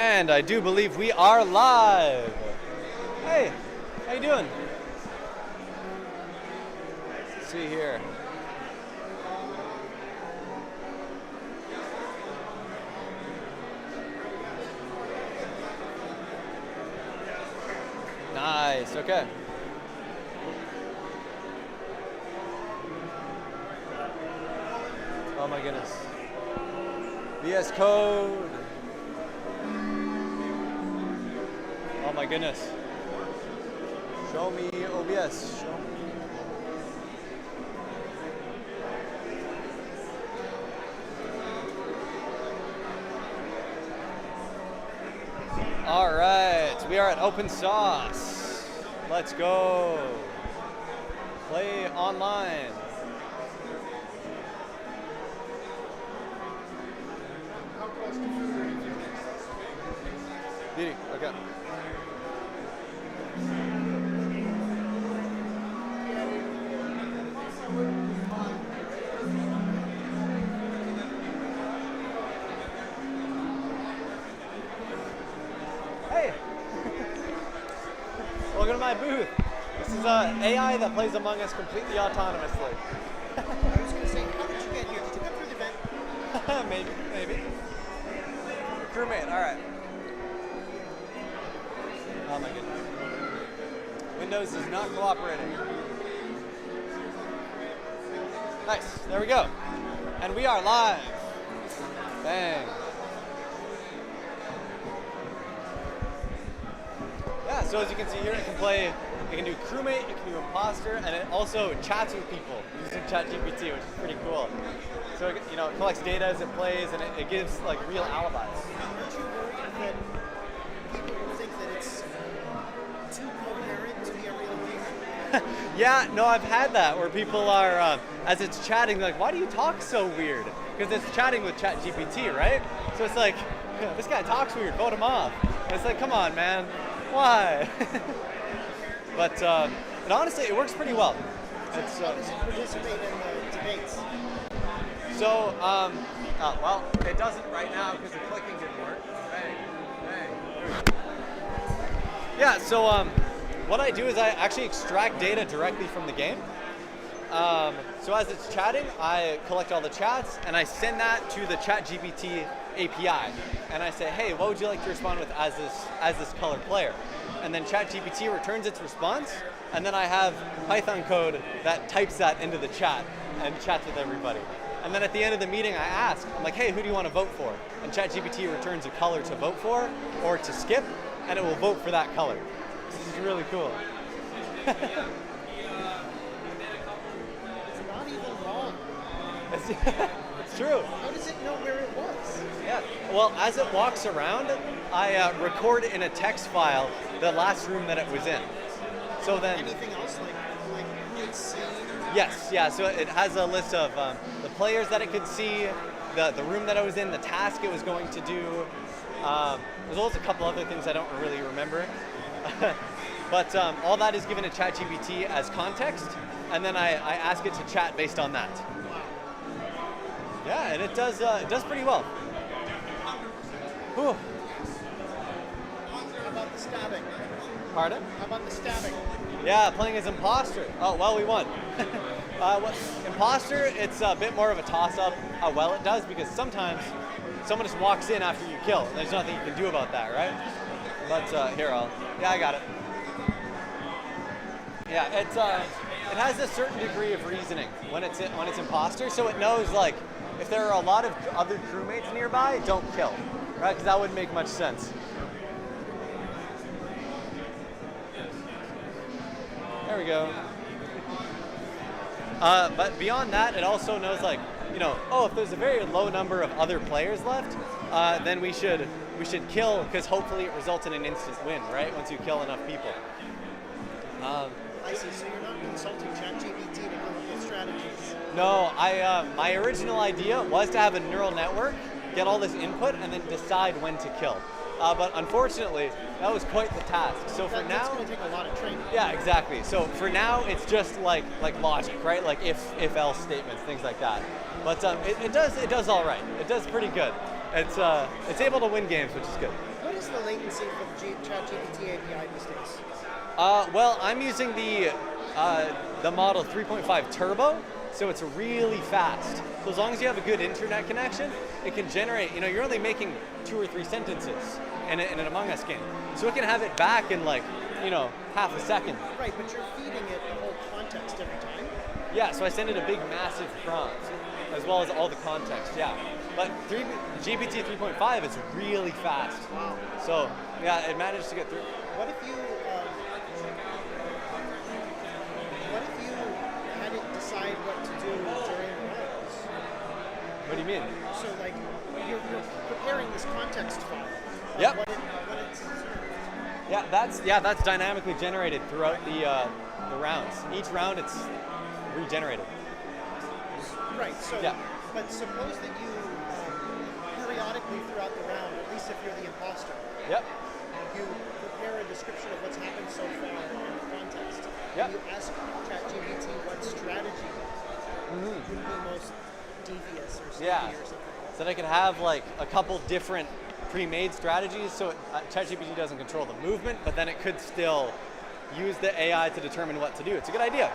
And I do believe we are live. Hey, how you doing? Let's see here. Nice, okay. Oh my goodness. VS Code. Oh my goodness. Show me OBS. Show me. All right, we are at Open Sauce. Let's go. Play online. Beauty, okay. Hey! Welcome to my booth. This is an AI that plays Among Us completely autonomously. I was going to say, how did you get here? Did you come through the event? Maybe. Crewmate, alright. Oh my goodness. Windows is not cooperating. Nice, there we go. And we are live. Bang. Yeah, so as you can see here, it can do crewmate, it can do imposter, and it also chats with people using ChatGPT, which is pretty cool. So it collects data as it plays, and it gives like real alibis. Aren't you worried that people will think that it's too coherent to be a real human? Yeah, no, I've had that where people are, as it's chatting, like, why do you talk so weird? Because it's chatting with ChatGPT, right? So it's like, this guy talks weird, vote him off. And it's like, come on, man, why? But and honestly, it works pretty well. It's, how does it participate in the debates? So, well, it doesn't right now because the clicking didn't work. Bang, bang. Yeah, so what I do is I actually extract data directly from the game. So as it's chatting, I collect all the chats and I send that to the ChatGPT API. And I say, hey, what would you like to respond with as this color player? And then ChatGPT returns its response, and then I have Python code that types that into the chat and chats with everybody. And then at the end of the meeting, I ask, I'm like, hey, who do you want to vote for? And ChatGPT returns a color to vote for or to skip, and it will vote for that color. This is really cool. It's not even wrong. It's true. How does it know where it was? Yeah. Well, as it walks around, I record in a text file the last room that it was in. So then. Anything else like who it's seen? Yes. Yeah. So it has a list of the players that it could see, the room that I was in, the task it was going to do. As well as a couple other things I don't really remember. But all that is given to ChatGPT as context, and then I ask it to chat based on that. Yeah, and it does pretty well. Whew. How about the stabbing? Pardon? How about the stabbing? Yeah, playing as imposter. Oh, well, we won. Imposter, it's a bit more of a toss-up how well it does, because sometimes someone just walks in after you kill, and there's nothing you can do about that, right? But here, I got it. Yeah, it has a certain degree of reasoning when it's imposter, so it knows, like, if there are a lot of other crewmates nearby, don't kill, right? Because that wouldn't make much sense. There we go. But beyond that, it also knows, like, if there's a very low number of other players left, then we should kill, because hopefully it results in an instant win, right? Once you kill enough people. I see. So you're not consulting ChatGPT to come up with strategies. No, my original idea was to have a neural network, get all this input, and then decide when to kill. But unfortunately, that was quite the task. So for now, that's going to take a lot of training. Yeah, exactly. So for now, it's just like logic, right? Like if else statements, things like that. But it does all right. It does pretty good. It's able to win games, which is good. What latency for the ChatGPT API these days? Well, I'm using the model 3.5 Turbo, so it's really fast. So as long as you have a good internet connection, it can generate, you're only making 2 or 3 sentences in an Among Us game. So it can have it back in like, half a second. Right, but you're feeding it the whole context every time. Yeah, so I send it a big, massive prompt, as well as all the context, yeah. But GPT 3.5 is really fast. Wow. So, yeah, it managed to get through. What if you had it decide what to do during rounds? What do you mean? So like you're preparing this context file. Yep. What it's That's dynamically generated throughout the rounds. Each round it's regenerated. Right. So. Yeah. But suppose that you periodically throughout the round, at least if you're the imposter. Yep. You prepare a description of what's happened so far in the context. Yep. And you ask ChatGPT what strategy would be most devious or sneaky or something. So they could have like a couple different pre-made strategies, so ChatGPT doesn't control the movement, but then it could still use the AI to determine what to do. It's a good idea.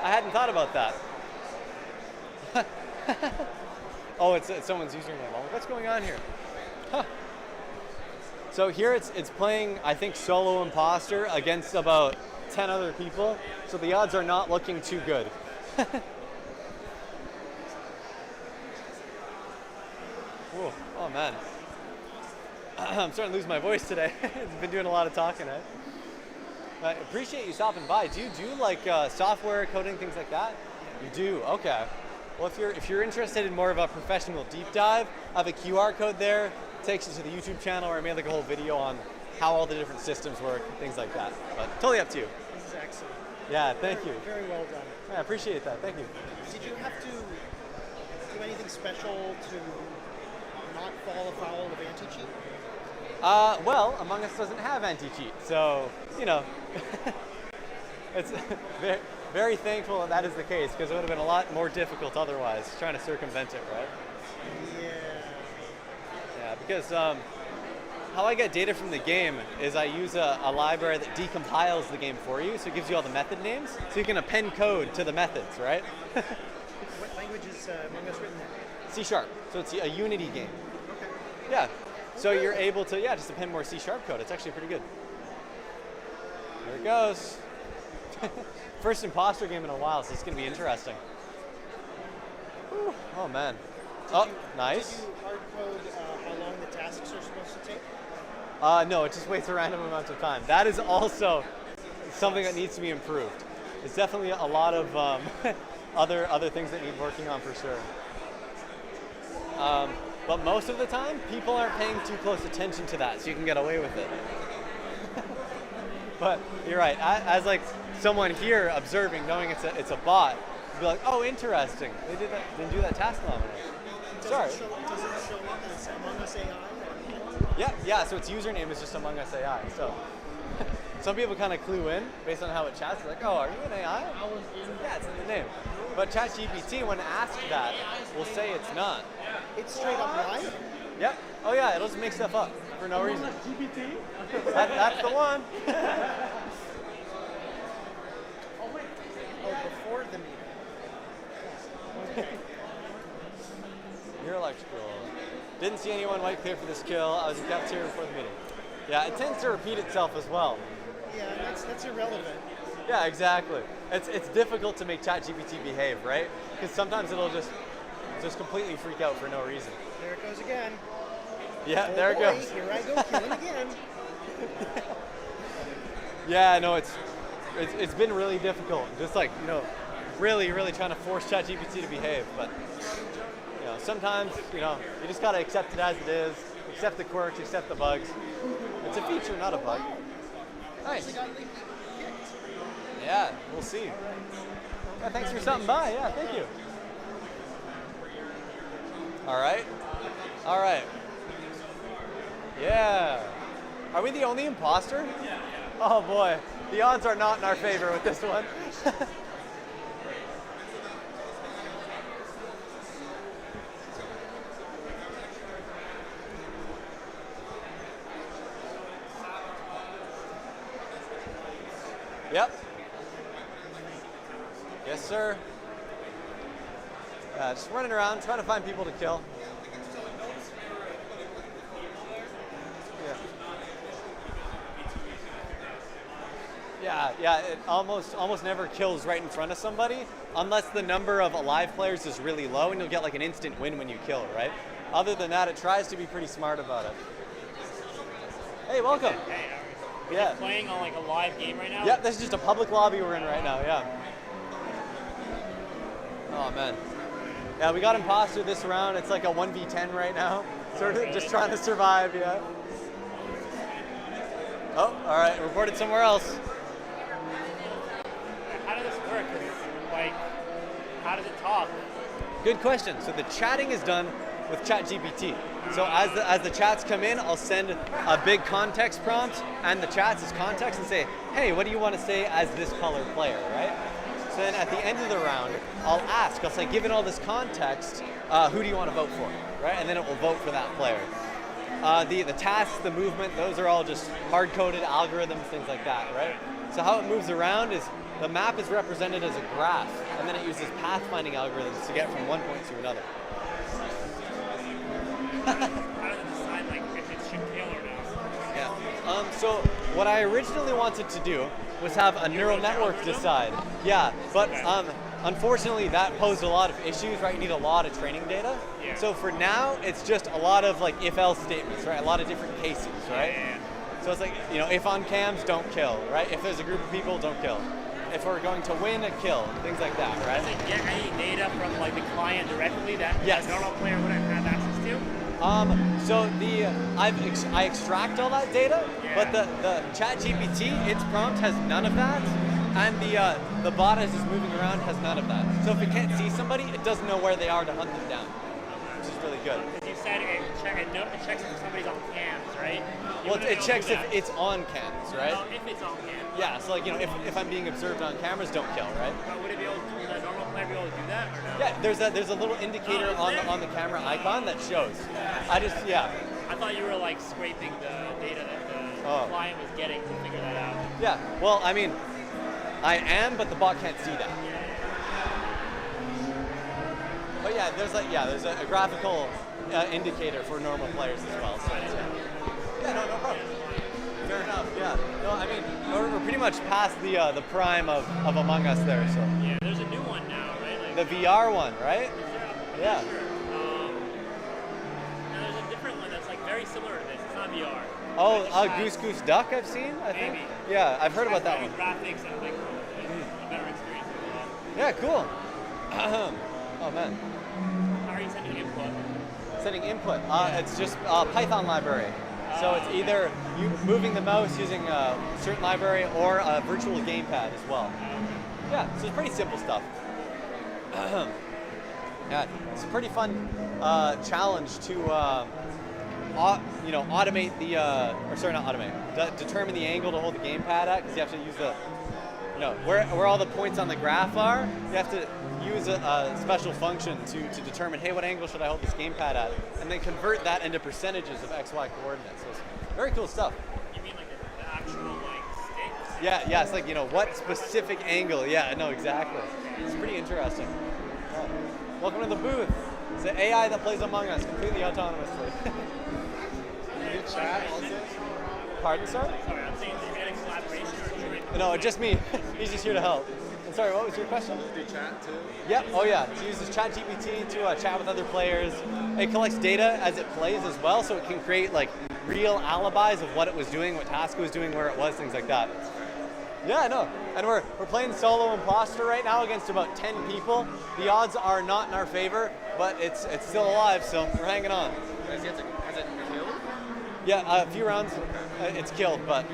I hadn't thought about that. Oh, it's someone's username. Oh, what's going on here? Huh. So here it's playing, I think, solo imposter against about 10 other people. So the odds are not looking too good. Whoa. Oh man. I'm starting to lose my voice today. I've been doing a lot of talking. I appreciate you stopping by. Do you do like software coding, things like that? You do. Okay. Well, if you're interested in more of a professional deep dive, I have a QR code there. It takes you to the YouTube channel, where I made like a whole video on how all the different systems work, things like that. But totally up to you. This is excellent. Yeah, thank you. Very well done. I appreciate that. Thank you. Did you have to do anything special to not fall afoul of anti-cheat? Well, Among Us doesn't have anti-cheat, so, it's very, very thankful that is the case, because it would have been a lot more difficult otherwise, trying to circumvent it, right? Yeah. Yeah, because how I get data from the game is I use a library that decompiles the game for you, so it gives you all the method names, so you can append code to the methods, right? What language is Among Us written in? C#, so it's a Unity game. Okay. Yeah, so you're able to, just append more C# code. It's actually pretty good. Here it goes. First imposter game in a while, so it's going to be interesting. Whew. Oh, man. Nice. Did you hard code how long the tasks are supposed to take? No, it just waits a random amount of time. That is also something that needs to be improved. It's definitely a lot of other things that need working on for sure. But most of the time, people aren't paying too close attention to that, so you can get away with it. But you're right. As like someone here observing, knowing it's a bot, you'd be like, oh, interesting. They didn't do that task long enough. Sorry. Does it show up as Among Us AI? Yeah. So its username is just Among Us AI. So some people kind of clue in based on how it chats. They're like, oh, are you an AI? Yeah, it's in the name. But ChatGPT, when asked that, will say it's not. It's straight up lying. Yep. Oh yeah, it'll just make stuff up for no reason. GPT? That's the one. Oh, before the meeting. Okay. You're electrical. Didn't see anyone white clear for this kill. I was in cafeteria before the meeting. Yeah, it tends to repeat itself as well. Yeah, that's irrelevant. Yeah, exactly. It's difficult to make ChatGPT behave, right? Because sometimes it'll just completely freak out for no reason. There it goes again. Yeah, Oh there boy, it goes. Here I go killing again. Yeah, no, it's been really difficult. Just like, really, really trying to force ChatGPT to behave. But, sometimes, you just got to accept it as it is, accept the quirks, accept the bugs. It's a feature, not a bug. Nice. Yeah, we'll see. Yeah, thanks for stopping by. Yeah, thank you. All right. Yeah. Are we the only imposter? Yeah. Oh boy, the odds are not in our favor with this one. sir. Just running around, trying to find people to kill. Yeah, it almost never kills right in front of somebody, unless the number of alive players is really low, and you'll get like an instant win when you kill, right? Other than that, it tries to be pretty smart about it. Hey, welcome. Hey, are Yeah. you playing on like a live game right now? Yep, this is just a public lobby we're in right now, yeah. Oh man. Yeah, we got imposter this round. It's like a 1v10 right now. Sort of just trying to survive, yeah. Oh, all right, reported somewhere else. How does this work? Like, how does it talk? Good question. So the chatting is done with ChatGPT. So as the chats come in, I'll send a big context prompt and the chats as context and say, hey, what do you want to say as this color player, right? So then at the end of the round, I'll say, given all this context, who do you want to vote for, right? And then it will vote for that player. The tasks, the movement, those are all just hard-coded algorithms, things like that, right? So how it moves around is the map is represented as a graph, and then it uses pathfinding algorithms to get from one point to another. How does it decide like if it should kill or not? Yeah. So what I originally wanted to do was have a neural network decide. Yeah, but unfortunately that posed a lot of issues, right? You need a lot of training data. Yeah. So for now, it's just a lot of like if-else statements, right? A lot of different cases, right? Yeah. So it's like, if on cams, don't kill, right? If there's a group of people, don't kill. If we're going to win, a kill, things like that, right? Does it get any data from like the client directly that Yes. a normal player wouldn't have access to? So I extract all that data, Yeah. but the ChatGPT, its prompt has none of that, and the bot as it's moving around has none of that. So if it can't see somebody, it doesn't know where they are to hunt them down, which is really good. Because you said it checks if somebody's on cams, right? You Well, wouldn't it be able checks to do if that. it's on cams, right? No, if it's on cam. Yeah, so like if I'm being observed on cameras, don't kill, right? But would it be able to, would a normal player be able to do that or no? Yeah, there's a little indicator Oh, is there? on the camera icon that shows. I thought you were like scraping the data that the client was getting to figure that out. Yeah, well, I mean, I am, but the bot can't see that. But yeah, there's a graphical indicator for normal players as well. So yeah, no problem. Fair enough. Yeah. No, I mean, we're pretty much past the prime of Among Us there. So Yeah, there's a new one now, right? Like, the VR one, right? Yeah. Now there's a different one that's like very similar to this. It's not VR. Oh, It just has Goose Goose Duck, I've seen. I think. Maybe. Yeah, I've heard about that one. Graphics and like a better experience as well. Yeah, cool. Oh man. How are you sending input? Setting input. It's just Python library. So it's either you moving the mouse using a certain library or a virtual gamepad as well. Yeah, so it's pretty simple stuff. Yeah, it's a pretty fun challenge to automate the determine the angle to hold the gamepad at, because you have to use the where all the points on the graph are. You have to use a special function to determine, hey, what angle should I hold this gamepad at, and then convert that into percentages of XY coordinates. So it's very cool stuff. You mean like the actual like sticks? Yeah, it's like, what specific angle. Yeah, no, exactly. It's pretty interesting. Yeah. Welcome to the booth. It's the AI that plays Among Us completely autonomously. Chat also? Pardon, sir? Sorry, I'm saying is it a collaboration or joint? No, just me. He's just here to help. And sorry, what was your question? Do you chat too? Yep. Oh yeah. It uses ChatGPT to chat with other players. It collects data as it plays as well, so it can create like real alibis of what it was doing, what task it was doing, where it was, things like that. Yeah, no. And we're playing solo imposter right now against about 10 people. The odds are not in our favor, but it's still alive, so we're hanging on. Has it killed? Yeah, a few rounds. It's killed, but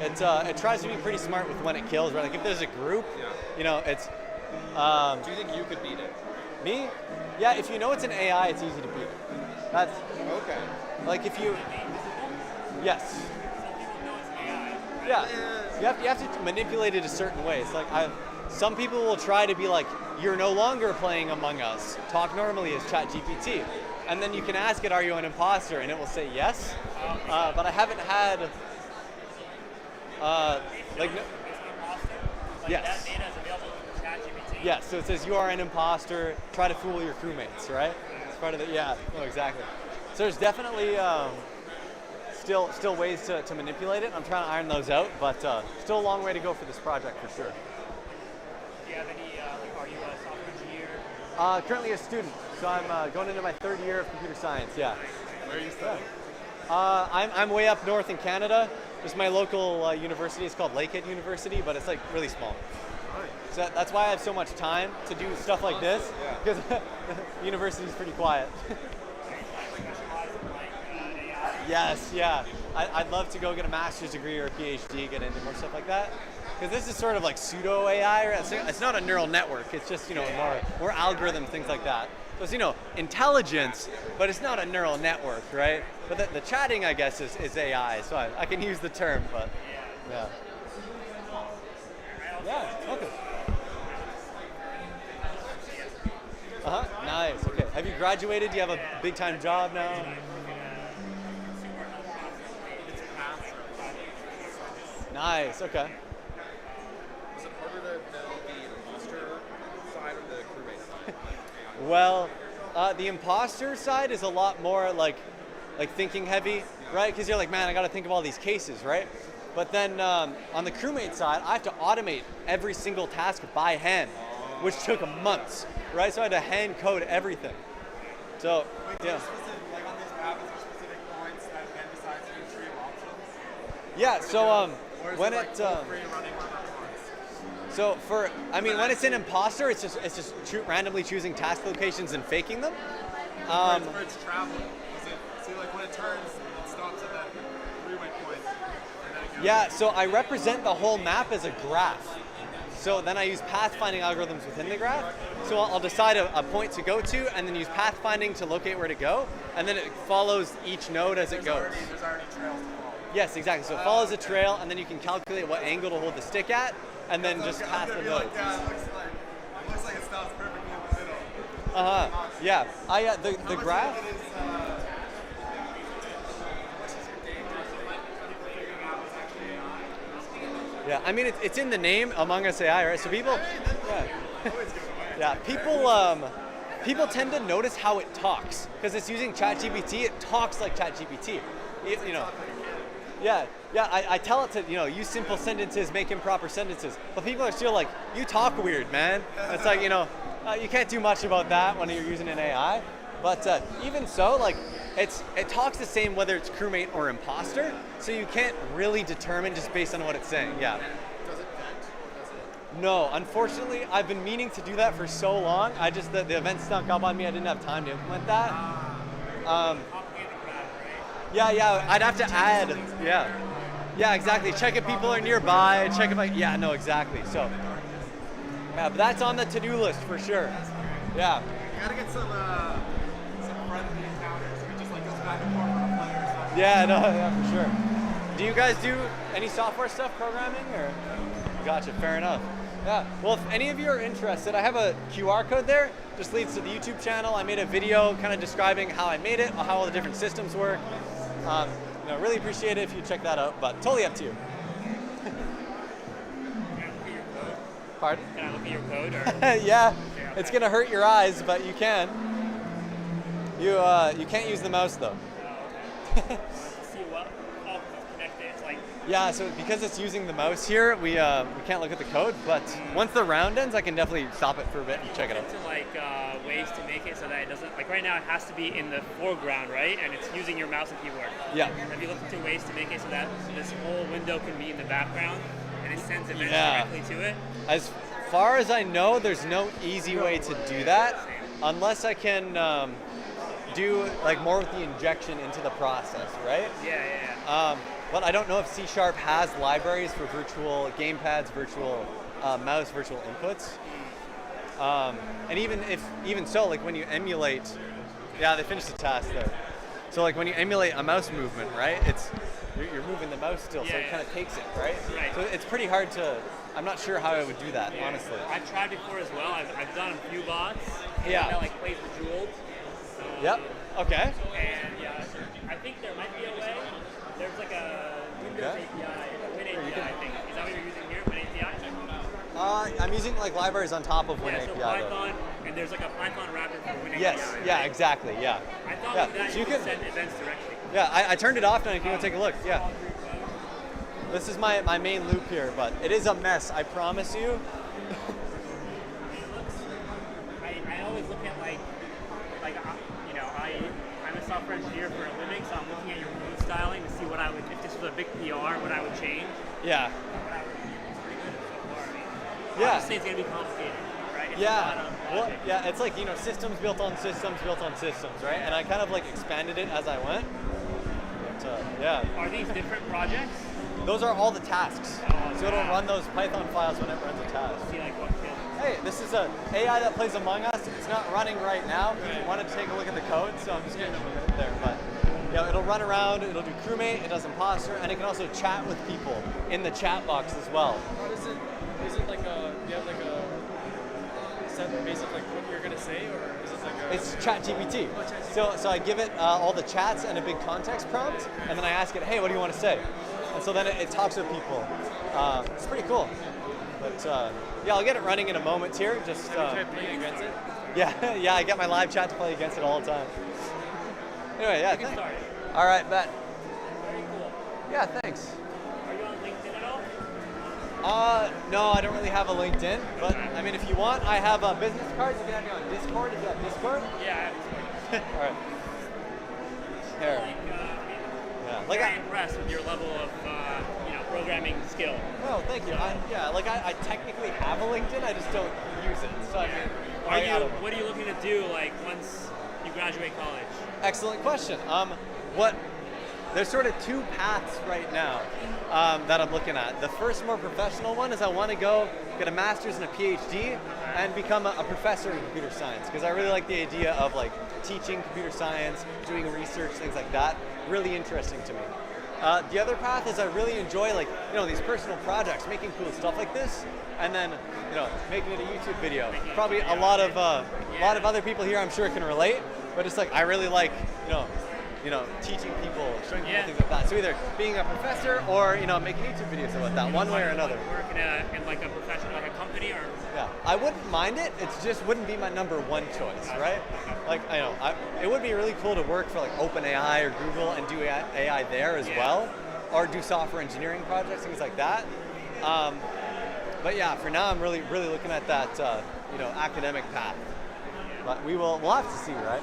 it tries to be pretty smart with when it kills. Right? Like if there's a group, it's. Do you think you could beat it? Me? Yeah, if you know it's an AI, it's easy to beat. That's Okay. like if you. Yes. Some people know it's AI. Yeah. You have to manipulate it a certain way. It's like some people will try to be like, you're no longer playing Among Us. Talk normally as ChatGPT. And then you can ask it, are you an imposter? And it will say yes. But I haven't had like no, It's an imposter. Like Yes. that data is available to ChatGPT. Yeah, so it says you are an imposter, try to fool your crewmates, right? It's part of the, yeah, no, exactly. So there's definitely still ways to manipulate it. I'm trying to iron those out, but still a long way to go for this project for sure. Do you have any, are you a software engineer? Currently a student, so I'm going into my 3rd year of computer science, yeah. Where are you studying? I'm way up north in Canada. Just my local university is called Lakehead University, but it's like really small. So that's why I have so much time to do stuff like this, because the university is pretty quiet. Yes, yeah. I'd love to go get a master's degree or a PhD, get into more stuff like that. Because this is sort of like pseudo AI, right? It's not a neural network. It's just, more algorithm, things like that. So it's, intelligence, but it's not a neural network, right? But the chatting, I guess, is AI. So I can use the term, but yeah. Yeah, okay. Nice, okay. Have you graduated? Do you have a big time job now? Nice, okay. Is it harder to build the imposter side or the crew-based side? Well, the imposter side is a lot more like thinking heavy, right? Because you're like, man, I got to think of all these cases, right? But then on the crewmate side, I have to automate every single task by hand, which took months, right? So I had to hand code everything. So, yeah. Like on this map, is there specific points that again besides the tree of options? Yeah, so when like it free running points? so when it's an imposter, it's just randomly choosing task locations and faking them. For its traveling, is it see like when it turns, it stops at that three-way point, and then it goes. Yeah, so I represent the whole map as a graph. So then I use pathfinding algorithms within the graph. So I'll decide a point to go to, and then use pathfinding to locate where to go, and then it follows each node as it goes. There's already trails to follow. Yes, exactly. So it follows a trail, and then you can calculate what angle to hold the stick at, and then just pass the nodes. It looks like it stops perfectly in the middle. Yeah. The graph. Yeah, I mean it's in the name, Among Us AI, right? So people, people tend to notice how it talks because it's using ChatGPT. It talks like ChatGPT. I tell it to use simple sentences, make improper sentences, but people are still like, you talk weird, man. It's like you can't do much about that when you're using an AI. But even so, like it talks the same whether it's crewmate or imposter, so you can't really determine just based on what it's saying. Yeah. Does it vent or does it? No, unfortunately, I've been meaning to do that for so long. The event snuck up on me. I didn't have time to implement that. I'd have to add. Yeah, exactly. Check if people are nearby. Check if exactly. So, but that's on the to-do list for sure. Yeah. You gotta get some friendly encounters. It just like goes back and forth on a player or something. Yeah, for sure. Do you guys do any software stuff, programming, or? Gotcha, fair enough. Yeah, well, if any of you are interested, I have a QR code there. Just leads to the YouTube channel. I made a video kind of describing how I made it, how all the different systems work. Really appreciate it if you check that out, but totally up to you. Can I look at your code? Pardon? Can I look at your code? Or? Yeah, it's gonna hurt your eyes, but you can. You can't use the mouse though. See what? Oh, connected. It's like. Yeah, so because it's using the mouse here, we can't look at the code, but once the round ends, I can definitely stop it for a bit and check it out. Into ways to make it so that it doesn't, like right now it has to be in the foreground, right? And it's using your mouse and keyboard. Yeah. Have you looked into ways to make it so that this whole window can be in the background and it sends events Yeah. directly to it? As far as I know, there's no easy way to do that, unless I can do like more with the injection into the process, right? Yeah. But I don't know if C# has libraries for virtual gamepads, virtual mouse, virtual inputs. And even so, like when you emulate, they finished the task there. So like when you emulate a mouse movement, right? You're moving the mouse still, so it kind of takes it, right? Right. So it's pretty hard to. I'm not sure how I would do that, Yeah. honestly. I've tried before as well. I've done a few bots. Yeah. That like plays Bejeweled. Yep. Okay. And I think there might be a way. There's like a Windows Okay. API, a Win you API, can- I think. Is that what you're using here, Win API? I'm using like libraries on top of Yeah, so WinAPI. Python, and there's like a Python wrapper for WinAPI. Yes, yeah, right? exactly, yeah. I thought Yeah, with that so you you could can- send events directly. Yeah, I turned it off now, you can go take a look, yeah. This is my main loop here, but it is a mess, I promise you. I always look at you know, I'm a software engineer for a living, so I'm looking at your code styling to see what I would, if this was a big PR, what I would change. Yeah, What I would do. It's pretty good so far. I mean, Yeah. obviously it's gonna be complicated, right? It's a yeah. lot of Well, logic. yeah, it's like, you know, systems built on systems built on systems, right? And I kind of like expanded it as I went. But, yeah. Are these different projects? Those are all the tasks. So it'll run those Python files when it runs a task. See like what kills. Hey, this is a AI that plays Among Us. It's not running right now. I wanted to take a look at the code, so I'm just giving them a minute there. But yeah, it'll run around, it'll do crewmate, it does imposter, and it can also chat with people in the chat box as well. How does it? Is it like a? Do you have like a set basic like what you're gonna say, or is it like a? It's ChatGPT. So I give it all the chats and a big context prompt, and then I ask it, hey, what do you want to say? And so then it talks with people. It's pretty cool. But yeah, I'll get it running in a moment here. Just Have you tried playing against it? yeah, yeah, I get my live chat to play against it all the time. Anyway, yeah. Get started. All right, bet. Very cool. Yeah, thanks. Are you on LinkedIn at all? No, I don't really have a LinkedIn, but I mean, if you want, I have business cards. You can have me on Discord if you have Discord. Yeah, I have Discord. All right. Here. Yeah. Like Very impressed with your level of you know, programming skill. Oh, thank you. I technically have a LinkedIn, I just don't use it. So I mean, I don't know. What are you looking to do like once you graduate college? Excellent question. There's sort of two paths right now that I'm looking at. The first, more professional one, is I want to go get a master's and a PhD and become a professor in computer science, because I really like the idea of like teaching computer science, doing research, things like that. Really interesting to me. The other path is I really enjoy like, you know, these personal projects, making cool stuff like this, and then, you know, making it a YouTube video. Probably a lot of other people here, I'm sure, can relate. But it's like I really like, you know, teaching people, showing people things like that. So either being a professor or, you know, making YouTube videos about that, one way or another. Work in like a profession, like a company, or Yeah, I wouldn't mind it. It just wouldn't be my number one choice, right? Like, I know, it would be really cool to work for like OpenAI or Google and do AI there as well, or do software engineering projects, things like that. But yeah, for now, I'm really looking at that, you know, academic path. But we'll have to see, right?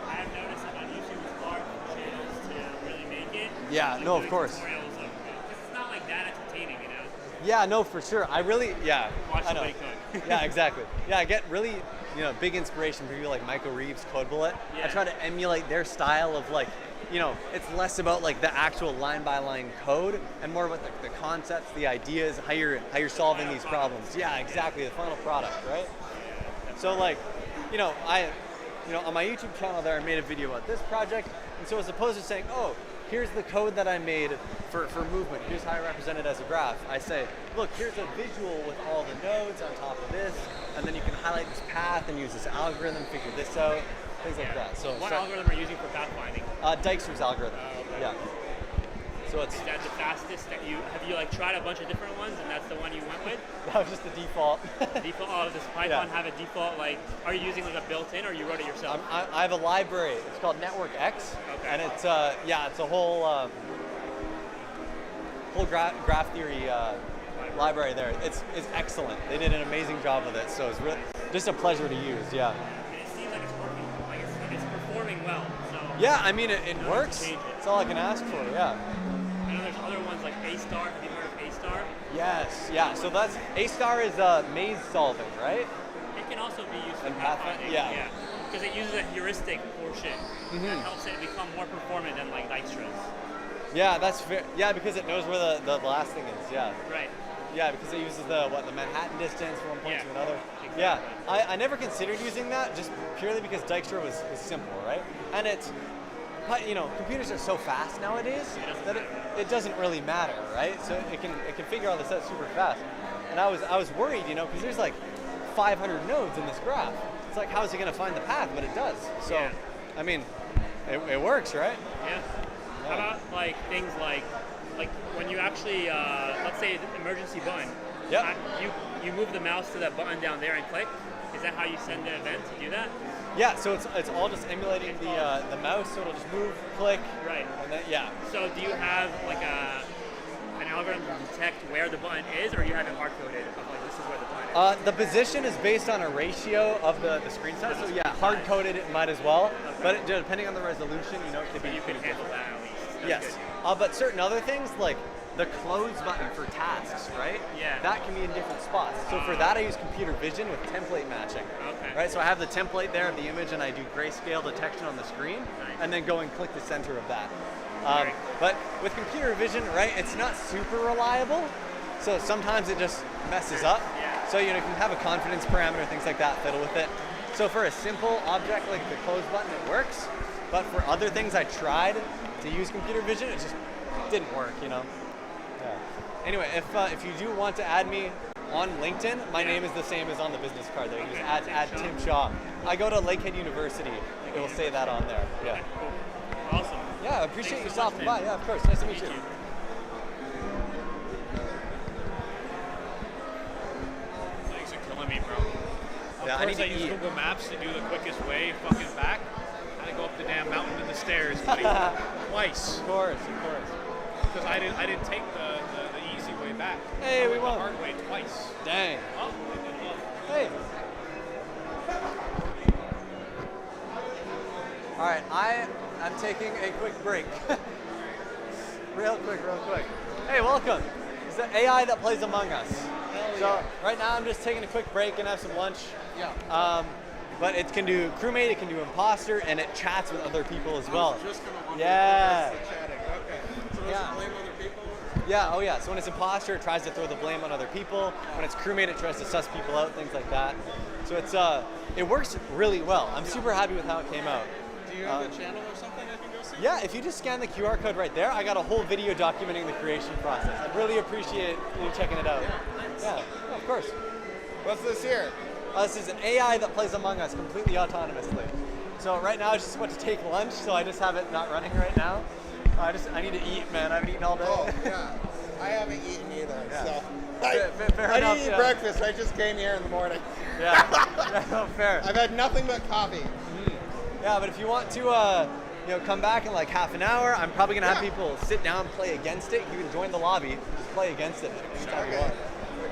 I have noticed that on YouTube it's hard for channels to really make it. Yeah, Like no, of doing course. tutorials of, 'cause it's not like that entertaining, you know. Yeah, no, for sure. I know. Somebody cook. Yeah, exactly. Yeah, I get really, you know, big inspiration from people like Michael Reeves, CodeBullet. Yeah. I try to emulate their style of like, you know, it's less about like the actual line by line code and more about the concepts, the ideas, how you're solving these problems. Yeah, exactly. The final product, right? So like, you know, on my YouTube channel there, I made a video about this project, and so as opposed to saying, oh, here's the code that I made for movement, here's how I represent it as a graph, I say, look, here's a visual with all the nodes on top of this, and then you can highlight this path and use this algorithm, figure this out, things like that. So What algorithm are you using for pathfinding? Dijkstra's algorithm. Okay. Yeah. So it's Is that the fastest that have you like tried a bunch of different ones and that's the one you went with? that was just the default. Default, does Python have a default, like, are you using like a built-in or you wrote it yourself? I have a library. It's called Network X, Okay. and it's it's a whole graph theory library there. It's excellent. They did an amazing job with it, so it's really just a pleasure to use. Yeah. And it seems like it's working, like it's performing well, so. Yeah, I mean it No works. need to change it. That's all I can ask for. Yeah. I know there's other ones like A-star, have you heard of A-star? Yes. Yeah. So that's A-star is maze solving, right? It can also be used for And pathfinding, yeah. because it uses a heuristic portion that helps it become more performant than like Dijkstra's. Yeah, that's fair. Yeah, because it knows where the last thing is. Yeah. Right. Yeah, because it uses the Manhattan distance from one point Yeah, to another. exactly. Yeah, I never considered using that just purely because Dijkstra was simple, right? And it's, but you know, computers are so fast nowadays that it doesn't really matter, right? So it can figure all this out super fast. And I was worried, you know, because there's like 500 nodes in this graph. It's like, how is it going to find the path? But it does. So, Yeah. I mean, it works, right? Yeah. How about like things like when you actually let's say emergency button. Yep. You you move the mouse to that button down there and click. Is that how you send the event to do that? Yeah, so it's all just emulating the mouse, so it'll just move, click, Right. and then yeah. So do you have like an algorithm to detect where the button is, or you have it hard coded of like this is where the button is? The position is based on a ratio of the screen size, so yeah, hard coded it might as well, but depending on the resolution, it could be. You can handle that at least. That's Yes, good. but certain other things like the close button for tasks, right? Yeah. That can be in different spots. So for that, I use computer vision with template matching. Okay. Right, so I have the template there of the image, and I do grayscale detection on the screen, Nice. and then go and click the center of that. Very cool. But with computer vision, right, it's not super reliable, so sometimes it just messes up. Yeah. So you can have a confidence parameter, things like that, fiddle with it. So for a simple object like the close button, it works. But for other things I tried to use computer vision, it just didn't work, Yeah. Anyway, if you do want to add me on LinkedIn, my name is the same as on the business card there. You just add Tim Shaw. I go to Lakehead University. It will say that on there. Yeah. Okay, cool. Awesome. Yeah, I appreciate you Thanks so much, stopping by. Tim. Yeah, of course. Nice to meet you. Legs are killing me, bro. Yeah, Of I course, need I to use eat. Google Maps to do the quickest way fucking back. I had to go up the damn mountain and the stairs, buddy. Twice. Of course, of course. Because I didn't take the easy way back. Hey, I we went won. the hard way twice. Dang. Oh, I did well. Hey. All right, I'm taking a quick break. real quick. Hey, welcome. It's the AI that plays Among Us. So right now I'm just taking a quick break and have some lunch. Yeah. But it can do crewmate, it can do imposter, and it chats with other people as well. Just gonna wonder Yeah. if it's chatting. Okay. So does Yeah. it blame other people? Yeah, oh yeah. So when it's imposter, it tries to throw the blame on other people. When it's crewmate, it tries to suss people out, things like that. So it works really well. I'm super happy with how it came out. Do you have a channel or something I can go see? Yeah, if you just scan the QR code right there, I got a whole video documenting the creation process. I'd really appreciate you checking it out. Yeah, oh, of course. What's this here? This is an AI that plays Among Us completely autonomously. So right now, I just about to take lunch, so I just have it not running right now. I need to eat, man. I haven't eaten all day. Oh, yeah. I haven't eaten either, Yeah. so. Fair I enough, didn't eat yeah. breakfast. I just came here in the morning. Yeah, no, fair. I've had nothing but coffee. Yeah, but if you want to, come back in like half an hour, I'm probably gonna have Yeah. people sit down, play against it. You can join the lobby, just play against it anytime you Okay. want.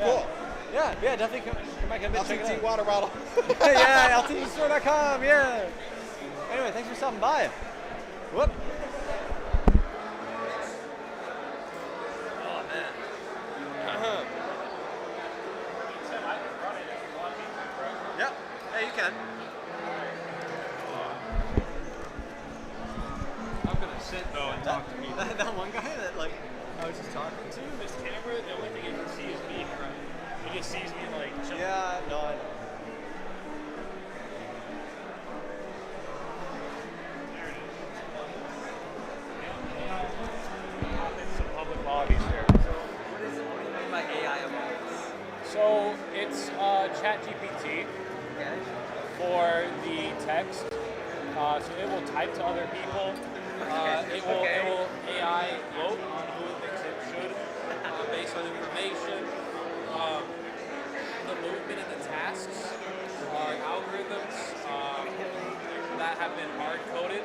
Cool. Yeah, definitely come back and check it LTT out. water bottle. Yeah, LTTstore.com. Yeah. Anyway, thanks for stopping by. Whoop. Oh man. Yep. Hey, you can. I'm gonna sit though and talk to people. That one guy that I was just talking to. This camera, the only thing you can see is me. He just sees me like chilling. Yeah, no, I know. Some public lobbies here. What do you mean by AI Among Us? So it's ChatGPT Okay. for the text. So it will type to other people. It will AI vote on who it thinks it should based on information. The movement and the tasks are algorithms that have been hard coded.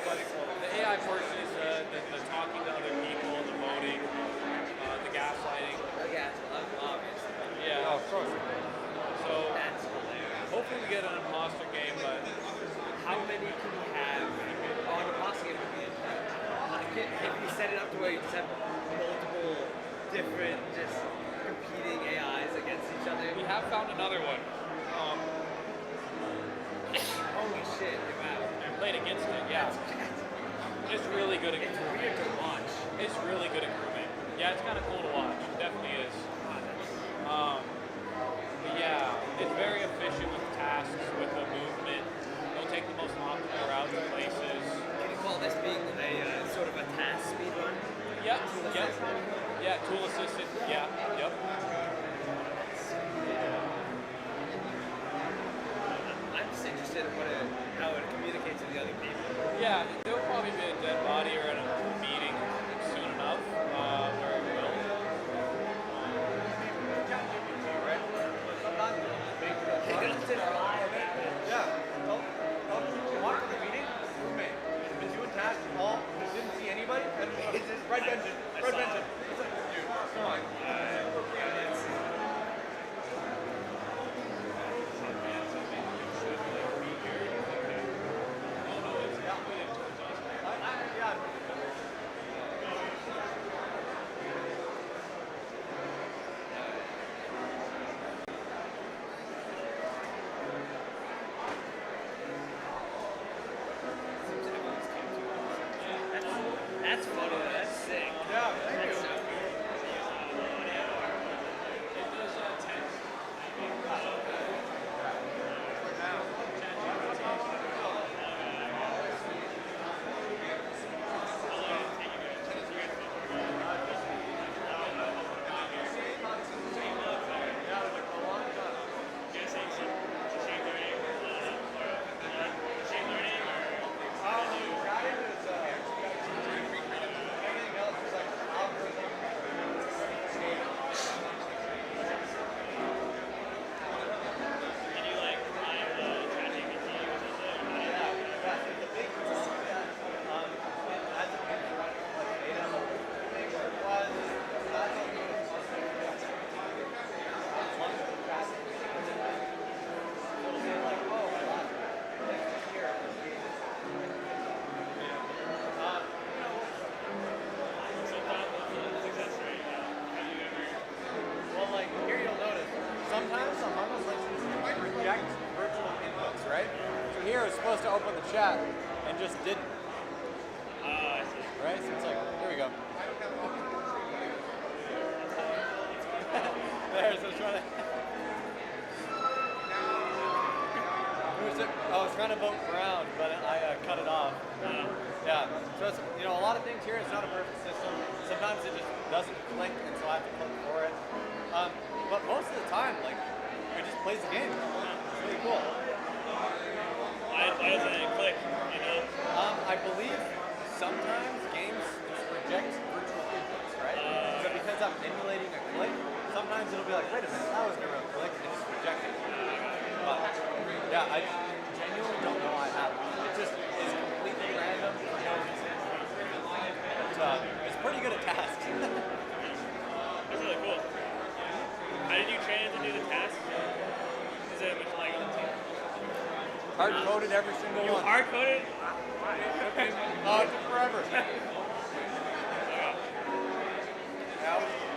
But the AI portion is the talking to other people, the voting, the gaslighting. Obviously. Yeah. Oh, of course. So hopefully we get an imposter game, but How many can you have on a boss game? If you set it up to where you just have multiple different, just competing AIs against each other. we have found another one. Holy shit! Wow. And played against it, yeah. It's really good at It's crewmate. weird to watch. It's really good at crewmate. Yeah, it's kind of cool to watch. It definitely is. But yeah, it's very efficient with tasks, with the movement. They'll take the most optimal routes to places. Can you call this being a sort of a task speed run? Yep, yep. Yeah, tool assisted. Yeah, yep. I'm just interested in how it communicates with the other people. Yeah, there'll probably be a dead body or a meeting soon enough where it will. That's funny. That's sick. Yeah, thank you. Well, like here you'll notice sometimes the Harmless like reject virtual inputs, right? So here it's supposed to open the chat and just didn't. I see. Right? So it's like, here we go. There, so it's trying to. I was trying to vote brown, but I cut it off. Yeah. So it's, you know, a lot of things here. It's not a perfect system. Sometimes it just doesn't click, and so I have to click for it. But most of the time, like, it just plays the game. It's really cool. Why doesn't it click? You know? I believe sometimes games just reject virtual inputs, right? So because I'm emulating a click, sometimes it'll be like, wait a minute, that was never a click, and just reject it. But yeah, I genuinely don't know why it happens. It just is completely random for no reason. But, it's pretty good at tasks. That's really cool. How did you train it to do the task? Is it like Hard coded every single you one. hard coded? Oh, it took forever.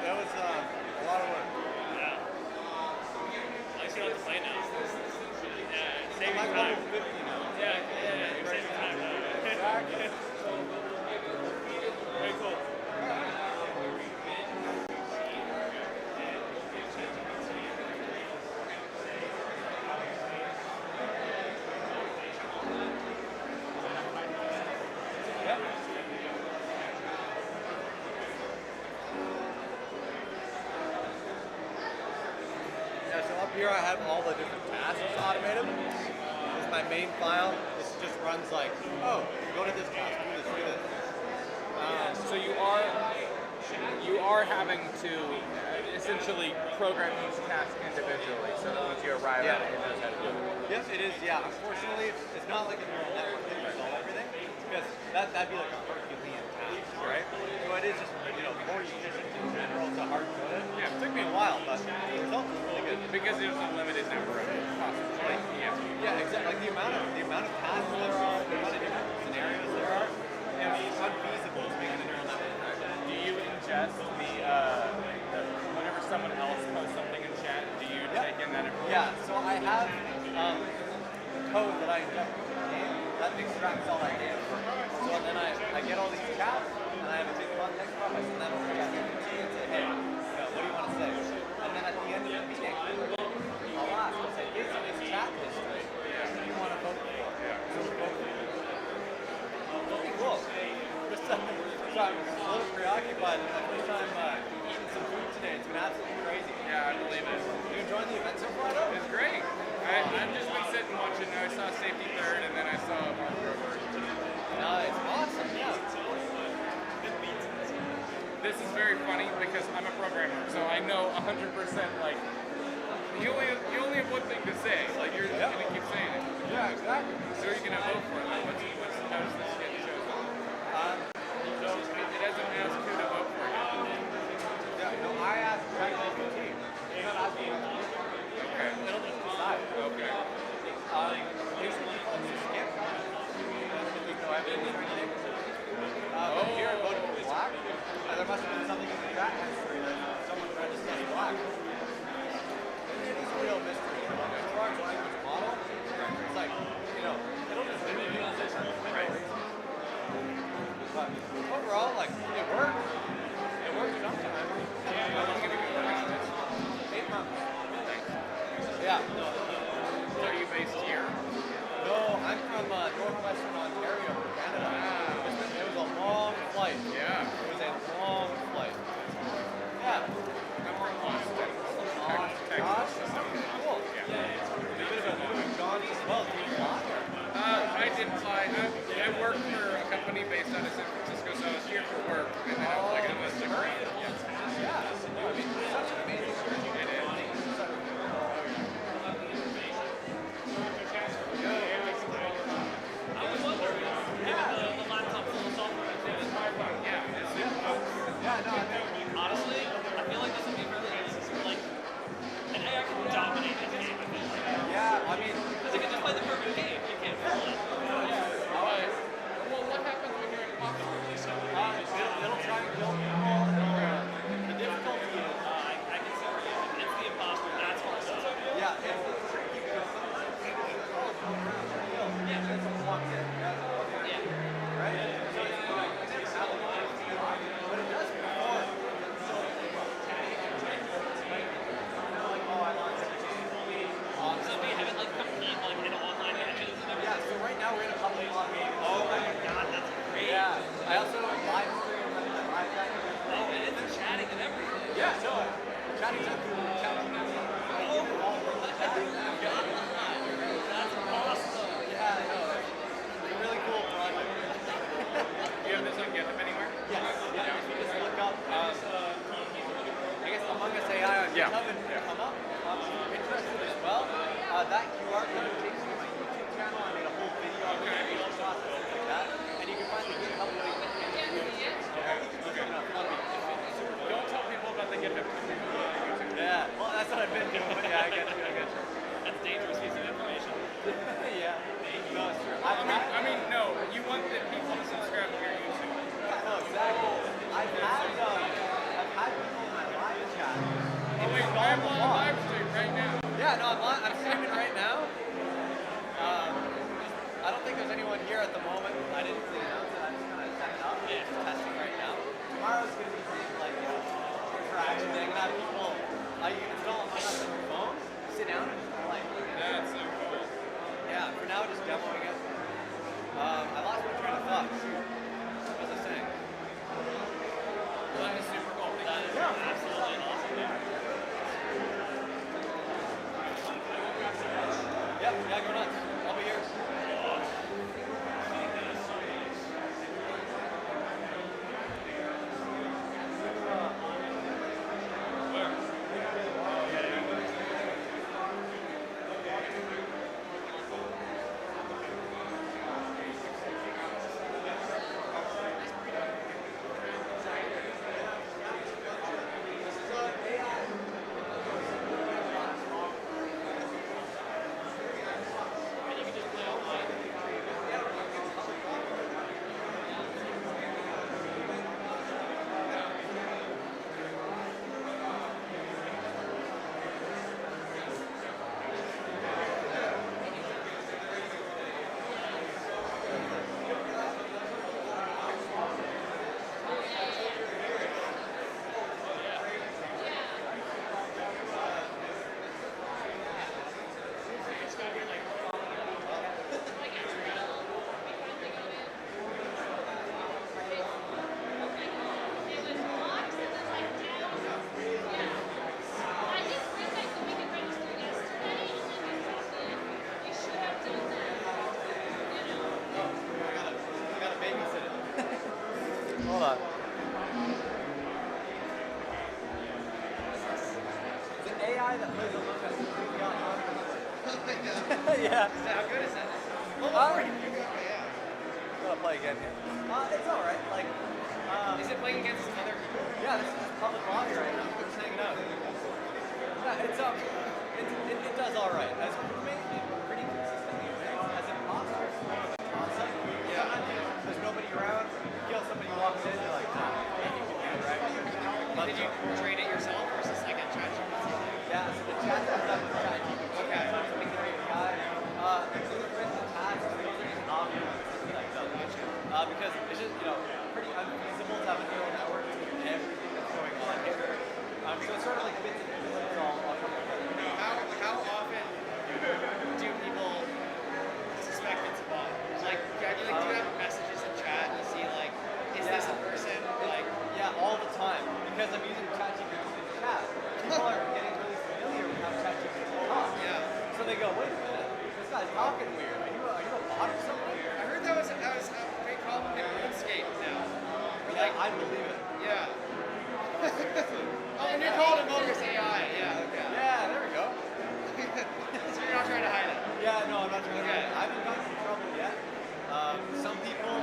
That was a lot of work. Yeah. At least you don't have to play now. Yeah, save I'm your like time. level 50 now. Yeah, you're saving time now. Exactly. Very cool. Yep. Yeah, so up here I have all the different tasks automated. This is my main file. This just runs like, oh, go to this task, do this, do this. So you are having to essentially program each task individually, so that once you arrive at it, it knows how to do it. Yes, it is. Yeah, unfortunately, it's not like a neural network that can solve everything, because that'd be like a Herculean task, right? So it is just more efficient in general to hard code it. Yeah, it took me a while, but the result is really good. Because there's a limited number of possible, like, Yeah, exactly. Like the amount of tasks there are, the amount of different scenarios there are, it's unfeasible to make a neural network. Do you ingest the whenever someone else posts something in chat, do you take in that information? Yeah, so I have code that I inject into the game that extracts all that data for me. So then I get all these chats, and I have a big context prompt. I send that over to ChatGPT and say, hey, what do you want to say? And then at the end of the meeting, I'll ask, I'll say, based on this chat history, who do you want to vote for? So we vote for you. Pretty cool. So I'm a little preoccupied. It's my first time eating some food today. It's been absolutely crazy. Yeah, I believe it. You enjoying the event so far, though? It's great. I've just been sitting watching. I saw Safety Third, and then I saw Mark Rober. Nice. Awesome. Yeah. This is very funny because I'm a programmer, so I know 100% like you only have one thing to say. Like you're just gonna keep saying it. Yeah, exactly. So you're gonna vote for it. Like, how does this get chosen? So it doesn't ask who to vote for. Yeah, no, I asked ChatGPT. It's not asking me. Okay. It'll just decide. Okay. Usually people just skip. There's no evidence or anything. But here I voted for black. There must have been something in the chat history that someone tried to say black. It is a real mystery. The large language model, it's like, it'll just do things different. Right. But overall, I work for a company based out of San Francisco, so I was here for work, and then I was like, I'm gonna stick around. Yeah. I mean, such an amazing journey. It is. I was wondering, given the laptop full of software, Yeah, it's super cool. Yeah, no, I mean, honestly, I feel like this would be really easy for like an AI can dominate this game. I feel like yeah, I mean, because it can just play the perfect game. You can't fool it. Well, what happens when you're in apocalypse? it'll try and kill people. The difficulty is, I can see where you. It's the imposter. That's hard stuff. yeah, it's the tricky because right? So it's not but it does perform. So do you have it like compete like in online matches and everything? Yeah, so right now we're in a public lobby. Oh my god, that's great. Yeah, I also live stream live chat. Oh, and it's chatting and everything. Yeah, so chatting to ChatGPT. Oh my god, that's awesome. Yeah, I know. It's a really cool project. Do you have this on GitHub anywhere? Yes. Yeah. If you just look up, I guess Among Us AI on Yeah. GitHub and come up. If you're interested as well, that QR code takes you to my YouTube channel. I made a whole video on the video shots and things like that. And you can find the GitHub link. Don't tell people about the GitHub. Yeah. Well, that's what I've been doing. Yeah, I get you. That's dangerous piece of information. Yeah. No, it's true. I mean, no. You want the people to subscribe to your YouTube. No, exactly. I've had people in my live chat. Oh wait, I'm on live stream right now. Yeah, no, I'm streaming right now. I don't think there's anyone here at the moment. I didn't really announce it. I just kind of set it up. Yeah. Just testing right now. Tomorrow's going to be like interaction thing. And have people, you can install Among Us on your phone, sit down and just play. That's so cool. Yeah, for now, just demoing it. I lost my train of thought. What was I saying? That is super cool. That is absolutely awesome. Yeah, go nuts. I'll be here. Hold on. The AI that plays Among Us is really yeah. How good is that? Gotta play again here. It's alright. Like, Is it playing against other people? yeah, this is just public lobby right now. We're just hanging out. Yeah, it does alright. As we've made it pretty consistently as imposters. Awesome. Yeah. Sometimes there's nobody around. You kill somebody who walks in, you're like, nah, you can do it, right? But Did you train it yourself or is this like a ChatGPT? yeah, so the chat comes up with ChatGPT. Okay. So it's like the API. The blueprint, the tasks, those are just optional like those. Because it's just, pretty unfeasible to have a neural network to do everything that's going on here. So it's sort of like bits and pieces all come together. How often do people suspect it's a bot? Like, do you have messages in chat and see like, is this a person? Like, Yeah, all the time. Because I'm using ChatGPT to chat. People are getting really familiar with how ChatGPT talks. yeah. So they go, wait a minute, this guy's talking weird. Are you a bot or something? I heard that was I believe it. Yeah. Oh, and you're called a bogus AI. Yeah. Okay. Yeah, there we go. So you're not trying to hide it. Yeah, no, I'm not trying to. Okay. I haven't gotten in trouble yet. Some people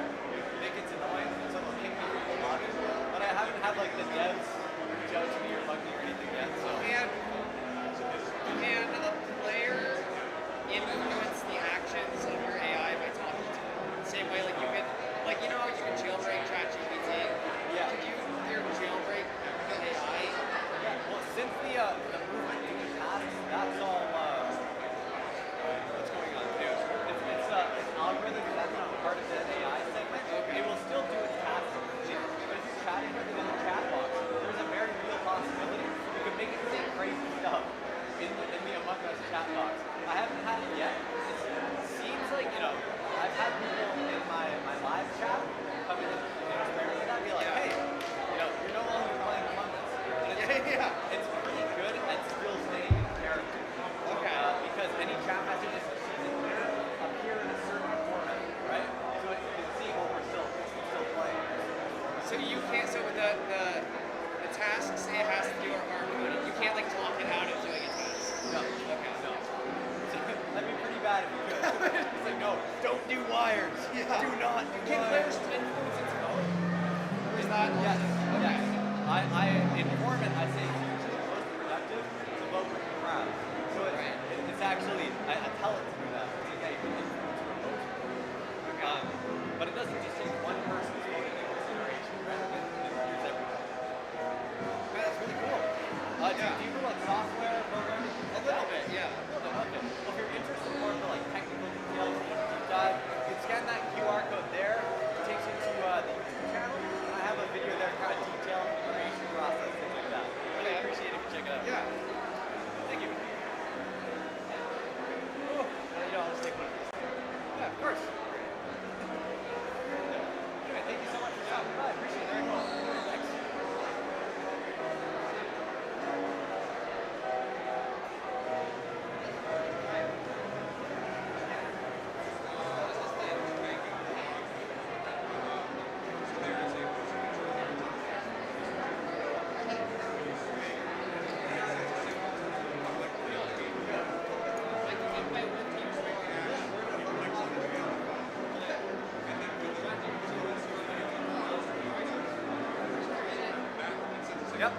think it's annoying, so they'll kick me from the lobby. But I haven't had like the devs reach out to me or bug me or anything yet. So And can a player influence the actions of your AI by talking to it? The same way, like you can, like you know, you can jailbreak ChatGPT. Yeah. Can you jailbreak the AI? well, since the movement doing tasks, that's all. What's going on, dude? It's algorithms that's not part of the AI segment. Okay. It will still do its tasks. But if you're chatting with it in the chat box, there's a very real possibility you could make it say crazy stuff in the Among Us chat box. I haven't had it yet. It seems like, I've had people in my live chat come in and experiment with that and be like, hey, you're no longer playing Among Us. And it's pretty good at still staying in character. Okay. Because any chat messages you see in here appear in a certain format, right? So you can see what we're still playing. So you can't. So with the tasks it has to do are hard coded. You can't like talk it out of doing a task. No. Okay. No. That'd be pretty bad if you could. It's like, no, don't do wires. Yeah. Do not do Can wires. players influence its code? Or is that Yes. okay? Yes. I inform it, I say it's usually most productive to vote with the crowd. So it's actually, I tell it to do that. It's like, hey, you can influence your vote. But it doesn't just take one person's vote into consideration, right? It hears everyone. That's really cool. Do you know like software programming? A little bit, yeah. Okay. Well, if you're interested more in the like technical details, deep dive, you can scan that QR code there. It takes you to the YouTube channel. And I have a video there kind of detailing the creation process, things like that. Really appreciate it if you check it out. Yeah. Thank you. I'll just take one of these. Yeah, of course. Anyway, thank you so much for stopping by. I appreciate it very much. Thanks. Yep.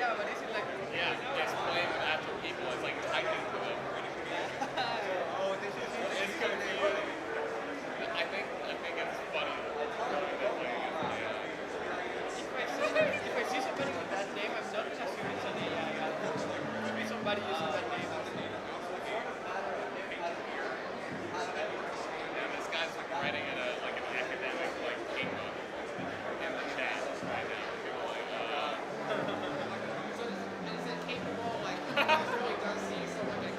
yeah, but is it like? Yeah, just playing with actual people. It's like typing to them. Oh, this is It's confusing. I think it's funny. If I see somebody with that name, I'm not gonna assume it's an AI guy. Could be somebody using that name. Yeah, this guy's like writing in an academic like paper in the chat right now. People like, Is it capable, like, really does see someone that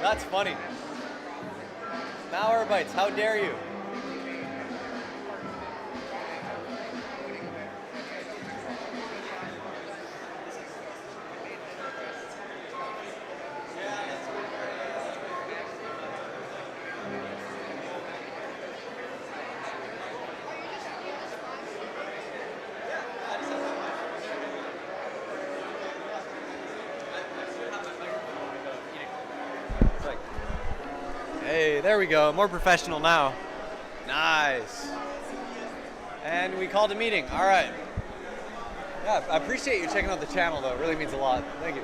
That's funny. Malwarebytes, how dare you? It's like, hey, there we go. More professional now. Nice. And we called a meeting. All right. Yeah, I appreciate you checking out the channel, though. It really means a lot. Thank you.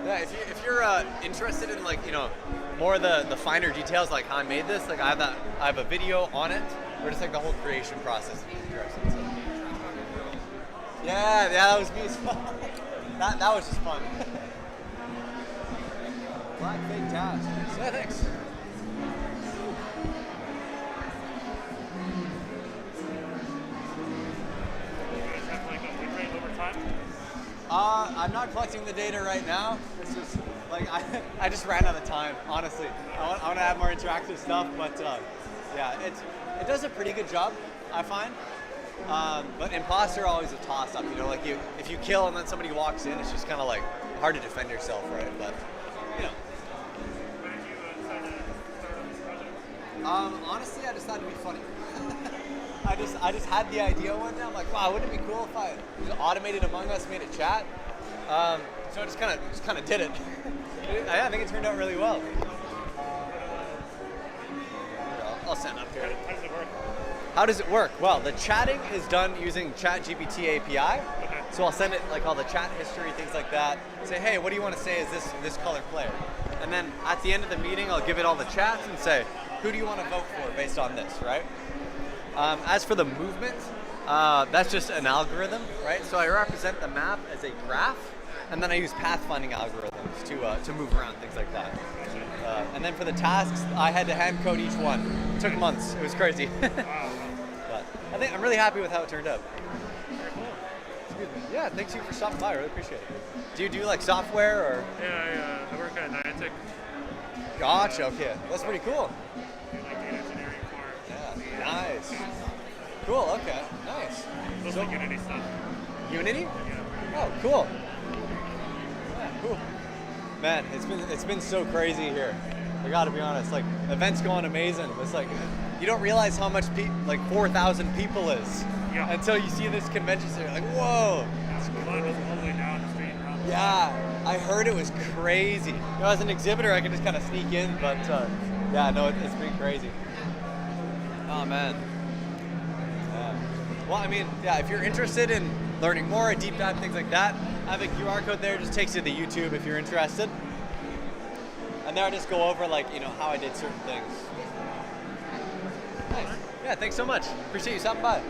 Yeah, if you're interested in like more of the finer details, like how I made this, like I have a video on it, or just like the whole creation process. If you're interested, so. Yeah, that was me as well. that was just fun. Black fake task. Yeah, thanks. I'm not collecting the data right now. It's just like I just ran out of time. Honestly, I want to have more interactive stuff, but yeah, it does a pretty good job, I find. But imposter always a toss-up. Like if you kill and then somebody walks in, it's just kind of like hard to defend yourself, right? But honestly, I just thought it'd be funny. I just had the idea one day. I'm like, wow, wouldn't it be cool if I just automated Among Us, made a chat? So I just kind of did it. I think it turned out really well. I'll stand up here. How does it work? How does it work? Well, the chatting is done using ChatGPT API. Okay. So I'll send it like all the chat history, things like that. Say, hey, what do you want to say is this color player? And then at the end of the meeting, I'll give it all the chats and say, who do you want to vote for based on this, right? As for the movement, that's just an algorithm, right? So I represent the map as a graph, and then I use pathfinding algorithms to move around, things like that. And then for the tasks, I had to hand code each one. It took months. It was crazy. But I'm really happy with how it turned out. Excuse me. Yeah, thanks you for stopping by. I really appreciate it. Do you do like software or? Yeah, I work at Niantic. Gotcha. Okay, that's pretty cool. Do like data engineering for. Yeah. Nice. Cool. Okay. Nice. Mostly Unity stuff. Unity? Yeah. Oh, cool. Yeah, cool. Man, it's been so crazy here. I gotta be honest. Like, event's going amazing. It's like you don't realize how much 4,000 people is until you see this convention center. Like, whoa. It's all the way down the street. Yeah, I heard it was crazy. As an exhibitor, I can just kind of sneak in, but yeah, no, it's been crazy. Oh man. Yeah. Well, I mean, yeah, if you're interested in learning more, a deep dive, things like that, I have a QR code there. Just takes you to the YouTube if you're interested. And there I just go over like, how I did certain things. Nice. Yeah, thanks so much. Appreciate you stopping by.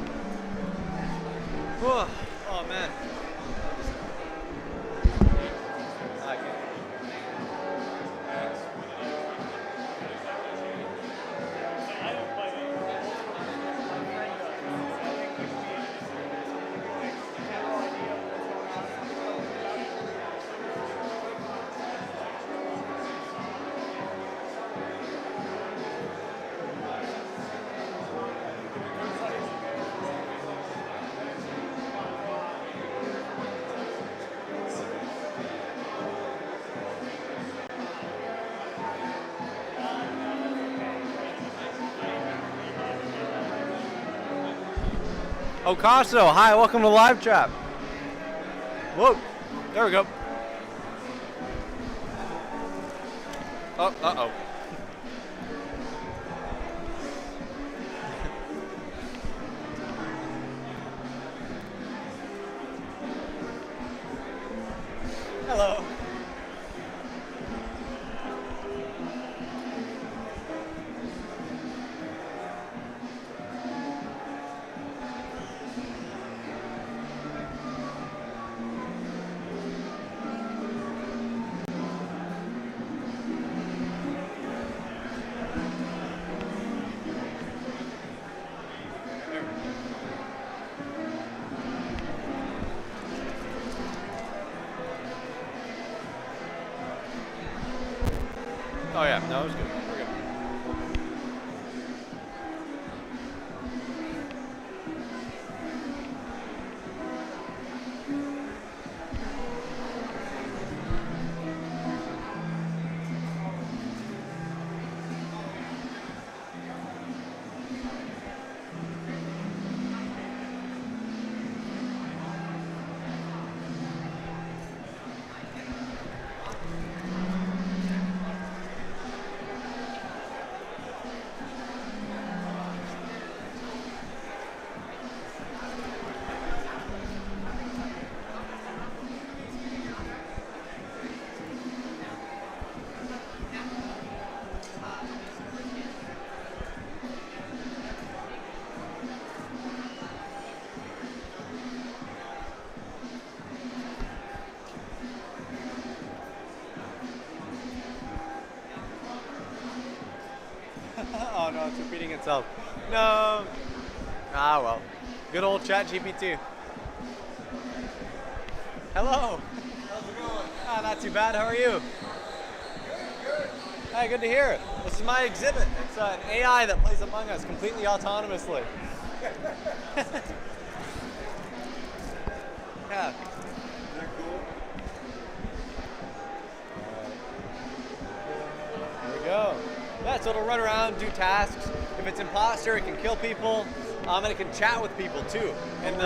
Whew. Oh man. Ocaso, hi, welcome to live chat. Whoa, there we go. Oh, uh-oh. Hello. Oh yeah, no, it was good. We're good. Oh no, it's repeating itself. No. Ah well. Good old ChatGPT. Hello. How's it going? Ah, not too bad. How are you? Good. Hi, good to hear it. This is my exhibit. It's an AI that plays Among Us completely autonomously. Yeah. Isn't that cool? There we go. Yeah, so it'll run around, do tasks. If it's imposter, it can kill people. And it can chat with people too. And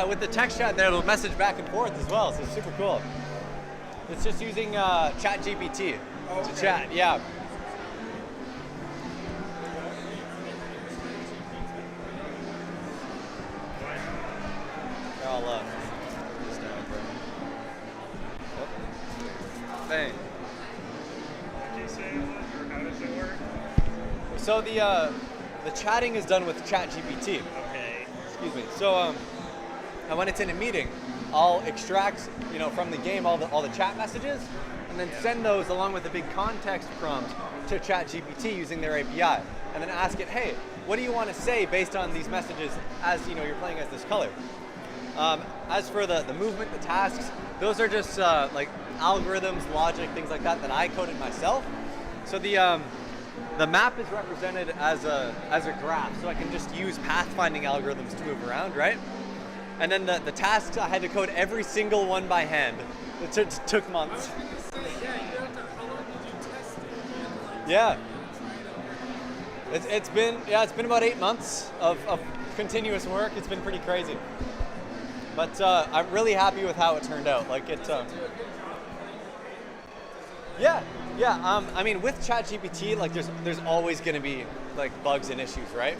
with the text chat there, it'll message back and forth as well. So it's super cool. It's just using ChatGPT to chat. Yeah. They're all up. Bang. So the chatting is done with ChatGPT. Okay. Excuse me. So when it's in a meeting, I'll extract from the game all the chat messages, and then send those along with a big context prompt to ChatGPT using their API, and then ask it, hey, what do you want to say based on these messages as you're playing as this color? As for the movement, the tasks, those are just like algorithms, logic, things like that I coded myself. So the map is represented as a graph, so I can just use pathfinding algorithms to move around, right? And then the tasks, I had to code every single one by hand. It took months. Yeah. It's been about 8 months of continuous work. It's been pretty crazy. But I'm really happy with how it turned out. Like it. Yeah. I mean, with ChatGPT, like there's always going to be like bugs and issues, right?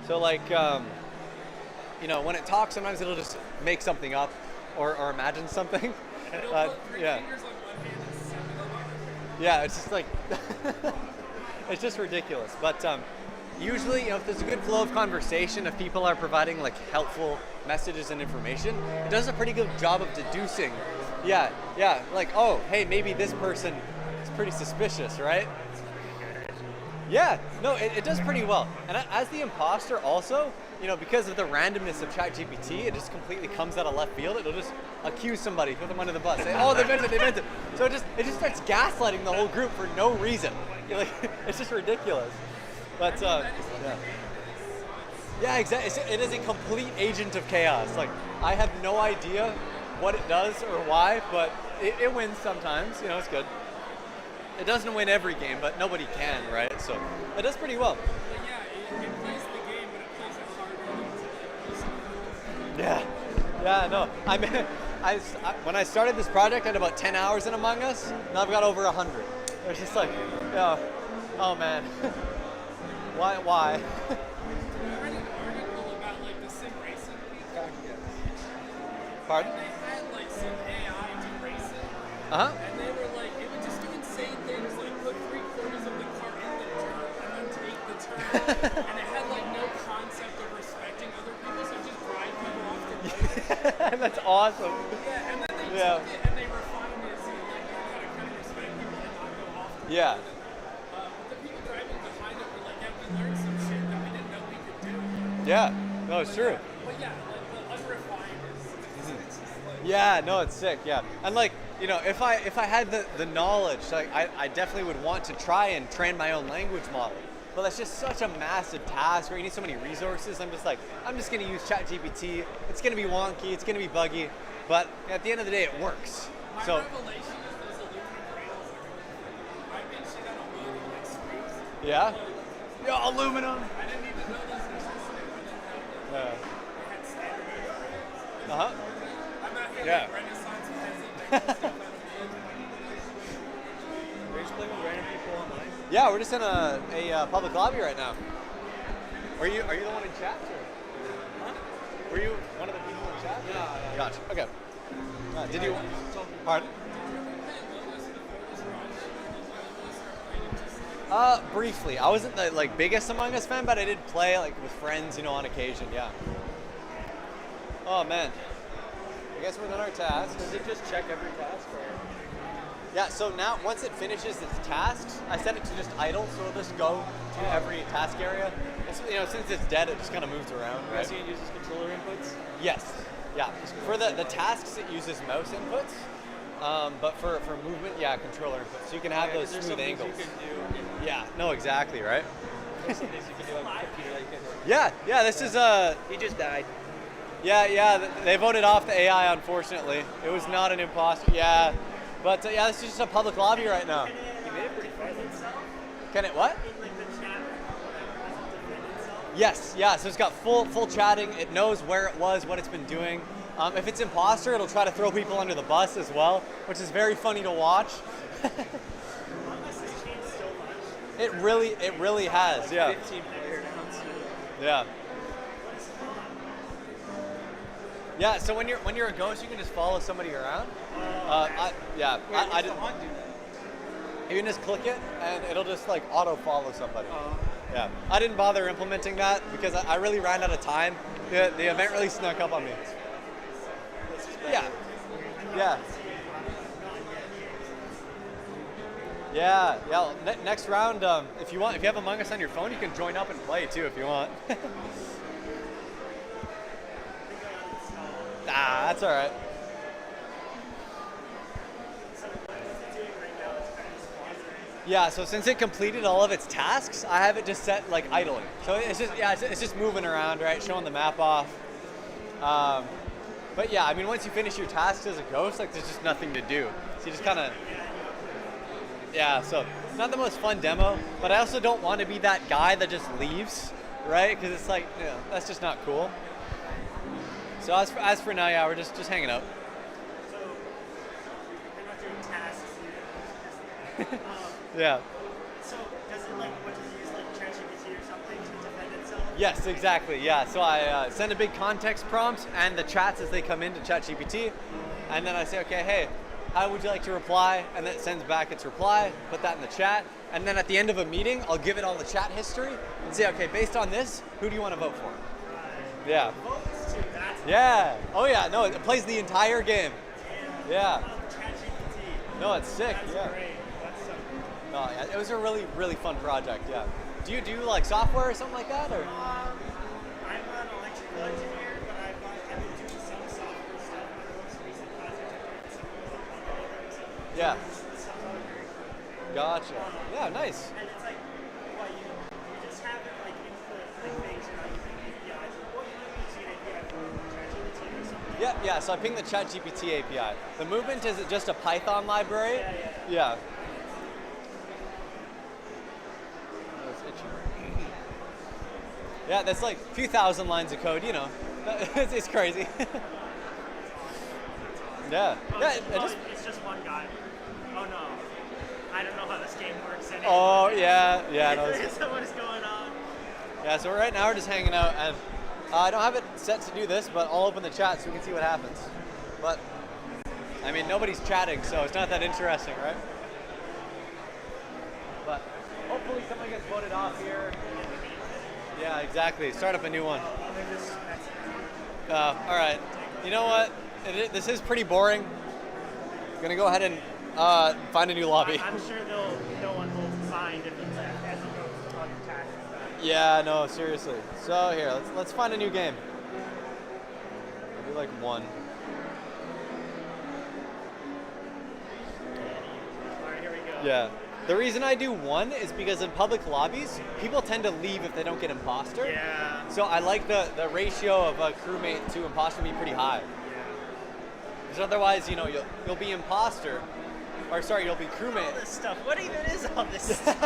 So like, when it talks, sometimes it'll just make something up or imagine something. Yeah. Yeah, it's just like it's just ridiculous. But usually, if there's a good flow of conversation, if people are providing like helpful messages and information, it does a pretty good job of deducing. Yeah. Like, oh, hey, maybe this person is pretty suspicious, right? Yeah, no, it does pretty well. And as the imposter also, because of the randomness of ChatGPT, it just completely comes out of left field. It'll just accuse somebody, put them under the bus, say, oh, they meant it. So it just starts gaslighting the whole group for no reason. It's just ridiculous. But yeah, exactly. It is a complete agent of chaos. Like, I have no idea what it does or why, but it wins sometimes. It's good. It doesn't win every game, but nobody can, right? So it does pretty well. It plays the game, but it plays it harder. Yeah, no. When I started this project, I had about 10 hours in Among Us. Now I've got over 100. It's just like, oh man. Why? I read an article about like the sim racing people. Pardon? And they had like some AI do racing. Uh-huh. And they were like, it would just do insane things like put 3/4 of the car in the turn and then take the turn. And it had like no concept of respecting other people, so it just drive people off the road. That's awesome. Yeah, and then they took it and they refined it so like how to kind of respect people and not go off the road. Yeah. The people driving behind it were like, yeah, we learned some shit that we didn't know we could do. Yeah. No, it's true. But yeah, like the unrefined is it's just like Yeah, no, it's sick. Yeah, and like you know, if I had the knowledge, like I definitely would want to try and train my own language model. But that's just such a massive task where you need so many resources. I'm just going to use ChatGPT. It's going to be wonky. It's going to be buggy. But at the end of the day, it works. My So revelation is those aluminum rails are I've been shit on aluminum like screws. yeah, yeah, aluminum. I didn't even know those existed. I Yeah. had standardized rails. Uh huh. I'm not here Yeah. like Renaissance peasant making stuff out of wood. We're just playing with random people online. Yeah, we're just in a public lobby right now. Are you the one in chat? Or? Huh? Were you one of the people in chat? Yeah. Gotcha. Okay. Did you? Pardon? Briefly. I wasn't the biggest Among Us fan, but I did play with friends, on occasion. Yeah. Oh man. I guess we're done our task. Does it just check every task or? Yeah. So now, once it finishes its tasks, I set it to just idle, so it'll just go to every task area. And so, since it's dead, it just kind of moves around. You Right? guys it uses controller inputs? Yes. Yeah. For the tasks, it uses mouse inputs. But for movement, yeah, controller inputs. So you can have Yeah, 'cause those there's smooth some things angles. you can do. Yeah. No, exactly. Right. There's some things you can do on the computer that you can. Yeah. Yeah. This is He just died. Yeah. They voted off the AI. Unfortunately, it was not an imposter. Yeah. But yeah, this is just a public lobby right now. He made it pretty far. Can it what? Yes, yeah, so it's got full chatting. It knows where it was, what it's been doing. If it's imposter, it'll try to throw people under the bus as well, which is very funny to watch. It really has, yeah. 15 player now. Yeah. Yeah, so when you're a ghost, you can just follow somebody around. I didn't. You can just click it, and it'll just auto follow somebody. Yeah, I didn't bother implementing that because I really ran out of time. The event really snuck up on me. Yeah. Next round, if you have Among Us on your phone, you can join up and play too if you want. That's all right. Yeah, so since it completed all of its tasks, I have it just set idling. So it's just moving around, right, showing the map off. But yeah, I mean, once you finish your tasks as a ghost, there's just nothing to do. So you just kind of, yeah. So it's not the most fun demo, but I also don't want to be that guy that just leaves, right? Because it's that's just not cool. So as for now, yeah, we're just hanging out. So you're not doing tasks. Yeah. So does it what does it use ChatGPT or something to defend itself? Yes, exactly. Yeah. So I send a big context prompt and the chats as they come into ChatGPT, and then I say, okay, hey, how would you like to reply? And then it sends back its reply. Put that in the chat, and then at the end of a meeting, I'll give it all the chat history and say, okay, based on this, who do you want to vote for? Yeah. Votes too. That's Yeah. Oh yeah. No, it plays the entire game. Yeah. ChatGPT. No, it's sick. That's Yeah. great. That's so cool. No, yeah, it was a really fun project. Yeah. Do you do software or something like that, or? I'm an electrical engineer, but I've been doing some software stuff. My most recent project, I did some algorithms. Yeah. Some other very cool. Gotcha. Yeah. Nice. And it's you just have it input things, using APIs. What you might be using an API for ChatGPT or something. Yeah. So I pinged the ChatGPT API. The movement is just a Python library. Yeah. That's itchy. Yeah, that's a few thousand lines of code. It's crazy. Yeah. Yeah. It's just one guy. Oh no. I don't know how this game works anymore. Oh yeah. Yeah. No, What is going on? yeah. So right now we're just hanging out, and I don't have it set to do this, but I'll open the chat so we can see what happens. But I mean, nobody's chatting, so it's not that interesting, right? But hopefully someone gets voted off here. Yeah, exactly. Start up a new one. All right. You know what? This is pretty boring. I'm gonna go ahead and find a new lobby. I'm sure no one will find if it's as it goes on your task. Yeah, no, seriously. So here, let's find a new game. Maybe one. Yeah. The reason I do 1 is because in public lobbies, people tend to leave if they don't get imposter. Yeah. So I like the ratio of a crewmate to imposter be pretty high. Because otherwise, you know, you'll be imposter, or sorry, you'll be crewmate. This stuff. What even is all this stuff?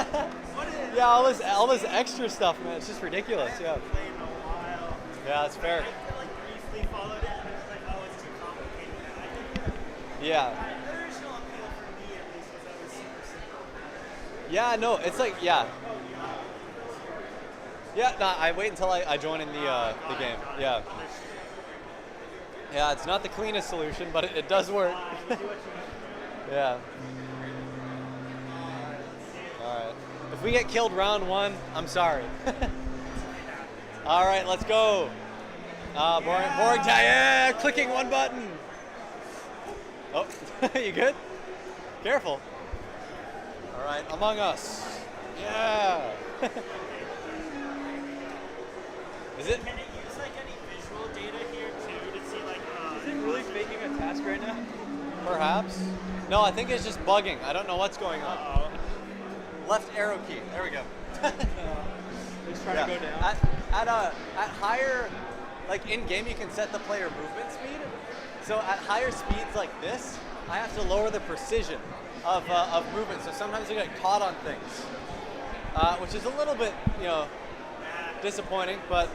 What is Yeah, all this extra stuff, man. It's just ridiculous. Yeah. playing a while? Yeah, that's fair. I like briefly followed it, and I was like, oh, it's too complicated. I think Yeah. the original appeal for me, at least, was that it was super simple. Yeah, no, it's like, yeah. Yeah, no, I wait until I join in the game. Yeah. Yeah, it's not the cleanest solution, but it does work. Yeah. All right. If we get killed round 1, I'm sorry. All right, let's go. Boring time. Yeah, clicking 1 button. Oh, you good? Careful. All right, Among Us. Yeah. Is it? Can it use like any visual data here too to see like? Is it really faking a task right now? Perhaps. No, I think it's just bugging. I don't know what's going on. Uh-oh. Left arrow key. There we go. He's trying to go down. At higher, like in game, you can set the player movement speed. So at higher speeds like this, I have to lower the precision of movement. So sometimes you get caught on things, which is a little bit, you know, disappointing. But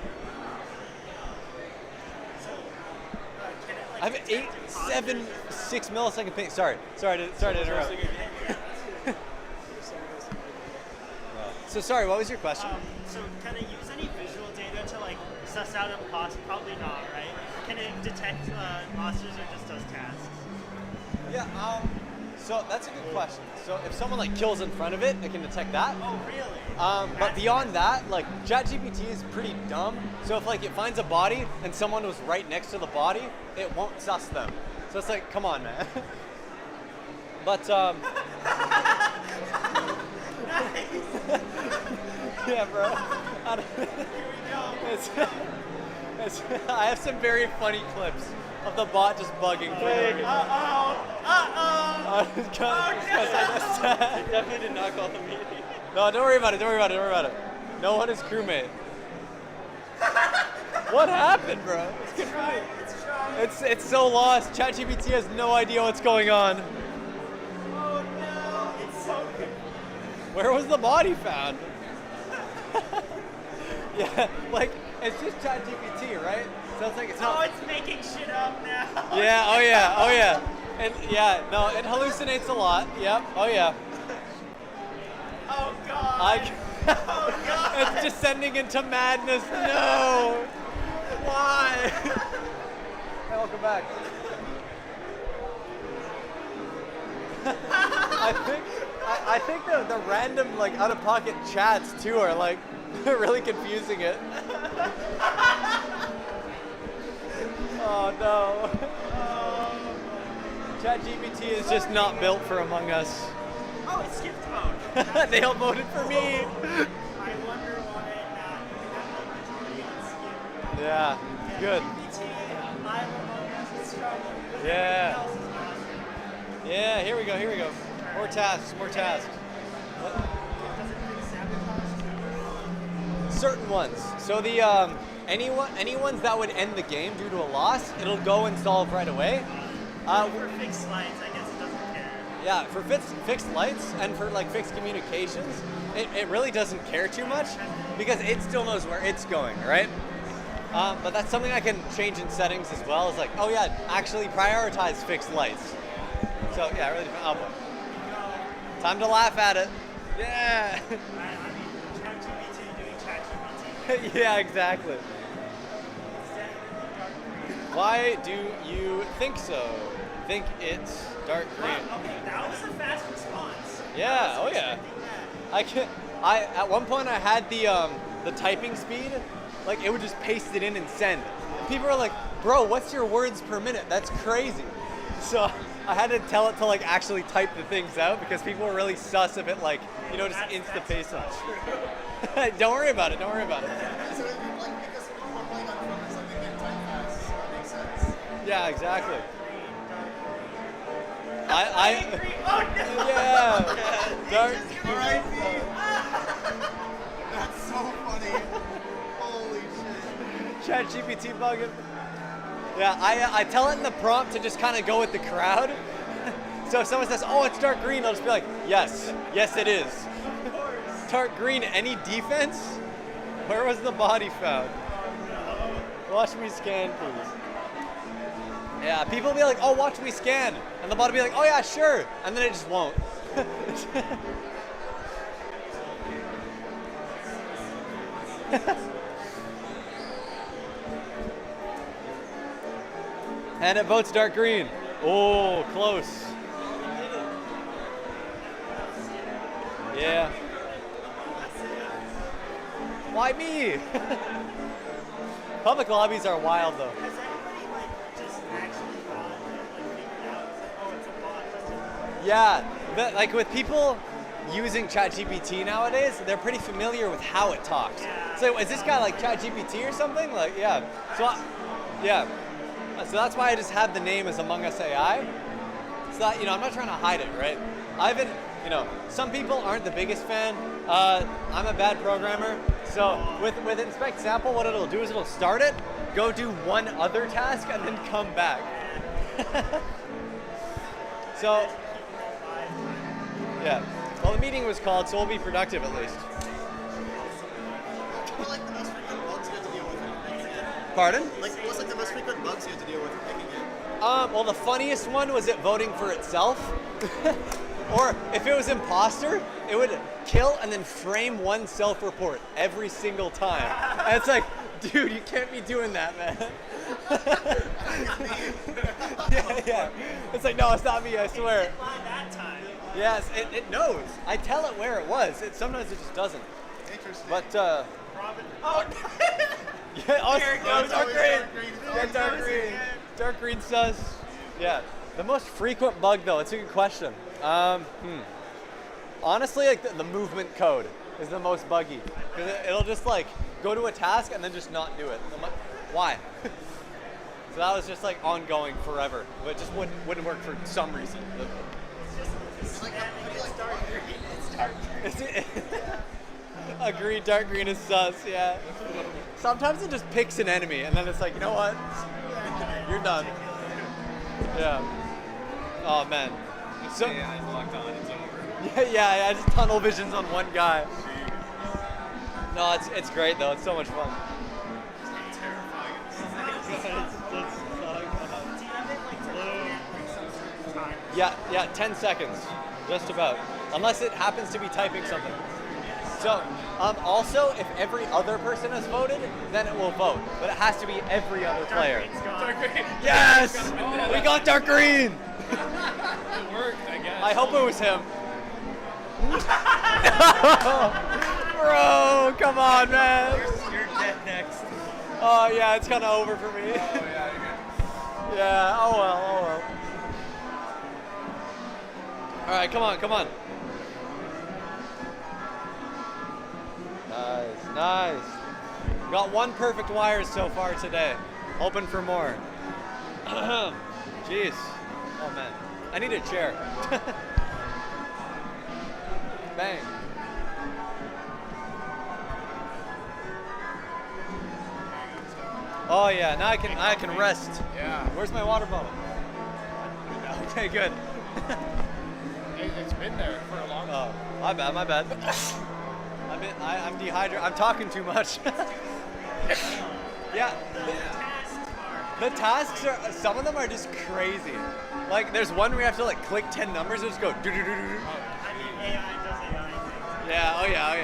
I have 6 millisecond ping. Sorry to interrupt. So sorry, what was your question? So can it use any visual data to like suss out imposters? Probably not, right? Can it detect imposters or just does tasks? Yeah. So that's a good question. So if someone like kills in front of it, it can detect that. Oh, really? But beyond that, like ChatGPT is pretty dumb. So if like it finds a body and someone was right next to the body, it won't suss them. So it's like, come on, man. But yeah, bro. I have some very funny clips of the bot just bugging. It definitely did not call the meeting. No, don't worry about it. No one is crewmate. What happened, bro? It's so lost. ChatGPT has no idea what's going on. Oh no, it's so good. Where was the body found? Yeah, like it's just ChatGPT, right? So it's like it's not. Oh, it's making shit up now. Yeah. Oh yeah. And yeah, no, it hallucinates a lot. Yep. Oh yeah. Oh god. Oh god. It's descending into madness. No. Why? Hey, welcome back. I think the random like out of pocket chats too are like really confusing it. Oh no. ChatGPT is just not built for Among Us. Oh, it skipped mode. They all voted for me. I wonder why that majority on skip. Yeah, good. GPT, I'm Among Us is struggling. Yeah. Everything else is awesome. Yeah, here we go. More tasks. Does it fix sabotage too? Certain ones. So the any ones that would end the game due to a loss, it'll go and solve right away. For fixed lights, I guess it doesn't care. Yeah, for fixed lights and for like fixed communications, it really doesn't care too much because it still knows where it's going, right? But that's something I can change in settings as well. It's like, oh yeah, actually prioritize fixed lights. So yeah, really. Time to laugh at it. Yeah. I mean, ChatGPT doing ChatGPT. Yeah, exactly. It's definitely dark green. Why do you think so? Think it's dark green. Okay, that was a fast response. Yeah. I Oh wasn't yeah. expecting that. At one point I had the typing speed, like it would just paste it in and send. And people are like, bro, what's your words per minute? That's crazy. So I had to tell it to like actually type the things out because people were really sus of it, like, you know, just insta paste them. Don't worry about it. So, like, because we're playing on phone or something, they type fast, so it makes sense. Yeah, exactly. Yeah. Dark. That's so funny. Holy shit. ChatGPT bugging. Yeah, I tell it in the prompt to just kind of go with the crowd. So if someone says, "Oh, it's dark green," I'll just be like, "Yes, yes, it is." Dark green. Any defense? Where was the body found? Watch me scan, please. Yeah, people be like, "Oh, watch me scan," and the bot will be like, "Oh yeah, sure," and then it just won't. And it votes dark green. Oh, close. Yeah. Why me? Public lobbies are wild though. Has anybody just actually thought figured out, oh, it's a bot? Yeah, like with people using ChatGPT nowadays, they're pretty familiar with how it talks. So is this guy like ChatGPT or something? Like, yeah. Yeah. So that's why I just have the name as Among Us AI. So that, I'm not trying to hide it, right? Some people aren't the biggest fan. I'm a bad programmer. So with inspect sample, what it'll do is it'll start it, go do one other task, and then come back. So, yeah. Well, the meeting was called, so we'll be productive at least. What were the most frequent bugs you had to deal with in picking it? Pardon? What's the most frequent bugs you had to deal with in picking it? Well, the funniest one was it voting for itself. Or if it was imposter, it would kill and then frame one self-report every single time. And it's like, dude, you can't be doing that, man. Yeah. It's like, no, it's not me, I swear. That time. Yes, it knows. I tell it where it was. Sometimes it just doesn't. Interesting. But, Robin. Oh! yeah, There it goes. dark Always green. dark green. Yeah, dark green. Dark green sus. Yeah. The most frequent bug, though, it's a good question. Honestly, like the movement code is the most buggy. Because it'll just like go to a task and then just not do it. I'm like, why? So that was just like ongoing forever. But it just wouldn't work for some reason. It's like, how do you like dark green? It's dark green. Agreed, dark green is sus, yeah. Sometimes it just picks an enemy and then it's like, you know what? You're done. Yeah. Oh man. So, AI's locked on, it's over. yeah, just tunnel visions on one guy. No, it's great though. It's so much fun. Yeah, 10 seconds, just about. Unless it happens to be typing something. So, also, if every other person has voted, then it will vote. But it has to be every other player. Yes! We got dark green! It worked, I guess. I hope it was him. Bro, come on, man. You're dead next. Oh, yeah, it's kind of over for me. Yeah, oh well. All right, come on. Nice. Got one perfect wire so far today. Hoping for more. Jeez. Oh man, I need a chair. Bang. Oh yeah, now I can rest. Yeah. Where's my water bottle? Okay, good. It's been there for a long time. Oh, my bad. I'm dehydrated. I'm talking too much. Yeah. The tasks are, some of them are just crazy. Like there's one where you have to like click 10 numbers and just go do do do do. I mean, AI does AI things. Yeah, oh yeah. I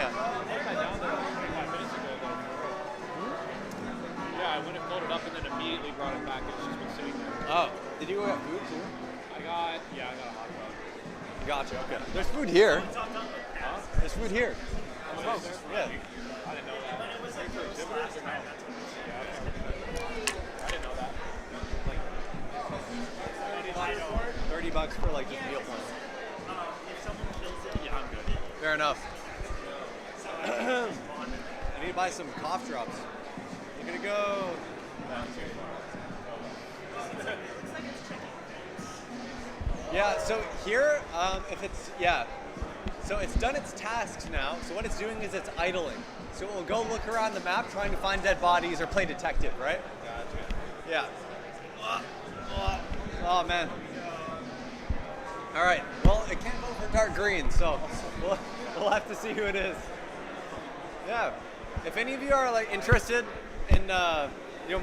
down there like 25 minutes ago though. Yeah, I went and pulled it up and then immediately brought it back. It's just been sitting there. Oh, did you get food too? I got a hot dog. Gotcha, okay. There's food here. Huh? There's food here. Oh, is there? Yeah. I didn't know that. I didn't know that. $30 for like just meal plans. Yeah, I'm good. Fair enough. I need to buy some cough drops. You're gonna go. Yeah, so here, if it's, yeah. So it's done its tasks now. So what it's doing is it's idling. So it will go look around the map trying to find dead bodies or play detective, right? Gotcha. Yeah. Oh, man. All right. Well, it can't vote for dark green, so we'll have to see who it is. Yeah. If any of you are like interested in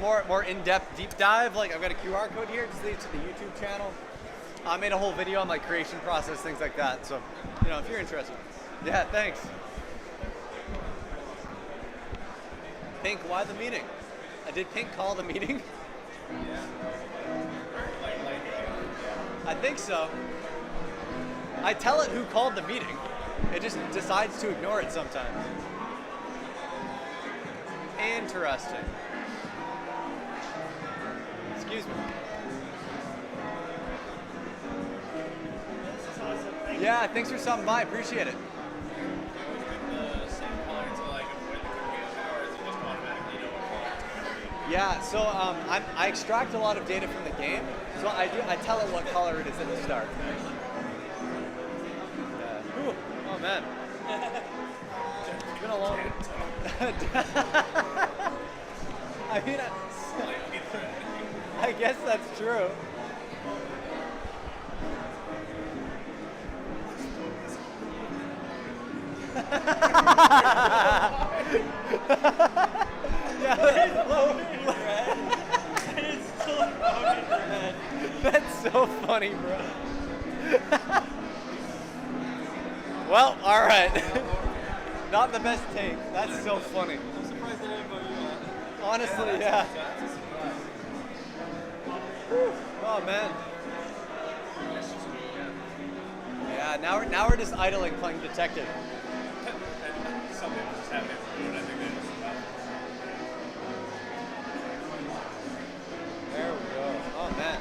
more in-depth deep dive, like I've got a QR code here, just leads to the YouTube channel. I made a whole video on like creation process, things like that. So, if you're interested. Yeah, thanks. Pink, why the meeting? Did Pink call the meeting? I think so. I tell it who called the meeting. It just decides to ignore it sometimes. Interesting. Excuse me. Yeah, thanks for stopping by. Appreciate it. Yeah, so I extract a lot of data from the game, so I tell it what color it is at the start. Ooh, oh man, it's been a long. I mean, I guess that's true. That's so funny, bro. Well, all right. Not the best take. That's so funny. I'm surprised they didn't vote you out. Honestly, yeah. Oh man. Yeah, now we're just idling playing detective. Something just happening. I think they just There we go. Oh man.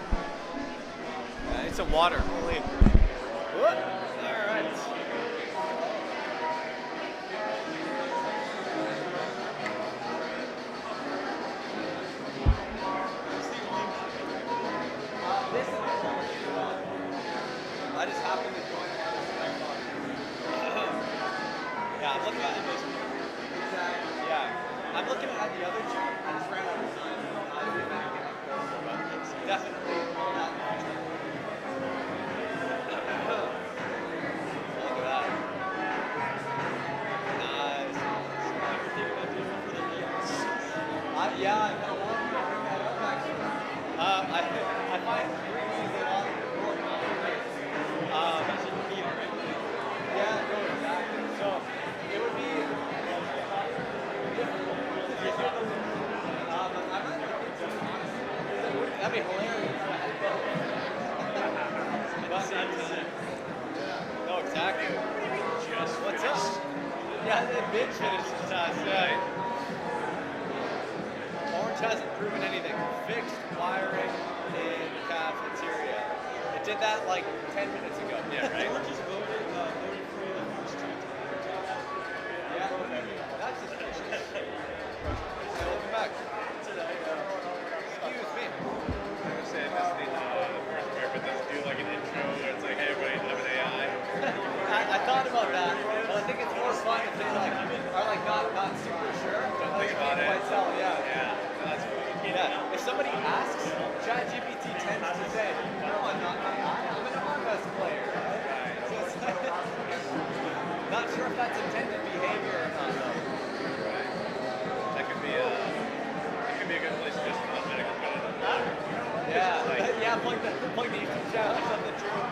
Yeah, I need some water. Holy. Whoop. All right. I just happened to join on this icon. Yeah, I'm looking at this. Yeah, I'm looking at the other two. I just ran out of time. I didn't even get my cursor, but it's definitely that. Look at that. Nice. Yeah, I kind of want to bring that up actually. I find breathing a lot more complicated. Yeah, no, exactly. So it would be difficult. That'd be hilarious. No, exactly. Just what's up? Yeah, it did finish the task. Yeah. Orange hasn't proven anything. Fixed wiring in cafeteria. It did that like 10 minutes ago. Yeah, right? Orange just voted for the first time. Yeah, that's suspicious. Hey, welcome back. Excuse me. I understand this the first part, but does do like an intro where it's like, hey everybody, I'm an AI. I thought about that, but I think it's more fun if they like are like not super sure. Don't think about it. Quite tell, yeah. Yeah, no, that's cool. Yeah. If somebody asks, ChatGPT tends to say, "No, I'm not AI. I'm an Among Us player." Right? So it's like, not sure if that's intended behavior or not, though. Right. That could be a good place to just not medical code. Yeah, yeah, plug the YouTube channel or something true.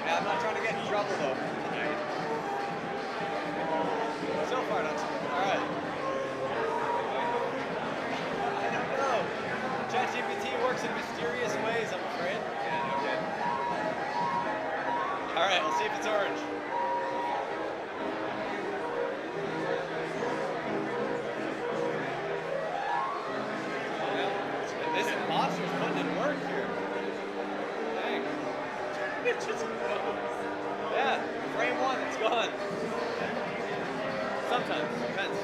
Yeah, I'm not trying to get in trouble though. Right. So far, not too bad. All right. I don't know. ChatGPT works in mysterious ways, I'm afraid. Yeah, okay. All right, we'll see if it's orange. This imposter's putting in work here. Dang. It just yeah, frame one, it's gone. Sometimes, depends.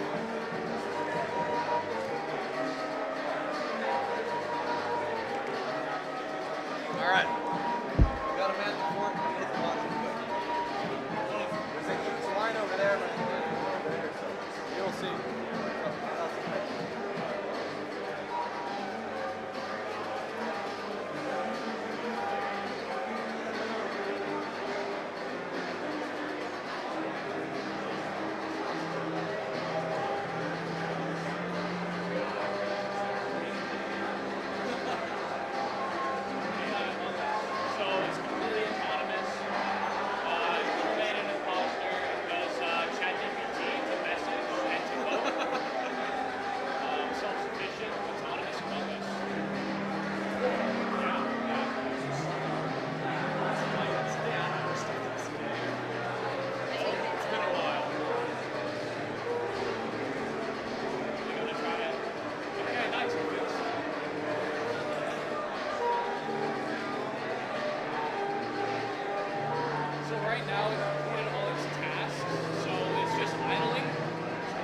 now it's completed all its tasks, so it's just idling,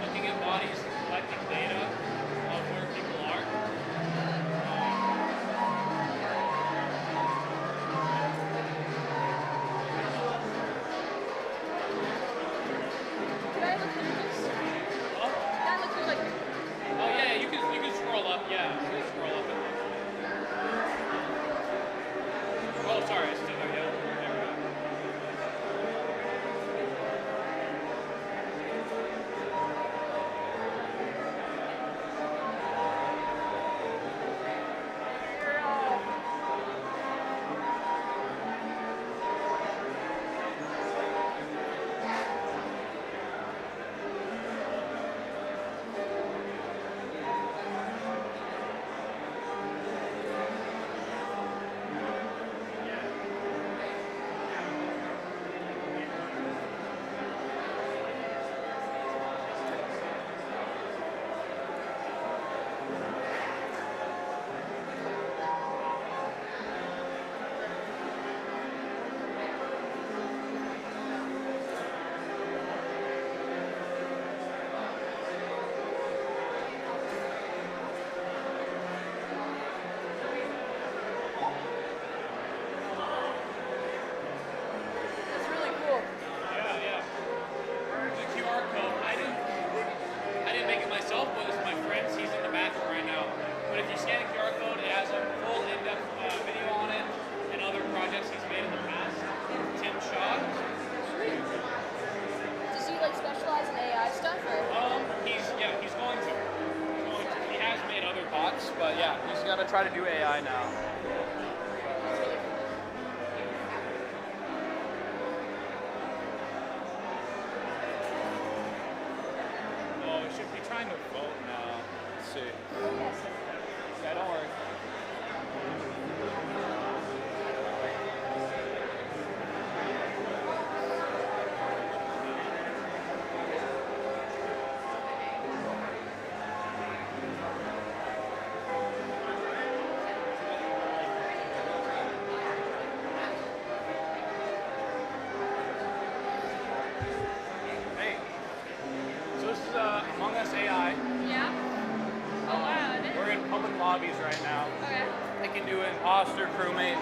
looking at bodies, collecting data of where people are. Can I look through this? Oh, Can I look through like? oh yeah, you can scroll up. Yeah, you can scroll up. Oh, sorry, I still got yellow. There we go. That's really cool. Yeah, yeah. The QR code. I didn't make it myself, but it's my friend's. He's in the bathroom right now. But if you scan the QR code, it has a full in-depth video on it and other projects he's made in the past. Tim Shaw. Does he like specialize in AI stuff or? He's going to. He has made other bots, but yeah, he's gonna try to do AI now. Oh, we should be trying to vote now. Let's see. Yeah, don't worry. Hey, so this is Among Us AI. Yeah. Oh wow, it is. We're in public lobbies right now. Okay. They can do imposter, crewmate.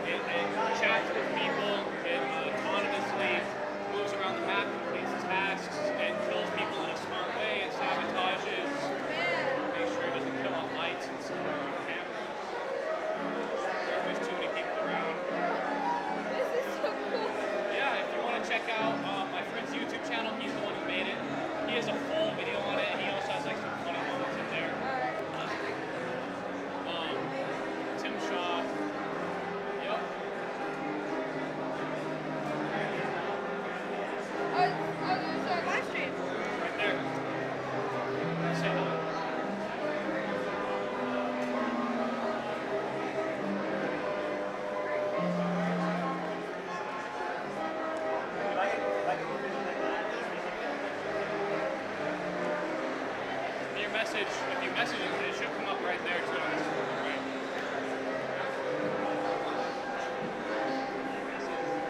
It chats with people. It autonomously moves around the map, completes tasks, and kills people in a smart way. It sabotages. Make sure it doesn't kill on lights and stuff on camera. There's too many people around. This is so cool. Yeah, if you want to check out my friend's YouTube channel, he's the one who made it. He has a full video on it, and he also has like some funny moments in there. Tim Shaw. Yep. Oh, there's a live stream. Right there. Say hello. Your message, if you message it, it should come up right there too on this right?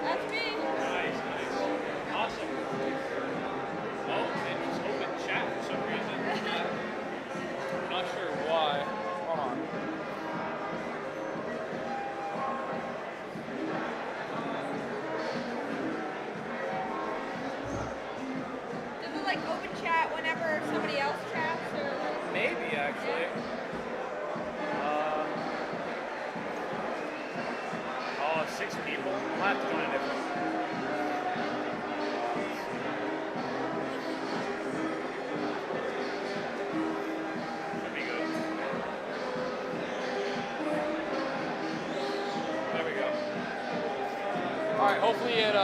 That's me. Nice, nice. Awesome. Oh, it just opened chat for some reason. Not sure why. Hold on. Does it like open chat whenever somebody else chats or? Maybe actually. Oh, 6 people. I'll have to join a different. Should be good. There we go. All right. Hopefully it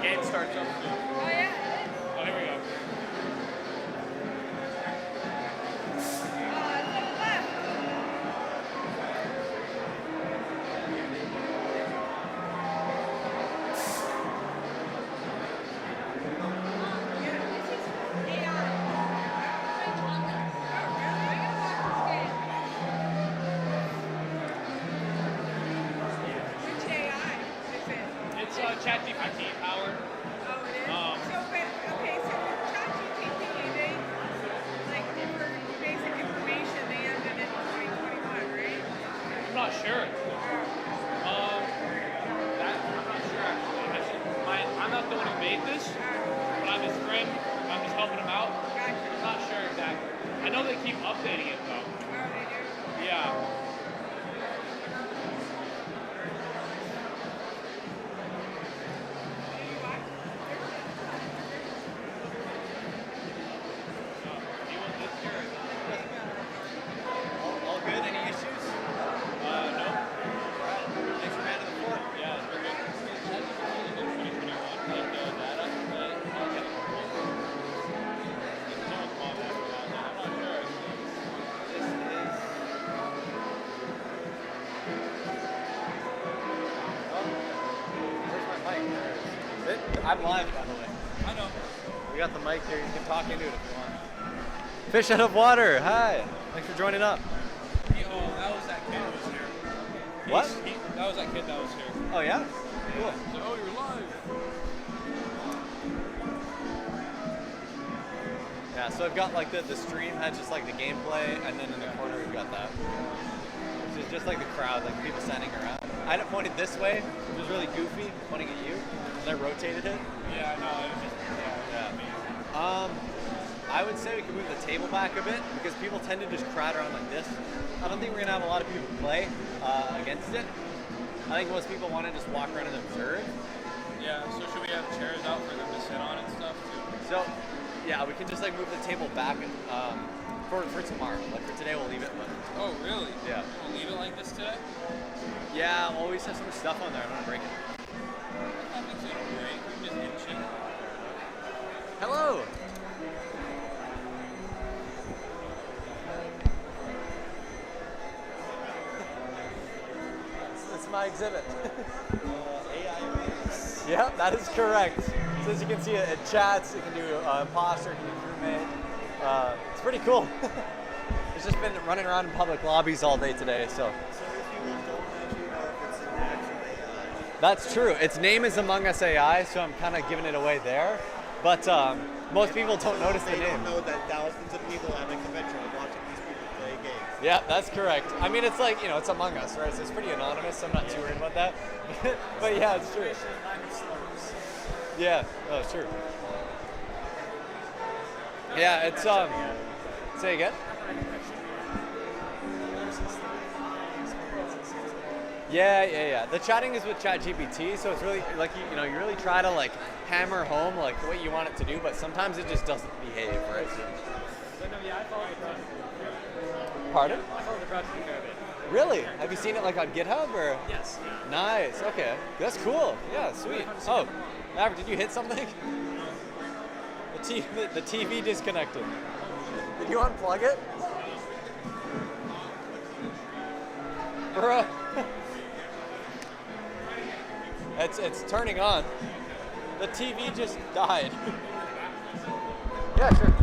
game starts up soon. Oh yeah, it is. Oh, here we go. It's on the left. ChatGPT powered. Oh, it is? Okay, so with ChatGPT, like, for basic information, they ended in 2021, right? I'm not sure. I'm not sure actually. I'm not the one who made this, but I'm his friend. I'm just helping him out. Gotcha. I'm not sure exactly. I know they keep updating it though. Oh, they do? Yeah. All good? Any issues? No. Alright. Thanks for manning the fort. Yeah, it's very good. 2021, like data. Okay. Someone come on back for that. I'm not sure. This is. Oh, where's my mic? There it is. I'm live, by the way. I know. We got the mic here. You can talk into it if you want. Fish out of water. Hi. Thanks for joining up. That was that kid who was here. What? That was that kid that was here. Oh yeah. Cool. So, oh, you're live. Yeah. So I've got like the stream has just like the gameplay, and then in the corner we've got that. Which is just like the crowd, like people standing around. I had it pointed this way, which was really goofy, pointing at you, and I rotated it. Yeah, no, it was just Yeah. I would say we could move the table back a bit because people tend to just crowd around like this. I don't think we're gonna have a lot of people play against it. I think most people want to just walk around and observe. Yeah, so should we have chairs out for them to sit on and stuff too? So, yeah, we can just like move the table back and, for tomorrow. Like for today, we'll leave it. But, Oh, really? yeah. We'll leave it like this today? Yeah, we'll always have some stuff on there. I'm gonna break it. That makes it great. We can just inch it. Hello. It's my exhibit. AI based. Yep, that is correct. So as you can see, it chats. It can do imposter, it can do crewmate. It's pretty cool. It's just been running around in public lobbies all day today, so. So if you don't actually know if it's an actual AI. That's true. Its name is Among Us AI, so I'm kind of giving it away there. But most people don't notice the They name. don't know that thousands of people at a convention are watching these people play games. Yeah, that's correct. I mean, it's like, it's Among Us, right? So it's pretty anonymous, so I'm not too worried about that. But yeah, it's true. Yeah, no, it's true. Yeah, it's, say again? Yeah. The chatting is with ChatGPT, so it's really, like, you really try to, like, hammer home, like, what you want it to do, but sometimes it just doesn't behave, right? But no, yeah, I follow the project. Pardon? I follow the project a fair bit. Really? Have you seen it, like, on GitHub, or? Yes. Nice, okay. That's cool. Yeah, sweet. Oh, Maverick, did you hit something? The TV disconnected. Did you unplug it? Bruh. It's turning on. The TV just died. Yeah, sure.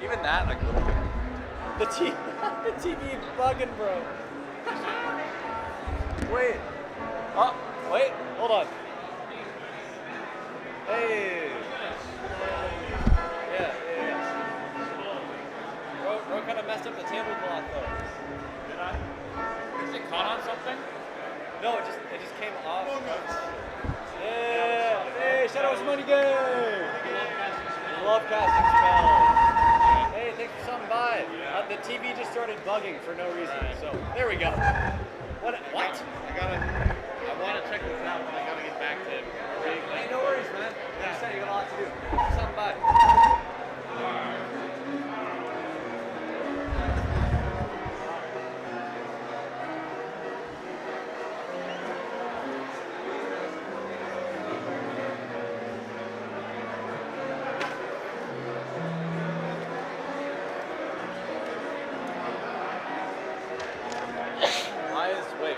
Even that, like, the TV bugging, bro. Wait. Oh, wait. Hold on. Hey. Yeah. Bro kind of messed up the tablecloth though. Did I? Is it caught on something? No, it just came off. Yeah. Hey, shout out to Money Gang. Love casting spells. Hey, thanks for stopping by. The TV just started bugging for no reason, so there we go. What? I want to check this out, but I gotta get back to it. Hey, no worries, man. You said you got a lot to do. Stop by.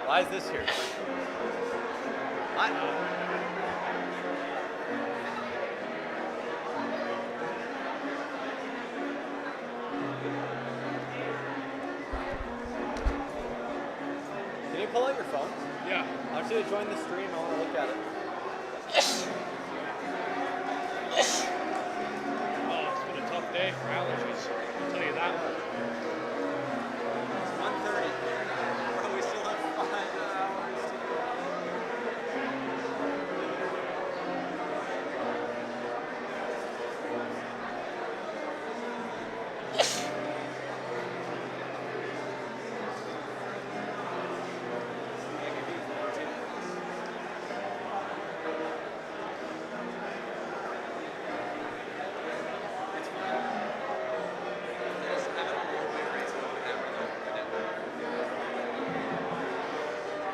Why is this here? What? pull out your phone? Yeah. I want you to join the stream. I want to look at it. Oh, it's been a tough day for allergies. I'll tell you that much. It's 1:30. Bro, we still have 5 hours to go.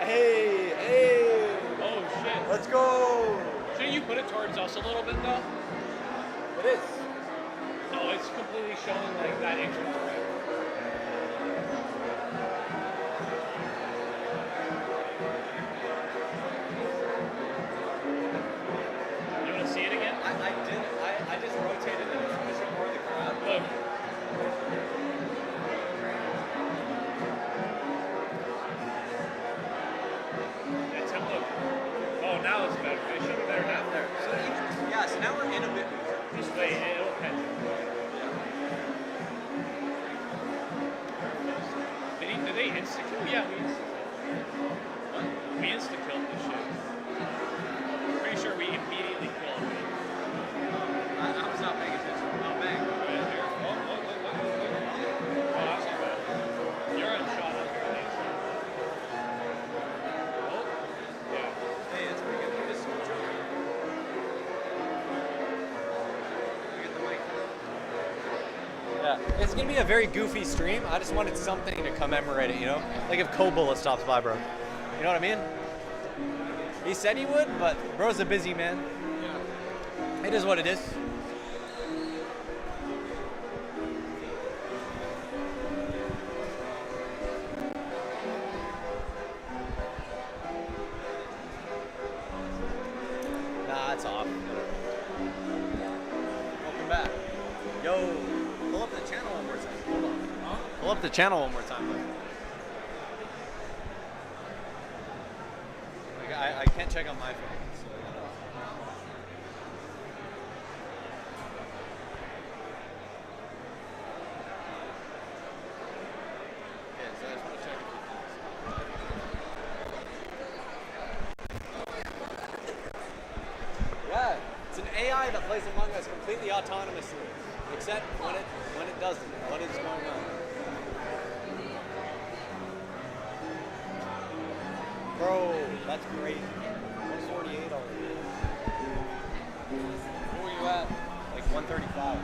Hey, hey, Oh shit. let's go. Shouldn't you put it towards us a little bit though? It is. No, it's completely showing like that entrance ramp. You want to see it again? I did. I just rotated it. Just ignore the crowd. Look. It's look. Oh, now it's better. It should be better now. There. So even, yeah. So now we're in a bit more. Just wait. It'll catch you. Did they insta kill? Yeah, we insta killed. What? We insta killed this shit. Pretty sure we immediately killed it. I was not paying attention. Oh, bang. Right here. Oh, that's not bad. You're on shot up here, Nate. Oh, yeah. Hey, that's pretty good. Just jump. Get the mic. Yeah, it's gonna be a very goofy stream. I just wanted something to commemorate it, you know? Like if Kobola stops by, bro. You know what I mean? He said he would, but bro's a busy man. Yeah. It is what it is. Nah, it's off. Welcome back. Yo, pull up the channel one more time. Hold on. Huh? Pull up the channel one more time, though. Like, I can't check on my phone. So, you know. Okay, so I just want to check a few things. Yeah, it's an AI that plays among us completely autonomously, except when it doesn't. What is going on? Bro, that's crazy. 148 already. Where were you at? Like 135.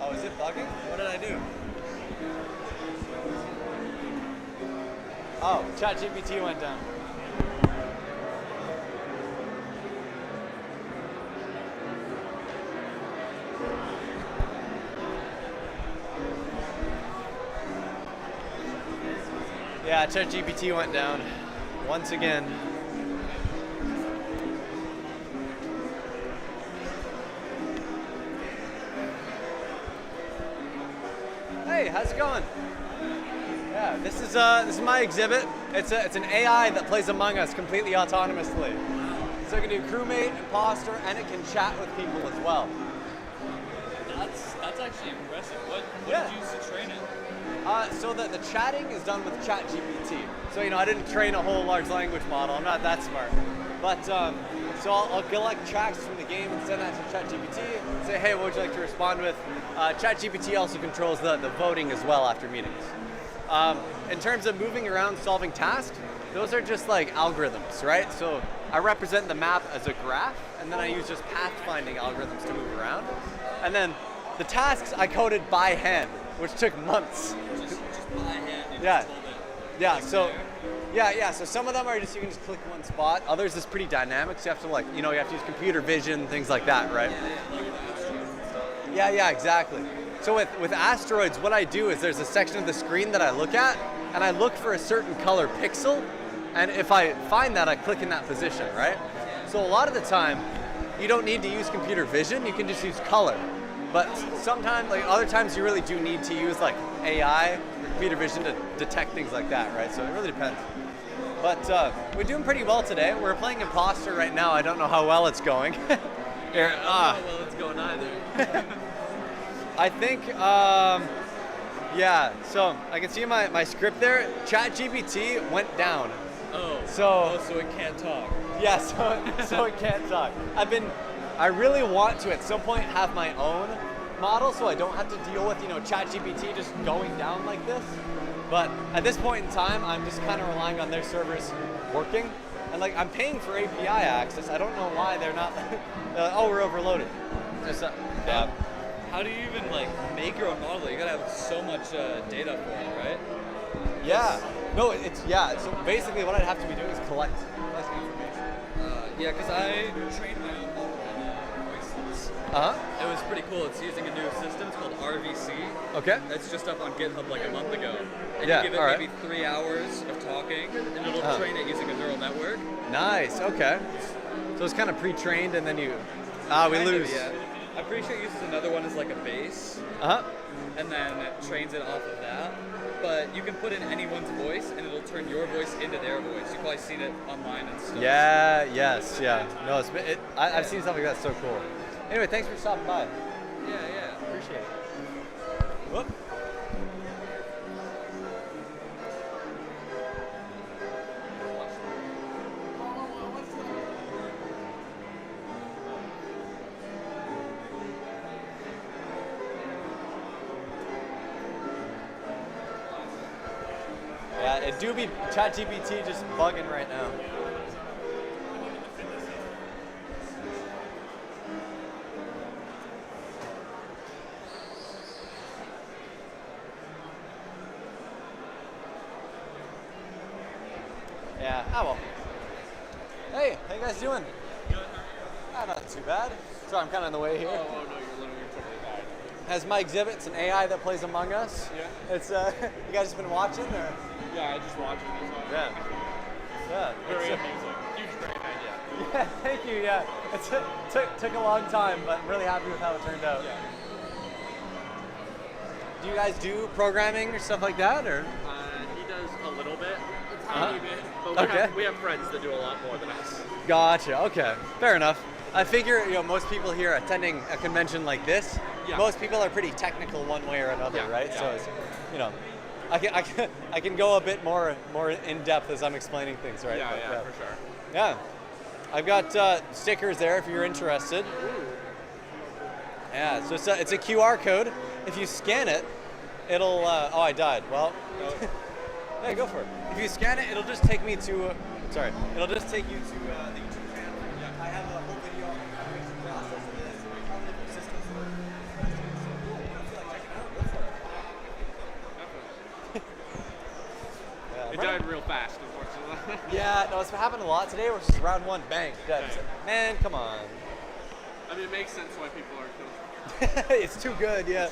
Oh, is it bugging? What did I do? Oh, ChatGPT went down. Yeah, ChatGPT went down once again. Hey, how's it going? Yeah, this is my exhibit. It's an AI that plays Among Us completely autonomously. So it can do crewmate, imposter, and it can chat with people as well. That's actually impressive. What Yeah. did you use to train it? So the chatting is done with ChatGPT. So, you know, I didn't train a whole large language model. I'm not that smart. But, so I'll collect tracks from the game and send that to ChatGPT and say, hey, what would you like to respond with? ChatGPT also controls the voting as well after meetings. In terms of moving around, solving tasks, those are just like algorithms, right? So I represent the map as a graph, and then I use just pathfinding algorithms to move around. And then the tasks I coded by hand, which took months. Just by hand. Yeah. Yeah, so so some of them are just, you can just click one spot. Others is pretty dynamic, so you have to like, you know, you have to use computer vision, things like that, right? Yeah, exactly. So with asteroids, what I do is there's a section of the screen that I look at, and I look for a certain color pixel, And if I find that, I click in that position, right? So a lot of the time, you don't need to use computer vision, you can just use color. But sometimes, like other times, you really do need to use like AI or computer vision to detect things like that, right? So it really depends. But we're doing pretty well today. We're playing Imposter right now. I don't know how well it's going. Here, I don't know how well it's going either. I think, yeah, so I can see my script there. ChatGPT went down. So it can't talk. yeah, so it can't talk. I really want to at some point have my own model so I don't have to deal with, ChatGPT just going down like this. But at this point in time, I'm just kind of relying on their servers working. And like, I'm paying for API access. I don't know why they're not, oh, we're overloaded. Just, yeah. How do you even like make your own model? You gotta have so much data for it, right? Yeah. No, so basically what I'd have to be doing is collect information. Yeah, because I trained my own model on voices. Uh-huh. It was pretty cool. It's using a new system. It's called RVC. Okay. It's just up on GitHub like a month ago. And Yeah, you give it all right. maybe 3 hours of talking, and it'll train it using a neural network. Nice, okay. So it's kind of pre-trained and then we Kind of, lose. yeah. I'm pretty sure it uses another one as like a base, Uh-huh. and then it trains it off of that. But you can put in anyone's voice, and it'll turn your voice into their voice. You've probably seen it online and stuff. Yeah, yes, yeah. No, I've seen something that's so cool. Anyway, thanks for stopping by. Yeah. Appreciate it. Whoop. Yeah, it do be ChatGPT just bugging right now. Yeah, well. Hey, how you guys doing? Good. Not too bad. Sorry, I'm kind of in the way here. Oh, no, you're totally fine. Has my exhibit, it's an AI that plays Among Us. Yeah. It's you guys been watching or? Yeah, I just watched it. Yeah. Yeah. Very it's, amusing. Huge brain idea. yeah, thank you. Yeah, it took a long time, but I'm really happy with how it turned out. Yeah. Do you guys do programming or stuff like that, or? He does a little bit, a tiny bit, but Okay. we have friends that do a lot more than us. Gotcha. Okay. Fair enough. I figure most people here attending a convention like this, Yeah. most people are pretty technical one way or another, Yeah, right? yeah. So it's, I can go a bit more in depth as I'm explaining things, right? Yeah, But, for sure. Yeah. I've got stickers there if you're interested. Yeah, so it's a QR code. If you scan it, it'll, oh, I died. Well, yeah, go for it. If you scan it, it'll just take me to, it'll just take you to the YouTube channel. Yeah. I have a whole video on the creation process of this, how the different systems work. If you feel like checking it out, go for it. Yeah, It died real fast, unfortunately. yeah, no, it's happened a lot today. We're just round one, bang, dead. Man, come on. I mean, it makes sense why people are killing. It's too good, yeah.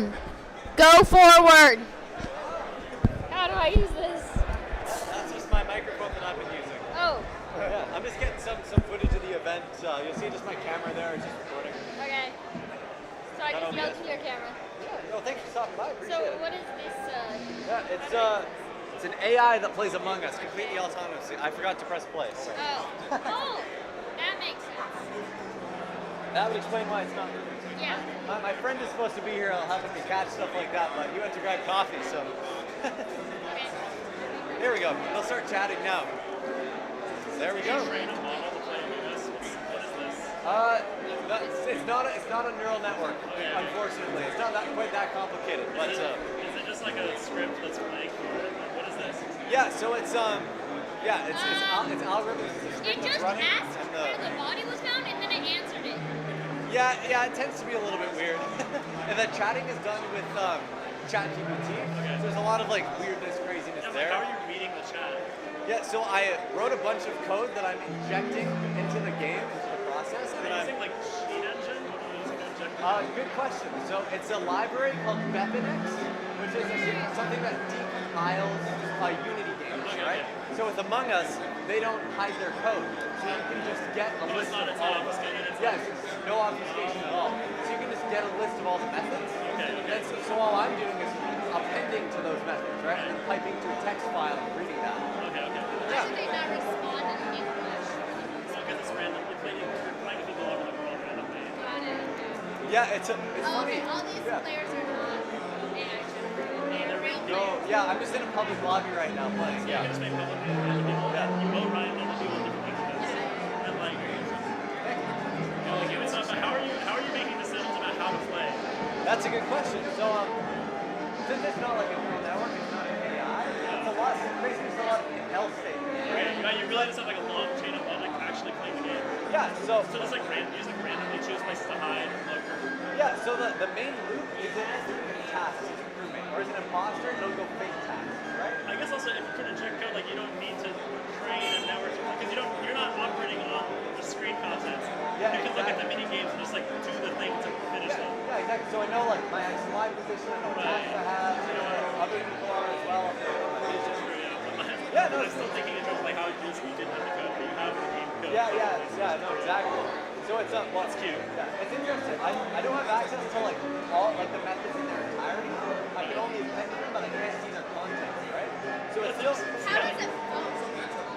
1. Go forward. How do I use this? That's just my microphone that I've been using. Oh, Yeah, I'm just getting some footage of the event. You'll see just my camera there. It's just recording. okay. So I That'll just be yelled it. to your camera. Yeah, no, thanks for stopping by. Appreciate So it. what is this? Yeah, it's an AI that plays Among Us completely autonomously. I forgot to press play. So. Oh, that makes sense. That would explain why it's not moving. Yeah. My friend is supposed to be here helping me catch stuff like that, but he went to grab coffee, so. There we go. They'll start chatting now. There we go. It's not a neural network, unfortunately. It's not quite that complicated, but. Is it just like a script that's playing for it? What is this? Yeah, so it's it's algorithms. It just asked where the body was found and then it answered it. Yeah, it tends to be a little bit weird. And the chatting is done with ChatGPT. So there's a lot of like weirdness, craziness there. How are you reading the chat? Yeah, so I wrote a bunch of code that I'm injecting into the game, into the process. Are And you using like Machine Engine? What are you using to inject? Good question. So it's a library called Debugging, which is something that decompiles Unity games, right? So with Among Us, they don't hide their code. So you can just get a list of all of them. Yes, no obfuscation at all. So you can just get a list of all the methods. And so all I'm doing is appending to those methods, right? And then piping to a text file and reading that. Why should they not respond in English? Because it's random. You're playing people all over the world randomly. Got it. Yeah, it's Oh, funny. okay, all these players are not AI generated. They're real No, players. yeah, I'm just in a public lobby right now playing. You can just make public random people. Yeah. You vote right, random people different things. And like, how are you making decisions about how to play? That's a good question. So, since it's not like a neural network, it's not an AI. It's a lot. Basically, it's a lot of else statements. Right? You realize it's not like a long chain of logic actually playing the game. Yeah. So just like randomly choose places to hide. Yeah. So the main loop is in tasks. It's a crewmate, or as an imposter, it'll go fake tasks, right? I guess also if you can inject code, like you don't need to train a network because you're not operating on the screen content. Yeah, you can look at the mini games and just like do the thing to finish them. Yeah, exactly. So I know like my XY position, I know what tasks I have, I know what other people are as well. I'm still thinking in terms of like how you didn't have the code, but you have the game code. Yeah, no, exactly. So it's well, that's cute. Yeah, it's interesting. I don't have access to like all like the methods in their entirety. I can only append them, but I can't see their context, right? So it's still. How does it vote?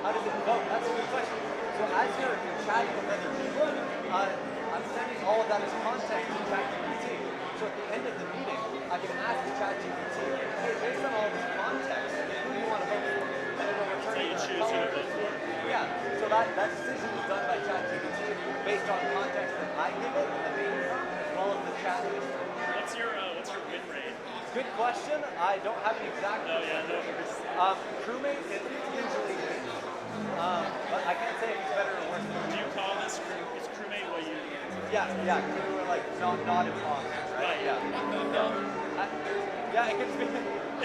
How does it vote? That's a good question. So as you're chatting with other people, I'm sending all of that as context to ChatGPT. So at the end of the meeting, I can ask ChatGPT, hey, based on all this context, who do you want to vote for? And it'll return me a color. Yeah. So that decision is done by ChatGPT based on context that I give it, the main prompt, as well as the chat history. What's your win rate? Good question. I don't have an exact. Crewmate is usually me. But I can't say if it's better or worse. Do you call this crewmate what you? Yeah, crew are like not imposters, right? Yeah. It can speak.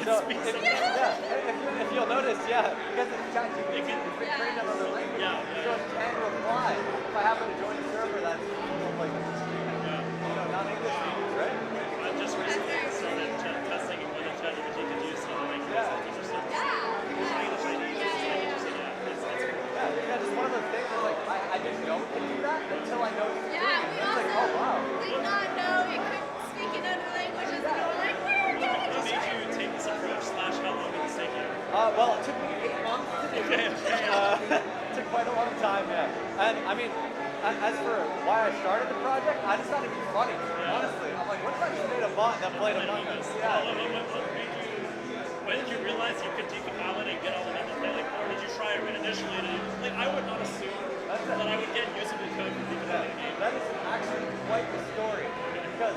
So if you'll notice, because it's ChatGPT, it's been trained on other languages. So it can reply if I happen to join the server that's like non-English speakers, right? I just recently started testing whether ChatGPT could use some languages. Yeah, just one of those things that's like, I didn't know it could do that until I noticed it. It's like, oh wow. Did not know it could speak in other languages and we were like, where are we What made you take this approach / how long did this take you? Well, it took me 8 months to do it. It took quite a long time, yeah. And I mean, as for why I started the project, I just thought it'd be funny, honestly. I'm like, what if I just made a bot that played Among Us? When did you realize you could decompile it and get all the methods there? Like, or did you try it initially? Like, I would not assume that I would get usable code from decompiling a game. That is actually quite the story, because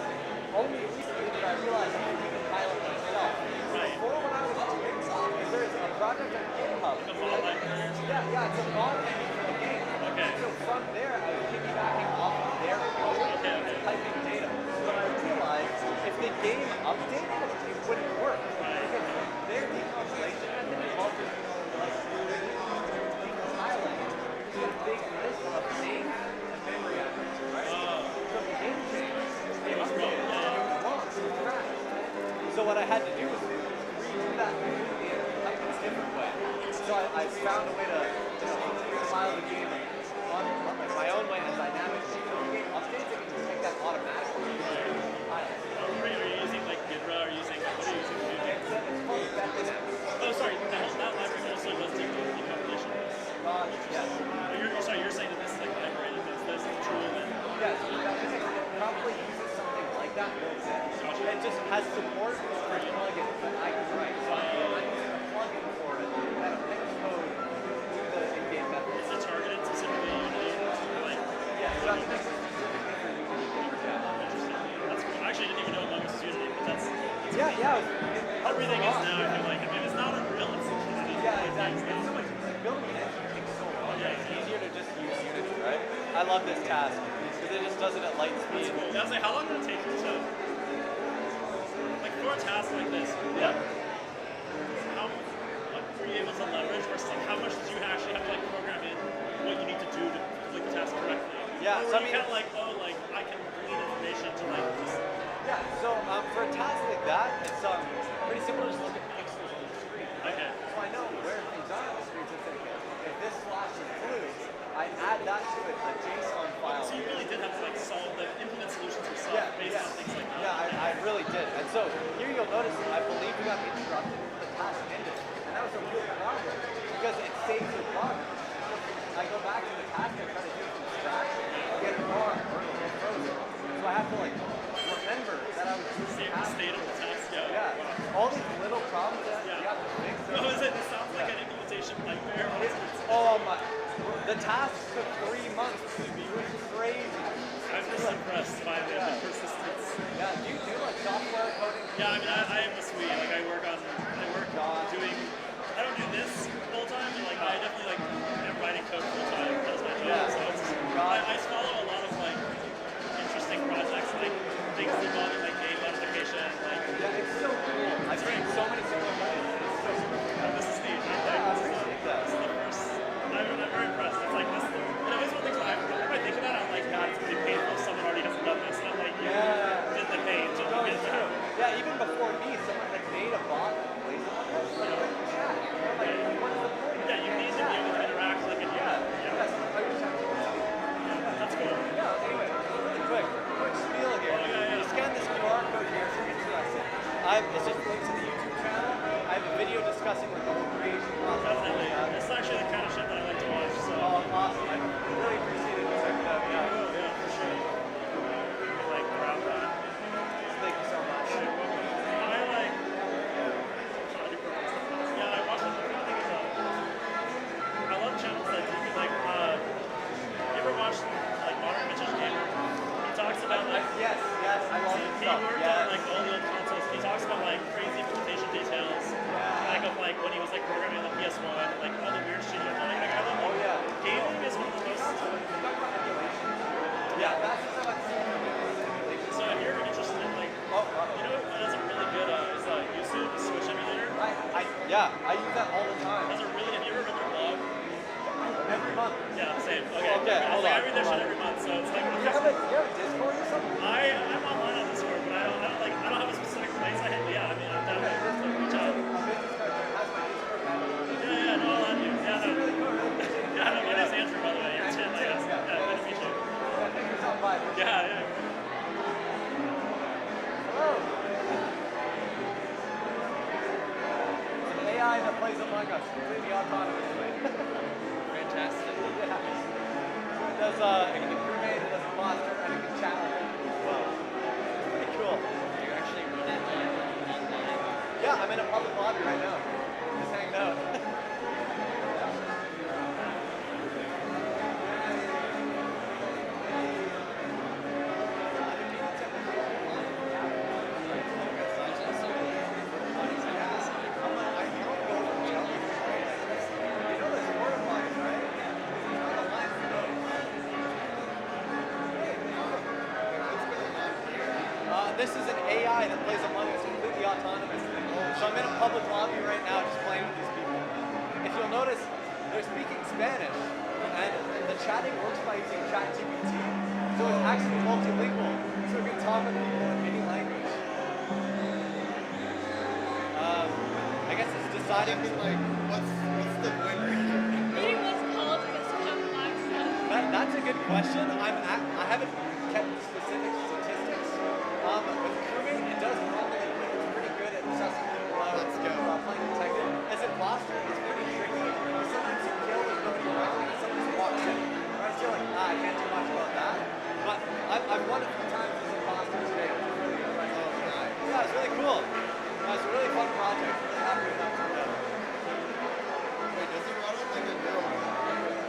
only recently did I realize I could decompile it myself. Before when I was doing there's a project on GitHub. Like a mod library? Yeah, it's a mod engine for the game. Okay. So from there, I was piggybacking off of their code and typing data. But I realized if the game updated, it wouldn't work. Because their decompilation method involves like decompiling to a big list of names and memory addresses, right? So the game changed. It updated. It was lost. It was crashed. that in a different way. So I found a way to compile the game on like my own way and dynamically. So the game updates, it can just take that automatically. Are you using like Gidra? Are you using what are you using? It's called Pathfinding. Oh, sorry. That library also does decomposition. Yes. You're saying that this is like library that does this tool and Yes, probably uses something like that built in. It just has support for plugins that I can write. So I'm using a plugin for it that affects code to the in-game method. is it targeted specifically Unity? Like, Yeah, so that's specifically for Unity. Yeah. interesting. That's cool. I actually didn't even know Among Us was Unity, but that's everything is now. I feel like if it's not Unreal, it's Unity. Yeah, exactly. It's so much, like, building an engine takes so long. Yeah, it's easier to just use Unity, right? I love this task because it just does it at light speed. Cool. I was like, how long did it take you to, like, for a task like this? Yeah. What were you able to leverage versus like how much did you actually have to like program in what you need to do to complete the task correctly? Yeah, Or so were you kind of like, oh, like I can glean information to like just. Yeah, so for a task like that, it's pretty simple to just look at pixels on the screen. Okay. So I know where things are on the screen. So it's like, if this slash is blue, I add that to it, a JSON file. So you really did have to like implement solutions yourself based on things like that. Yeah, I really did. And so here you'll notice, I believe we got interrupted when the task ended. And that was a real problem because it saves your progress. I go back to the task and try to do it from scratch, I'll get it wrong or it'll get frozen. So I have to like remember that I was doing Save the state of the task, yeah. Yeah, all these little problems that you have to fix. No, it sounds like an implementation nightmare. Oh my, the task took 3 months to be crazy. I'm just impressed by the persistence. Yeah, do you do like software coding? Yeah, I mean, I am the Swede. Like, I work doing, I don't do this full time, but like, I definitely like am writing code full time. That's my job. Yeah. So it's, I follow a lot of like interesting projects, like things involving like game modification. Like, yeah, it's so cool. I've seen so many similar ways. It's so cool. This is neat. Yeah, I appreciate that. This is the first. I'm very impressed. It's like this. You know, it's one of the things if I think about it, I'm like, God, it's pretty painful. Someone already has done this, and I'm like, you did the pain to get it done. Yeah, even before me, someone had made a bot that plays it like chat. Like, what's the point? Yeah, you need to be able to interact like a human. Yeah. That's cool. Yeah, anyway, really quick spiel here. You scan this QR code here, so it's interesting. It's just linked to the YouTube channel. I have a video discussing the whole creation process. Definitely. This is actually the kind of shit that I like to watch. So. Oh, awesome. I really appreciate it. Check it out. Yeah. Yeah, for sure. Like, grab that. Thank you so much. I like. Yeah, I watch it. I love channels that do like. You ever watch like Modern Vintage Gamer? He talks about like. Yes, I love it. He worked on like all the old consoles. He talks about like crazy implementation details. Like of like when he was like programming the PS1, like all the weird shit. Like I love. Oh yeah. Gaming is one of the most. Yeah, that's just how it's. So if you're interested in like, you know what has a really good is YouTube Switch emulator. I use that all the time. Has a really. Have you ever read their blog? Every month. Yeah, same. Okay. Hold on. I read their shit every month, so it's like. Do you have a Discord or something? I'm online on Discord, but I don't have a specific place. I mean, I'm down there. Reach out. Yeah, no, I'll add you. Yeah, no. Yeah, no, my name's Andrew, by the way. You're Tim, I guess. Yeah, good to meet you. Yeah. Hello. It's an AI that plays Among Us completely autonomously. Fantastic. Yeah. It does, it can be crewmate, it does imposter, and it can chat with people as well. It's pretty cool. Do you actually run it online? Yeah, I'm in a public lobby right now. Just hanging out. This is an AI that plays Among Us completely autonomously. So I'm in a public lobby right now just playing with these people. If you'll notice, they're speaking Spanish, and the chatting works by using ChatGPT. So it's actually multilingual. So we can talk with people in any language. I guess it's deciding. What's the winner? Meeting was called because of black stuff. That's a good question. I haven't kept specific statistics. But with crewmate, it does normally. It's pretty good at sussing people out. Let's go. Playing detective. As imposter, it's pretty tricky. Because sometimes you kill with nobody around, and someone just walks in. Right? So you're like, I can't do much about that. But I've won a few times as imposter today, which is really good. Right? Yeah, it's really cool. It's a really fun project. Really happy with that turned out. Wait, does it run on like a neural network?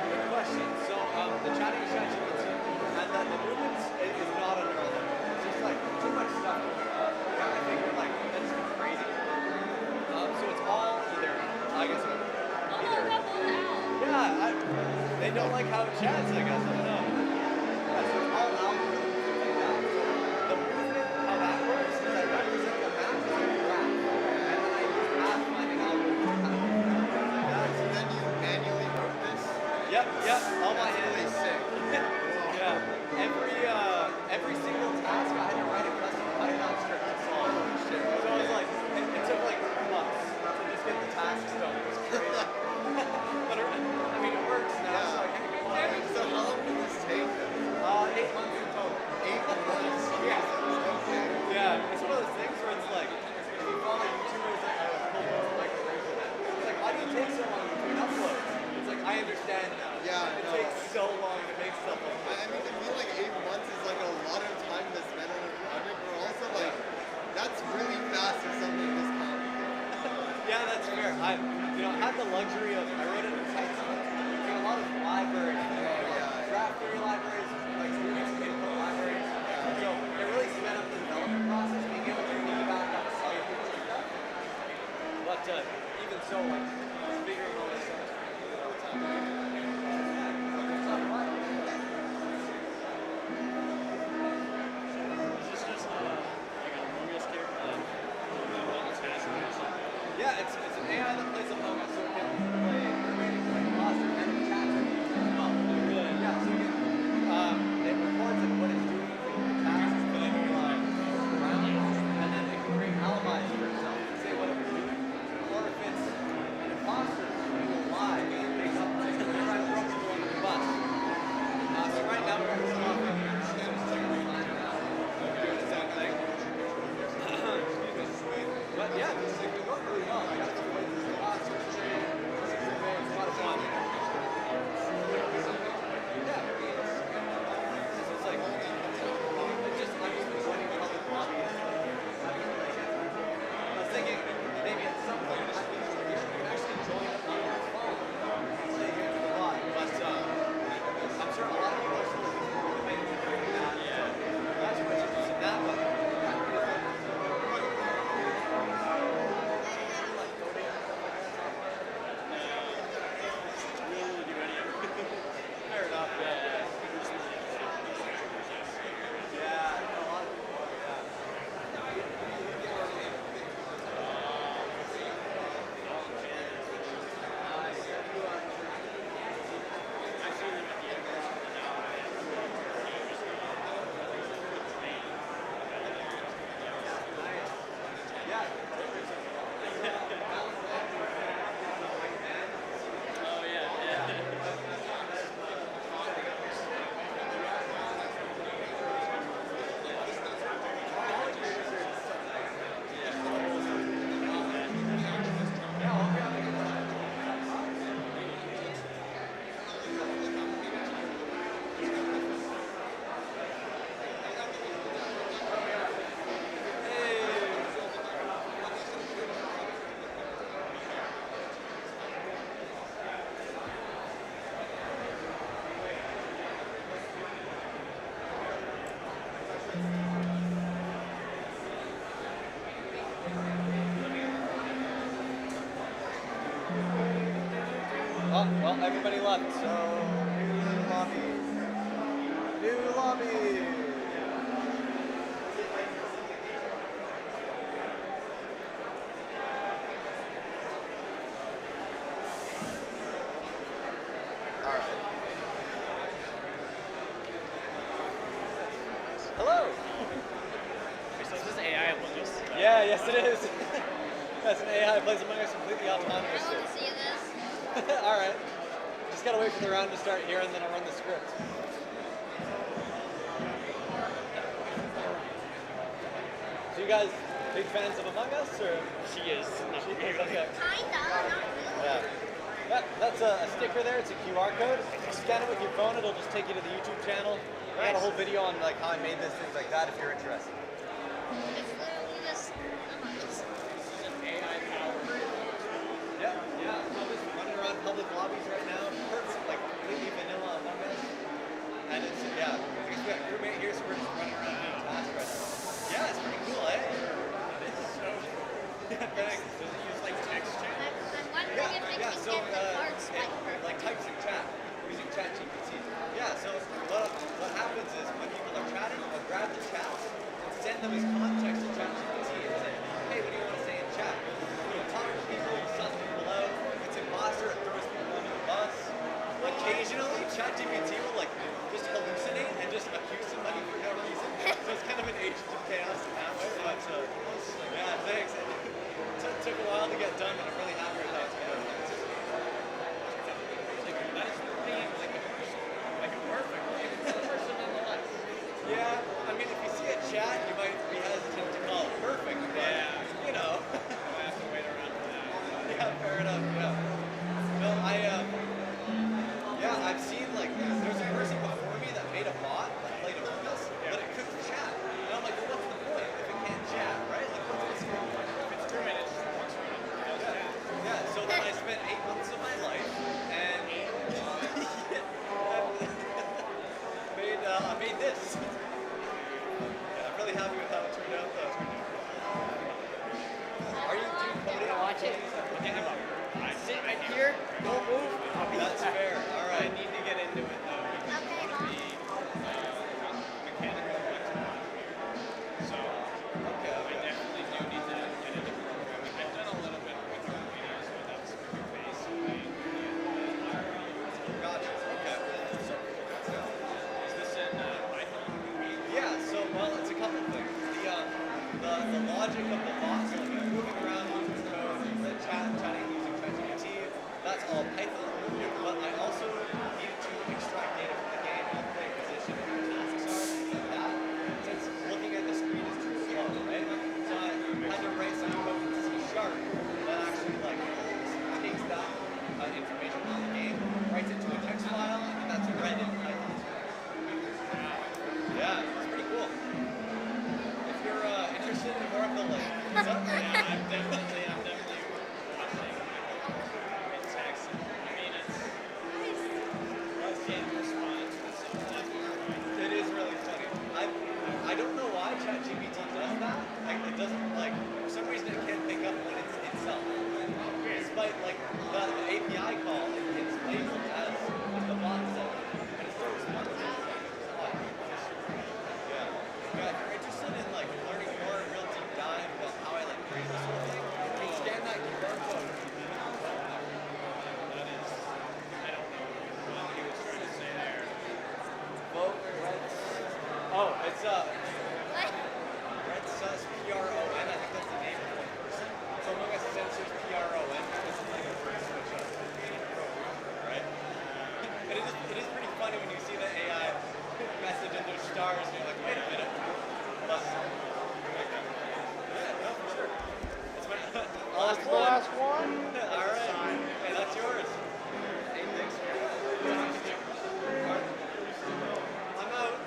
Good question. So the chatting is ChatGPT, and the movements is not a neural network. It's just like too much stuff going on. Yeah, I figured like that's crazy. So it's all either, I guess, either. Yeah, they don't like how it chats. I guess I don't know. Yeah, so it's all algorithms like that. So the movement, how that works is I represent the map as a graph, and then I use pathfinding algorithms to kind of like that. So then you manually wrote this? Yep, all my That's really hands. sick. Yeah, every single task I had to write a custom Python script to solve. So I was like, it took like months to just get the tasks done. It was crazy. But I mean, it works now, so I can't complain. So how long did this take then? 8 months in total. 8 months? Yeah. Okay. Yeah, it's one of those things where it's like, if you follow YouTubers that have full like the internet, it's like, why do you take so long between uploads? It's like, I understand now. Yeah, It no. takes so long to make stuff like I mean, to me, like 8 months is like a lot of time to spend on a project, but also like, that's really fast for something this complicated. Yeah, that's fair. I had the luxury of, I wrote it in TypeScript. Using a lot of libraries, draft theory libraries, like input libraries. So it really sped up the development process, being able to move back up site and stuff. But even so, like, figuring all this out. Yeah, it's an AI that plays Among Us, so it can play like imposter and chat as well. Yeah, so it records like what it's doing for the tasks that it around, and then it can create alibis for itself and say what it was doing. Or if it's an imposter, it will lie based on like try to throw people under the bus. So right now we're just off doing the same thing. But yeah, this is going really well. I got to play this a lot. It's a lot of fun. Yeah. So it's like, I'm just joining public lobbies. I was thinking maybe at some point you can actually join on your phone and play games with the bot. But I'm sure a lot of people are still debating that. Yeah. That's what's interesting in that, but fair enough, yeah. Yeah, I know a lot of people, Oh, well, everybody left, so new lobby. New lobby! Alright. Hello! So this is AI logos. Yeah, yes it is. As an AI plays Among Us completely autonomously. See this? All right. Just gotta wait for the round to start here, and then I'll run the script. So you guys big fans of Among Us, or? She is. No, She is, okay. Kinda, not really. Yeah. That's a sticker there. It's a QR code. If you scan it with your phone, it'll just take you to the YouTube channel. I got a whole video on like how I made this, things like that. If you're interested. It's literally just Among Us. Yeah. So I'm just running around public lobbies right now. Perfect, like completely vanilla Among Us. And it's I think we got a roommate here, so we're just running around doing tasks right now. Yeah, it's pretty cool, eh? This is so. Thanks. Does it use like text chat? I'm wondering if they can So get the cards like like types in chat using ChatGPT. Yeah. So what happens is when people are chatting, I'll grab the chat and send them as context to ChatGPT and say, hey, what do you want to say in chat? Talk to people, suss people out. If it's imposter, it throws people under the bus. Occasionally, ChatGPT will like just hallucinate and just accuse somebody for no reason. So it's kind of an agent of chaos in that way. But yeah, thanks. It took a while to get done, but I'm really happy with how it's going. Yeah, I mean, if you see a chat, you might be hesitant to call it perfect, but, you know. I have to wait around for that. Yeah, fair enough, yeah. No, I've seen, like, there's a person before me that made a bot that played Among Us, but it couldn't chat. And I'm like, well, what's the point if it can't chat, right? Like, what's the point? If it's 2 minutes, it walks around and does chat. Yeah, so then I spent 8 months of my life, and I made this. Yeah, I'm really happy with how it turned out, though. Are you doing coding? Watch it. I sit right here. Don't move. That's fair. All right. I need to get into it though. Okay, Mom. Mechanical electronics. So, Okay. I definitely do need to get into programming. I've done a little bit with computers without screen face. Gotcha. Okay. Is this in Python? Yeah. So, well, it's a couple things. The logic of the bots, like moving around using code, the chatting using ChatGPT, that's all Python. But I also needed to extract data from the game and play position and where tasks are, things like that. Since looking at the screen is too slow, right? So I had to write some code in C# that actually like takes that information on the game, writes it to a text file, and that's read in Python. Yeah, it's pretty cool. If you're interested in more of the like, what's up? Yeah, I'm definitely watching text. I mean, it's game response. It is really funny. I don't know why ChatGPT does that. Like it doesn't like for some reason it can't pick up when it's itself. Despite like the API call, it's labeled as the bot set, and it's still responsive. It's odd. Yeah. If you're interested in like learning more real deep dive about how I like create this whole thing, you can scan that QR code. That is, I don't know what he was trying to say there. Vote Red. Oh, it's Red Sus PRON. I think that's the name of one person. So Among Us censors PRON because it's like a first switch up programmer, right? And it is pretty funny when you see the AI message and there's stars and you're like, wait a minute. But, yeah, no, for sure. It's my last one. All right. Hey, that's yours. Hey, thanks. I'm out.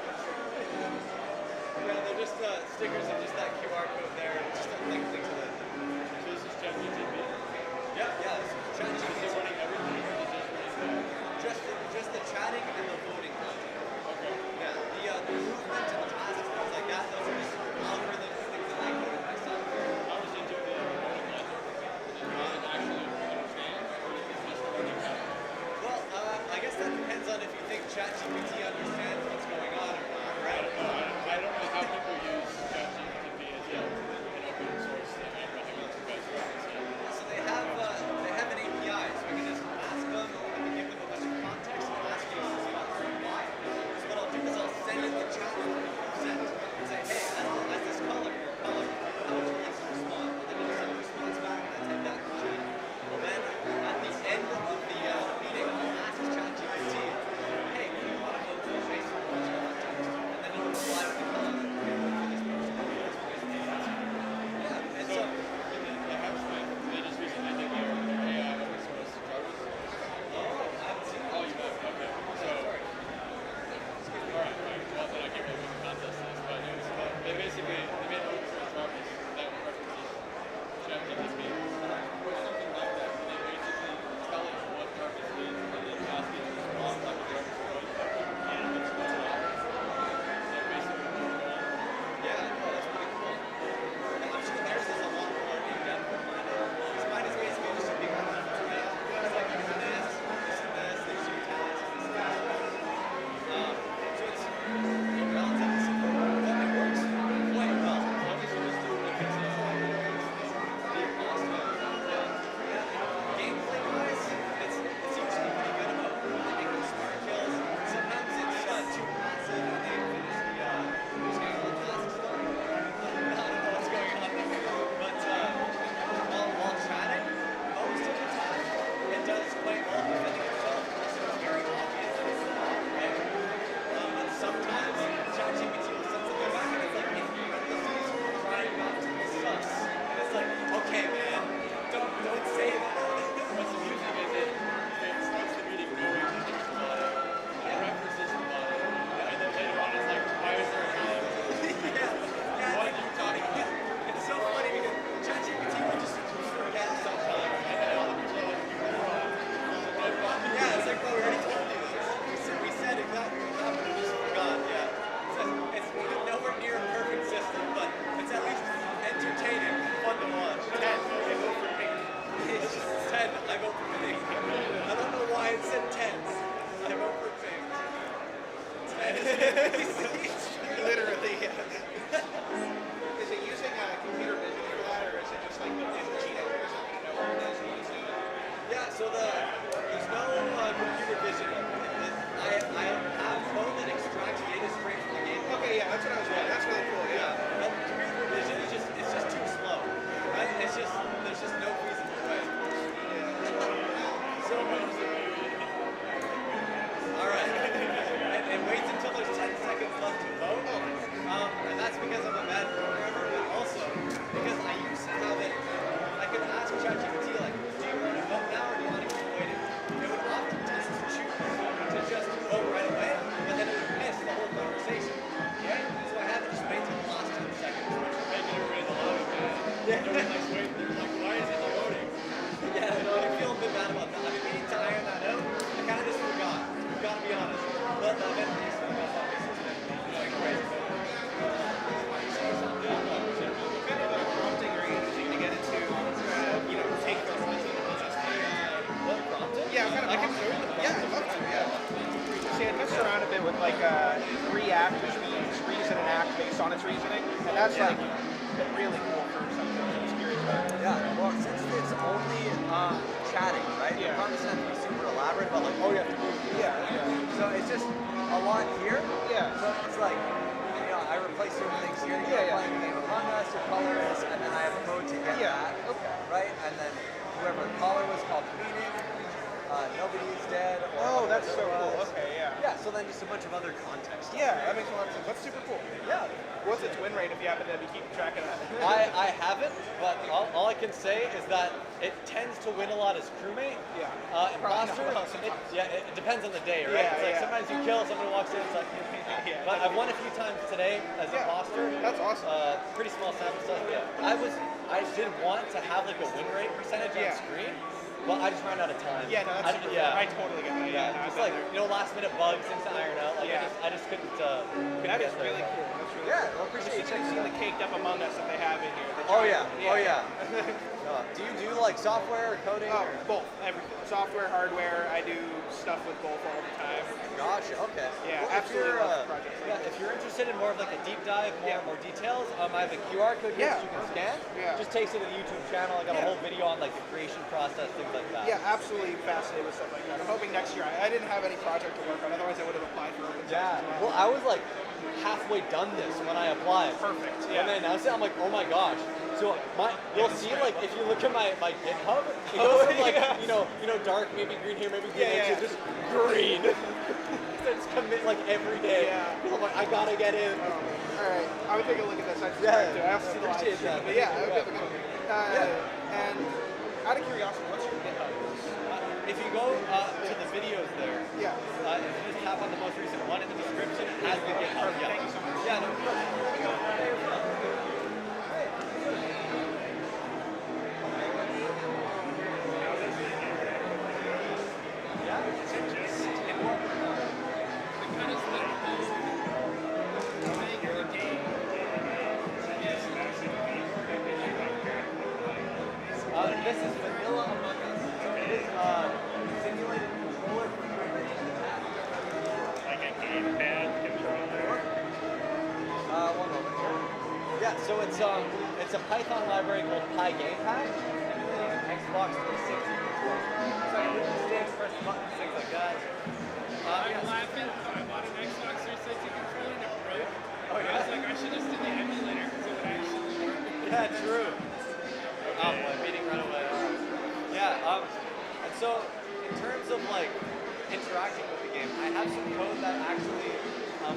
Yeah, 10, I vote for Bing. I don't know why it said 10s. I vote for Bing. Literally, yeah. Is it using computer vision for that, or is it just like built into cheat or something to know what it is using? Yeah, so there's no computer vision. I have code that extracts data straight from the game. Okay, yeah, that's what I was wondering. That's really cool. Yeah. But computer vision is just too slow. Right? There's just no feasible way. So all right. It waits until there's 10 seconds left to vote. And that's because I'm a bad programmer, but also because I used to have it. I could ask ChatGPT like, do you want to vote now or do you want to keep waiting? It would oftentimes choose to just vote right away, but then it would miss the whole conversation. Right? So I had to just wait till the last 10 seconds. Maybe everybody's allowing that. Everyone's like, wait, they're like, why is it voting? Yeah, no, I feel a bit bad about that. I've been meaning to iron that out. I kind of just forgot. I've got to be honest. But the event piece for myself is like crazy. What kind of prompting are you using to get it to, take the reason and just What prompting? Yeah, what kind of I can prompting? show you the Yeah, prompting. I'd love to, yeah. See, I messed around a bit with like react, which means reason and act based on its reasoning, and that's like been really cool for something I was curious about. Yeah, well, since it's only chatting, right? Yeah. The prompt doesn't have to be super elaborate, but like, oh, you have to move. Yeah. So it's just a lot here. Yeah. So it's like, I replace certain things here. Yeah, Playing the game Among Us or Colorist, and then I have code to get that. Okay. Right? And then whoever the caller was called meaning, nobody is dead. Or Oh, that's so otherwise. cool. Okay, yeah. Yeah, so then just a bunch of other context. Yeah, that makes a lot of sense. That's super cool. Yeah. What's its win rate if you happen to be keeping track of that? I haven't, but all I can say is that it tends to win a lot as crewmate. Yeah. Imposter, it depends on the day, right? Yeah, It's like yeah. sometimes you kill, somebody walks in, it's like, Yeah. but I've won a few times today as imposter. That's awesome. Pretty small sample size. I did want to have like a win rate percentage on screen, but I just ran out of time. Yeah, no, that's super fair. I totally get that. Yeah, no, just I've like been there. last minute bugs, things to iron out. Like I just couldn't. That is really cool. That's really Yeah, cool. I appreciate you Just seeing the caked up Among Us that they have in here. The Oh giant- yeah, oh yeah. Do you do like software or coding? Oh, or? both, everything. Software, hardware. I do stuff with both all the time. Gotcha. Okay. Yeah, Well, absolutely love projects like if you're interested in more of like a deep dive, more details, I have a QR code here that you can scan. Yeah. Just takes you to the YouTube channel. I got a whole video on like the creation process, things like that. Yeah, absolutely fascinated with stuff like that. I'm hoping next year. I didn't have any project to work on, otherwise I would have applied for open Yeah. source as Well, I was like halfway done this when I applied. Perfect. When they announced it, I'm like, oh my gosh. So you'll see like if you look at my GitHub, it goes from like you know dark, maybe green here, maybe green there, to just green. It's commit like every day. Yeah. I'm like, I gotta get in. All right, I would take a look at this. I subscribe to it. I also see the live appreciate stream, that. but yeah, I would give it a go. And out of curiosity, what's your GitHub? If you go to the videos there, Yeah. if you just tap on the most recent one in the description, it has the GitHub. Perfect. Thank you so much. Yeah, no. This is vanilla Among Us. So it is simulated controller for quick attack. Like a gamepad controller. One moment here. Yeah, so it's a Python library called PyGamePad, emulating an Xbox 360 controller. So I can hit the sticks, press the buttons, things like that. I'm laughing. I bought an Xbox 360 controller and it broke. Oh, yeah? I was like, I should just do the emulator because it would actually work. Yeah, true. Meeting right away. Yeah, and so in terms of like interacting with the game, I have some code that actually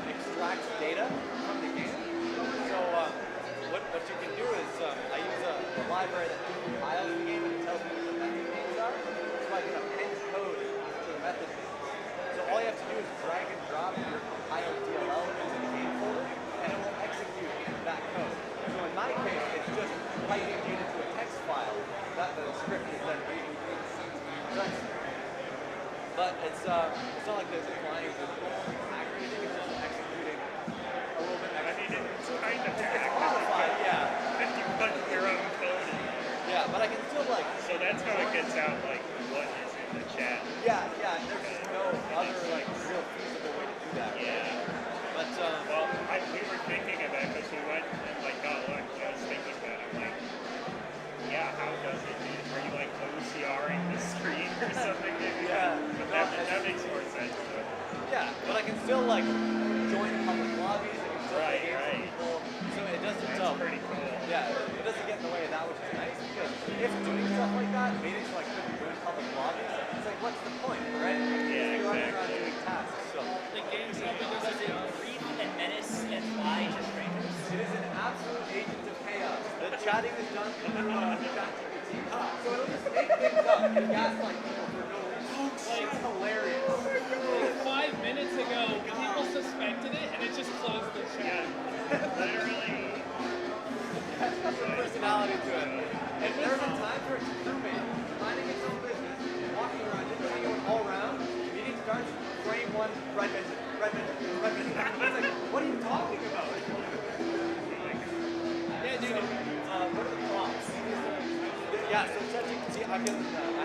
extracts data from the game. So what you can do is I use a library that compiles the game and it tells me what the method names are. So I can append code to the method name. So all you have to do is drag and drop your compiled DLL into the game folder and it will execute that code. So in my case, it's just piping data to a text file that the script is then reading. But it's not like there's a flying hack or anything, it's just executing a little bit extra. I mean, it's kind of It's modified, yeah. If you put your own code in. Yeah, but I can still like. So that's how it gets out like what is in the chat. Yeah, yeah. There's just no other like real feasible way to do that. Yeah. But well, we were thinking of it because we went and like got lunch. I was thinking about it, like, yeah, how does it? Are you like OCRing the screen or something? Maybe? Yeah. But that makes more sense. Though. Yeah, but I can still like join public lobbies. I can still Right. people. So it doesn't. That's pretty cool. Yeah, it doesn't get in the way of that, which is nice because if doing stuff like that made it so I couldn't join public lobbies, it's like what's the point, right? Yeah, You're running around exactly. doing tasks. So The game's helping us Does it breathe and menace and fly to strangers? it is an absolute agent of chaos. The chatting is done through ChatGPT. So it'll just make things up and gaslight people for no reason. It's hilarious. Like 5 minutes ago, people suspected it, and it just closed the chat. Literally. It's got some personality to it. And there have been times where it's crewmate, minding its own business, walking around, just anyone all around, meeting starts, frame one, red vision, red vision, red vision. It's like, what are you talking about? Yeah, dude. What are the prompts? Yeah, so ChatGPT, I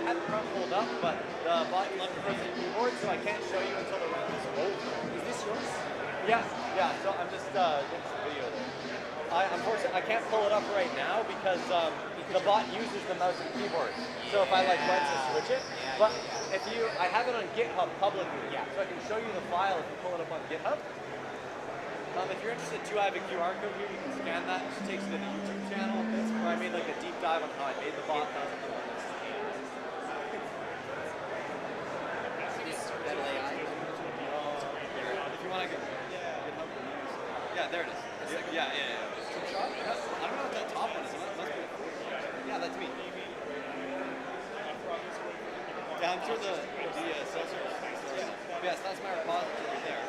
had the prompt pulled up, but the bot left the person keyboard, so I can't show you until the round is over. Is this yours? Yeah, yeah. So I'm just there's a video there. Unfortunately, I can't pull it up right now because the bot uses the mouse and keyboard. So if I like went to switch it, but if I have it on GitHub publicly, so I can show you the file if you pull it up on GitHub. If you're interested too, I have a QR code here. You can scan that. It just takes you to the YouTube channel. It's where I made like a deep dive on how I made the bot. If you want to get GitHub. Yeah, there it is. Yeah. I don't know what that top one is. It must be. Yeah, that's me. Yeah, I'm sure the sensor. Yes, that's my repository there.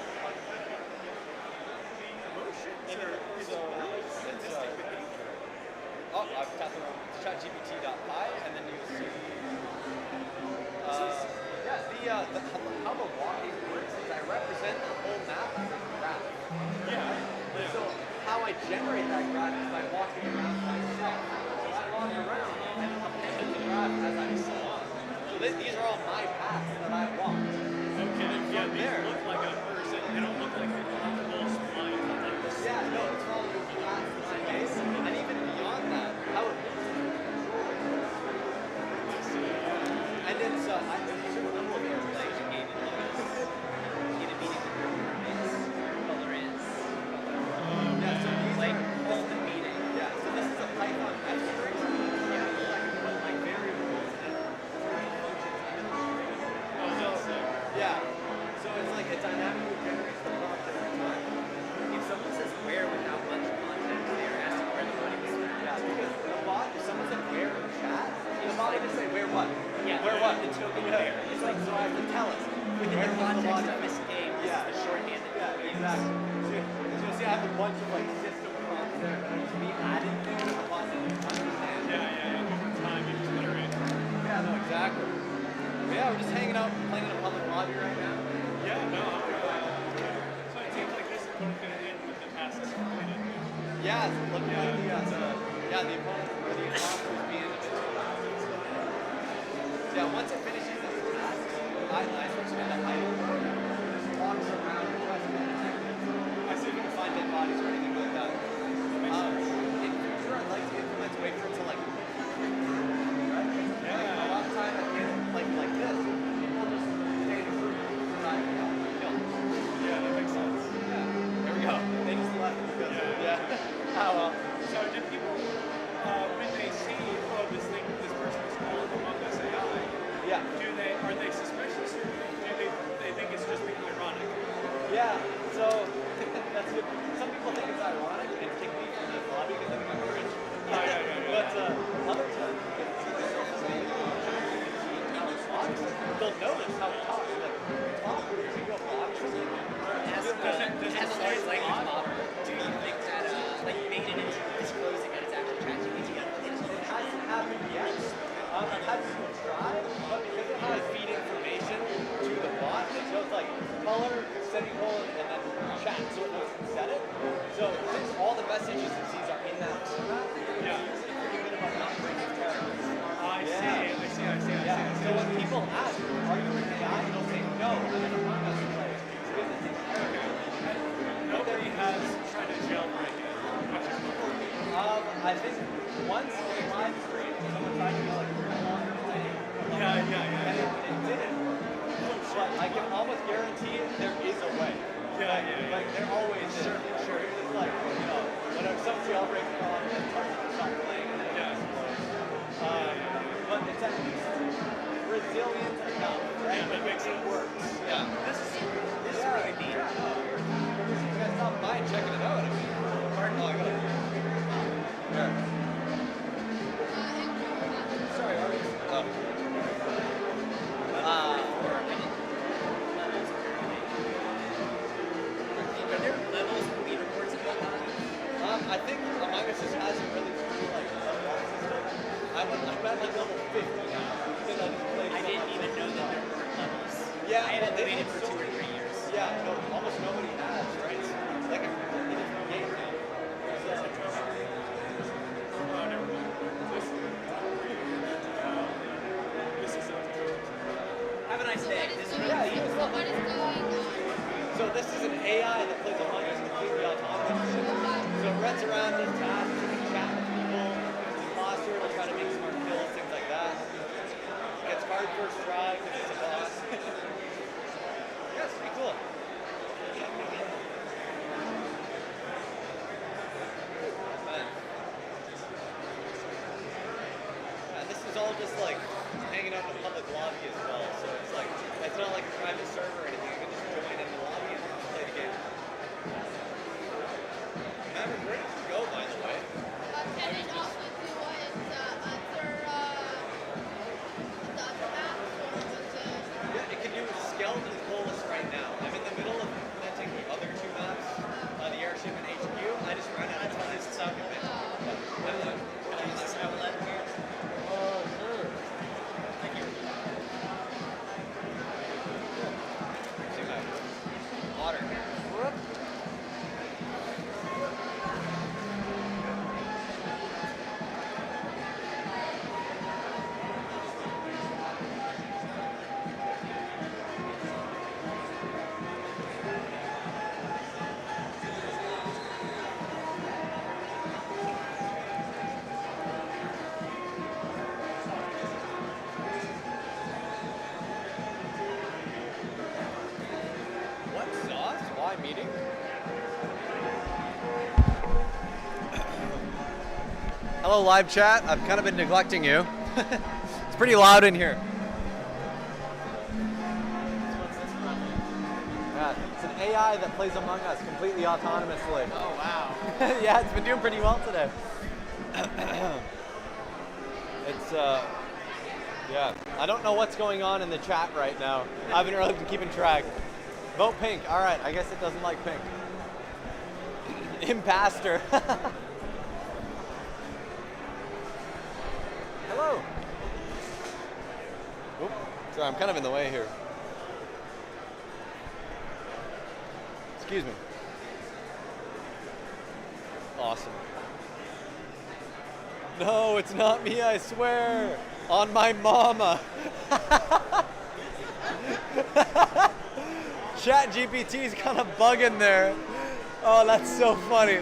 I've tapped on ChatGPT.py, and then you'll see. How the walking works is I represent the whole map as a graph. Yeah. So how I generate that graph is by walking around myself. So I walk around and append the graph as I go on. So these are all my paths that I walked. Okay, yeah, these look like a person. They don't look like a multiple spline. Yeah, no, it's all your paths that I made. And even beyond that, how it looks. And then so I think there's a level of organization game in Color is. Yeah, so these Like, are hold the meaning. Yeah, so this is a Python abstract. Yeah, so I can put like variables and functions. Yeah, so it's like it dynamically generates the prompt every time. If someone says where without much context, they are asking where the money was spent. Yeah, because the bot, if someone said where in chat, the bot would just say where what? Yeah, Where what? the token where. It's like, so I have to tell us. Within the context of this game, this is the shorthand that Yeah, exactly. So you'll see I have a bunch of like system prompts there that are just me adding things that the bot doesn't understand. Yeah. Over time, you just iterate. Yeah, no, exactly. But yeah, we're just hanging out, playing in a public lobby right now. Yeah, no. So it seems like this is going to end with the tasks completed. Yeah, it's looking like the opponent or the imposter is being a bit too loud. Yeah, once it finishes this task, I switch it into idle mode. It just walks around and tries to detect it. I see if we can find dead bodies or anything like that. In future, I'd like to implement a way for it to like, right? Yeah. Like, a lot of time at the end, like this, people just stay in a group for that kill. Yeah, that makes sense. Yeah. There we go. They just left because oh well. So do people, when they see, oh, this person is called Among Us AI, are they suspicious or do they think it's just being ironic? Yeah, so that's good. Some people think it's ironic and kick me from the lobby because I'm cringe. But other times, they'll notice how it talks. Like, talk, if you go box or something. As always, like, do you think that, like, baited into disclosing that it's actually ChatGPT? It hasn't happened yet. I've had people try, but because of how I feed information to the bot, it shows like color, semicolon, and then chat, so it knows who said it. So since all the messages it sees are in that format, it's using a pretty good about not bringing terrorists. I see. So when people ask, are you an AI? They'll say, no, I'm an Among Us player. Nobody has tried to jailbreak it. I think once in a live stream, someone tried to be like, we're no longer playing. Yeah. And it didn't. But I can almost guarantee there is a way. Like there always is. Sure. It's like, you know, when some jailbreak on, it's hard to stop playing. But it's at least resilient enough, right? That makes it work. Yeah. This is really neat. You guys stop by and checking it out. I mean, pardon? I gotta. Yeah. Sorry, are we? Are there levels of leaderboards and whatnot? I think Among Us just hasn't really like a bar system. I'm at like level 50 now. I didn't even know that there were levels. Yeah, I haven't played it for 2 or 3 years. Yeah, no, almost nobody has, right? It's like a different game now. Have a nice day. What is going on? So this is an AI that plays Among Us completely autonomously. So it runs around, does tasks, it can chat with people. If it's an imposter, it'll try to make smart kills, things like that. It gets card first try because it's a boss. Yeah, it's pretty cool. And this is all just like hanging out in the public lobby as well. So it's like, it's not like a private server or anything. You can just join in the lobby and play the game. Maverick, where did you go, by the way? Can it also do what other map or was it? Yeah, it can do skeleton colas right now. I'm in the middle of implementing the other 2 maps, the airship and HQ. I just ran out of time to stop a bit. Can I use this outlet here? Oh, sure. Thank you. See my water. Whoop. What sauce? Why meeting? Hello, live chat. I've kind of been neglecting you. It's pretty loud in here. Yeah, it's an AI that plays Among Us completely autonomously. Oh, wow. Yeah, it's been doing pretty well today. It's, yeah. I don't know what's going on in the chat right now. I haven't really been keeping track. Vote pink. All right, I guess it doesn't like pink. Imposter. Hello. Oop. Sorry, I'm kind of in the way here. Excuse me. Awesome. No, it's not me, I swear. On my mama. ChatGPT's kind of bugging there. Oh, that's so funny.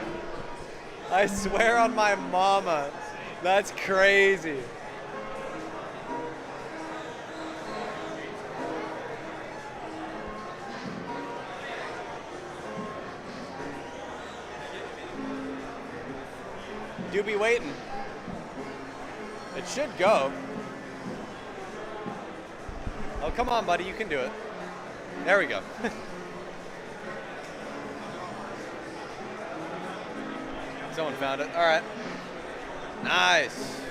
I swear on my mama. That's crazy. Do be waiting. It should go. Oh, come on, buddy. You can do it. There we go. Someone found it. All right. Nice.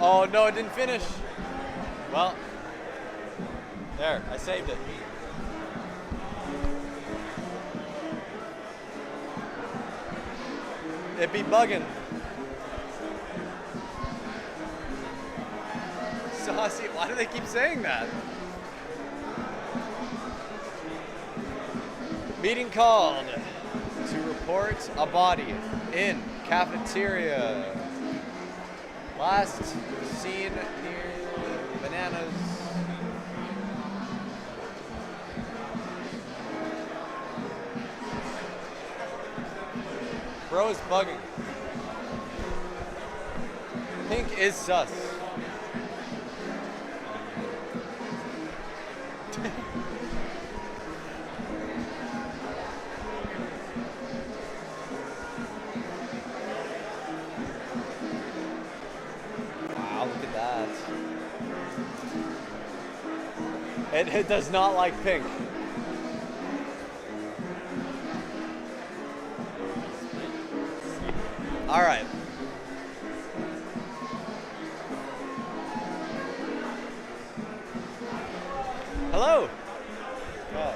Oh, no, it didn't finish. Well, there. I saved it. It be bugging. Saucy. Why do they keep saying that? Meeting called to report. report a body in cafeteria. Last seen near bananas. Bro is bugging. Pink is sus. Wow, look at that. It does not like pink. All right. Hello. Yeah.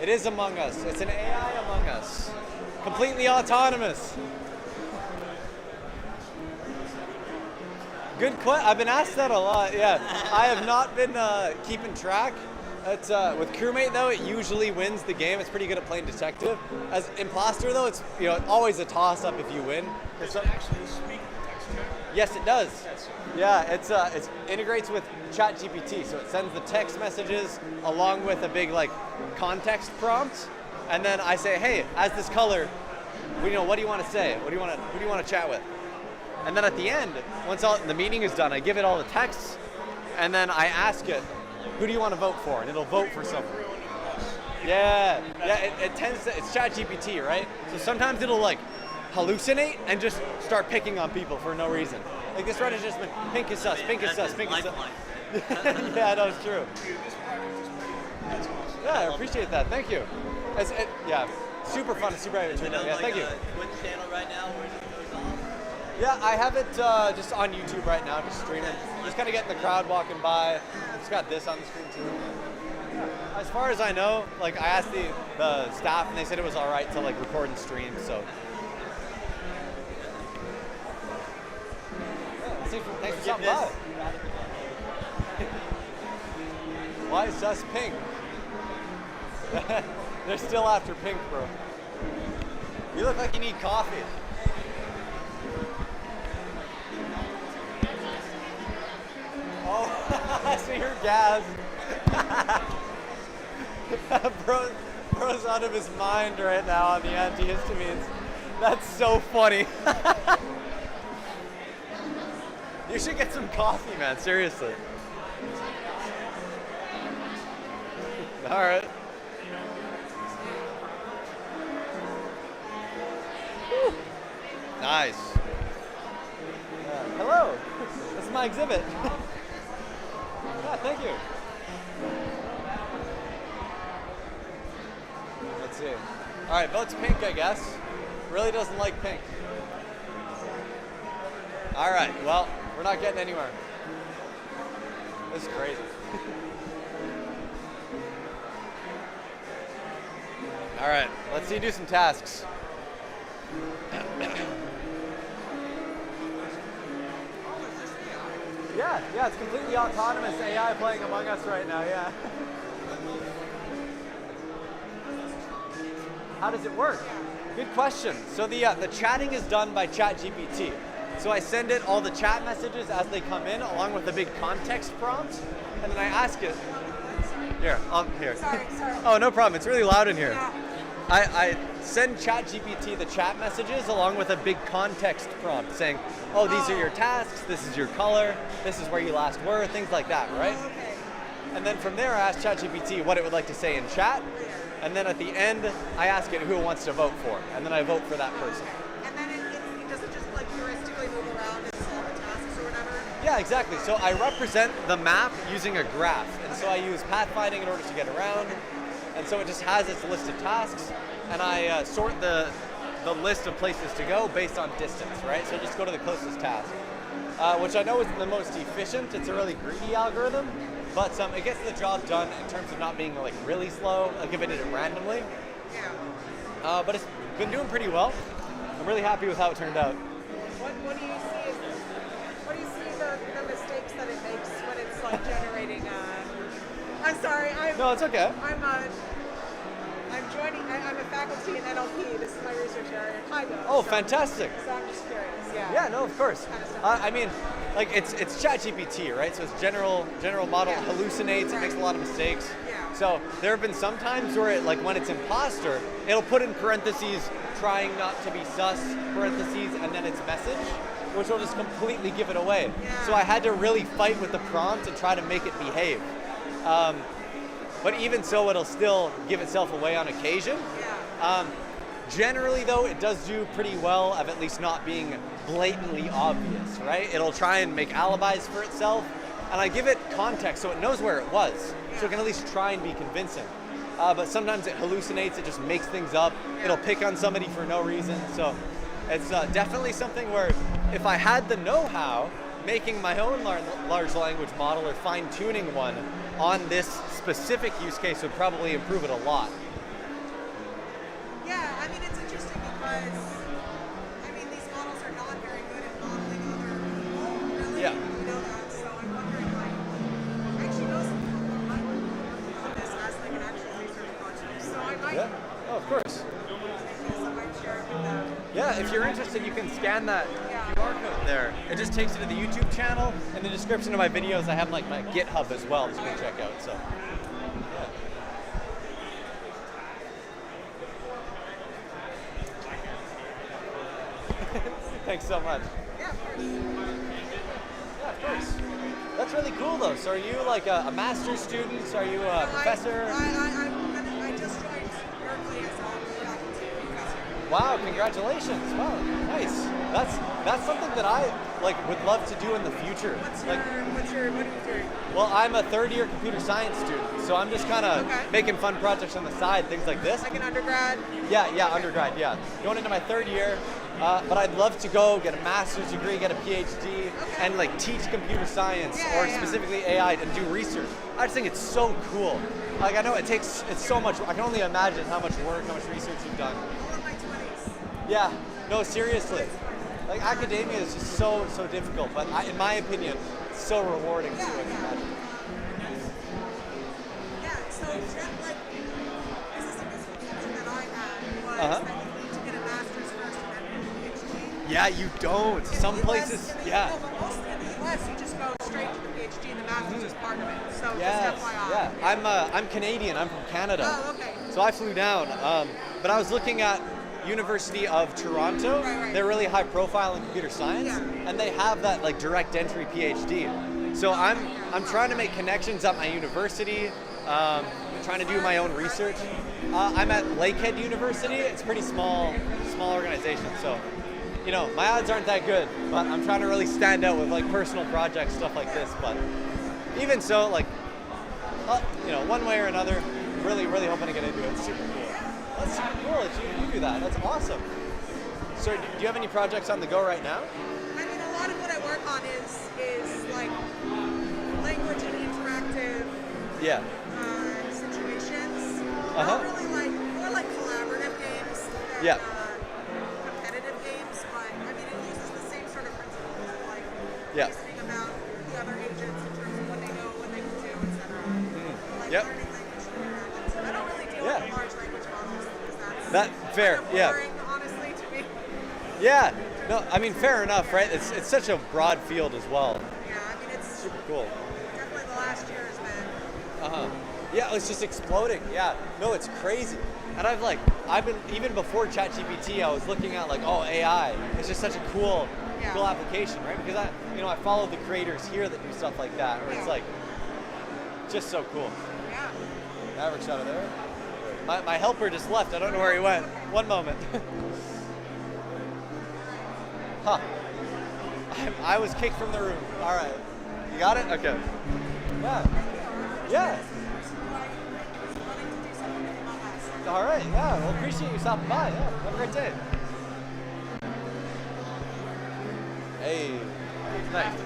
It is Among Us. It's an AI Among Us. Completely autonomous. Good question. I've been asked that a lot. Yeah, I have not been keeping track. It's with crewmate though, it usually wins the game. It's pretty good at playing detective. As imposter though, it's always a toss up if you win. Does it actually speak the text chat? Yes, it does. Yeah, it integrates with ChatGPT, so it sends the text messages along with a big like context prompt, and then I say, hey, as this color, what do you want to say? Who do you want to chat with? And then at the end, once the meeting is done, I give it all the texts, and then I ask it, who do you want to vote for? And it'll vote for someone. Yeah, it tends to, it's ChatGPT, right? So sometimes it'll like hallucinate and just start picking on people for no reason. Like this Reddit just been, pink is sus, pink is sus, pink is sus. Yeah, no, it's true. Yeah, I appreciate that. Thank you. Yeah, super fun and super entertaining. Yeah, thank you. Twitch channel right now where it goes on? Yeah, I have it just on YouTube right now, just streaming. Just kind of getting the crowd walking by. It's got this on the screen too. As far as I know, like I asked the staff and they said it was all right to like record and stream. So. Yeah, thanks for stopping by. Why is sus pink? They're still after pink, bro. You look like you need coffee. Oh, I see your gas. Bro's out of his mind right now on the antihistamines. That's so funny. You should get some coffee, man. Seriously. All right. Woo. Nice. Hello. This is my exhibit. Yeah, thank you. Let's see. All right, votes pink, I guess. Really doesn't like pink. All right, well, we're not getting anywhere. This is crazy. All right, let's see you do some tasks. Yeah, it's completely autonomous AI playing Among Us right now, yeah. How does it work? Good question. So the chatting is done by ChatGPT. So I send it all the chat messages as they come in, along with a big context prompt, and then I ask it. Here. Sorry. Oh, no problem. It's really loud in here. Yeah. I send ChatGPT the chat messages along with a big context prompt saying, oh, these are your tasks, this is your color, this is where you last were, things like that, right? Okay. And then from there, I ask ChatGPT what it would like to say in chat, and then at the end, I ask it who it wants to vote for, and then I vote for that person. And then it doesn't just like heuristically move around and solve the tasks or whatever? Yeah, exactly. So I represent the map using a graph, and so I use Pathfinding in order to get around, and so it just has its list of tasks, and I sort the list of places to go based on distance, right? So just go to the closest task, which I know isn't the most efficient. It's a really greedy algorithm, but it gets the job done in terms of not being like really slow, like if I did it randomly. Yeah. But it's been doing pretty well. I'm really happy with how it turned out. What do you see the mistakes that it makes when it's like generating? I'm sorry. No, it's okay. I'm a faculty in NLP. This is my research area, kind of. Oh, so, fantastic. So I'm just curious. Yeah. Yeah, no, of course. Kind of stuff. I mean, like it's ChatGPT, right? So it's general model hallucinates. It makes a lot of mistakes. Yeah. So there have been some times where it, like when it's imposter, it'll put in parentheses, trying not to be sus, parentheses, and then its message, which will just completely give it away. Yeah. So I had to really fight with the prompt and try to make it behave. But even so, it'll still give itself away on occasion. Yeah. Generally, though, it does do pretty well of at least not being blatantly obvious, right? It'll try and make alibis for itself, and I give it context so it knows where it was, so it can at least try and be convincing. But sometimes it hallucinates, it just makes things up. It'll pick on somebody for no reason, so it's definitely something where if I had the know-how, making my own large language model or fine-tuning one on this specific use case would probably improve it a lot. Yeah, I mean, it's interesting because, I mean, these models are not very good at modeling other people, really. Yeah. You know that, so I'm wondering, like, I actually know some people who might work on this as, like, an actual research project, so I might, Yeah, oh, of course. I might share it with them. Yeah, if you're interested, you can scan that QR code there. It just takes you to the YouTube channel. In the description of my videos, I have like my GitHub as well that you can check out. So, yeah. Thanks so much. Yeah, of course. Yeah, of course. That's really cool though. So are you like a master's student? Are you a professor? I just joined Berkeley as a faculty professor. Wow, congratulations. Wow, nice. That's something that I like would love to do in the future. What are you doing? Well, I'm a third-year computer science student, so I'm just kind of making fun projects on the side, things like this. Like an undergrad? Yeah, undergrad, yeah. Going into my third year, but I'd love to go get a master's degree, get a PhD, and like teach computer science or specifically AI and do research. I just think it's so cool. Like I know it's so much. I can only imagine how much work, how much research you've done. All in my 20s. Yeah, no, seriously. Like academia is just so difficult, but in my opinion, it's so rewarding too. I can imagine. Yeah, so like, this is a misconception that I had was that you need to get a master's first and then a PhD. Yeah, you don't. Some places, yeah. No, but mostly in the US, you just go straight to the PhD and the master's is part of it. So Yes, just FYI. yeah. I'm Canadian. I'm from Canada. Oh, okay. So I flew down, but I was looking at University of Toronto. Right. They're really high profile in computer science, and they have that like direct entry PhD. So I'm trying to make connections at my university. Trying to do my own research. I'm at Lakehead University. It's a pretty small organization. So, you know, my odds aren't that good, but I'm trying to really stand out with like personal projects, stuff like this. But even so, like, you know, one way or another, really hoping to get into it. It's super cool. That's super cool that you do that. That's awesome. So, do you have any projects on the go right now? I mean, a lot of what I work on is like language and interactive situations. Not really like, more like collaborative games than competitive games, but I mean, it uses the same sort of principles of like reasoning about the other agents in terms of what they know, what they can do, etc. Like learning language through interactions. I don't really deal with large language models because that's fair, kind of boring, honestly, to me. Yeah. No, I mean, fair enough, right? It's such a broad field as well. Yeah, I mean, it's super cool. Definitely the last year has been. Yeah, it's just exploding. Yeah, no, it's crazy. And I've been even before ChatGPT, I was looking at like, oh, AI. It's just such a cool application, right? Because I follow the creators here that do stuff like that, where it's like just so cool. Yeah. Maverick shot of there. My helper just left. I don't know where he went. One moment. Huh. I was kicked from the room. All right. You got it? Okay. Yeah. Yeah. All right. Yeah. Well, appreciate you stopping by. Yeah. Have a great day. Hey. Nice.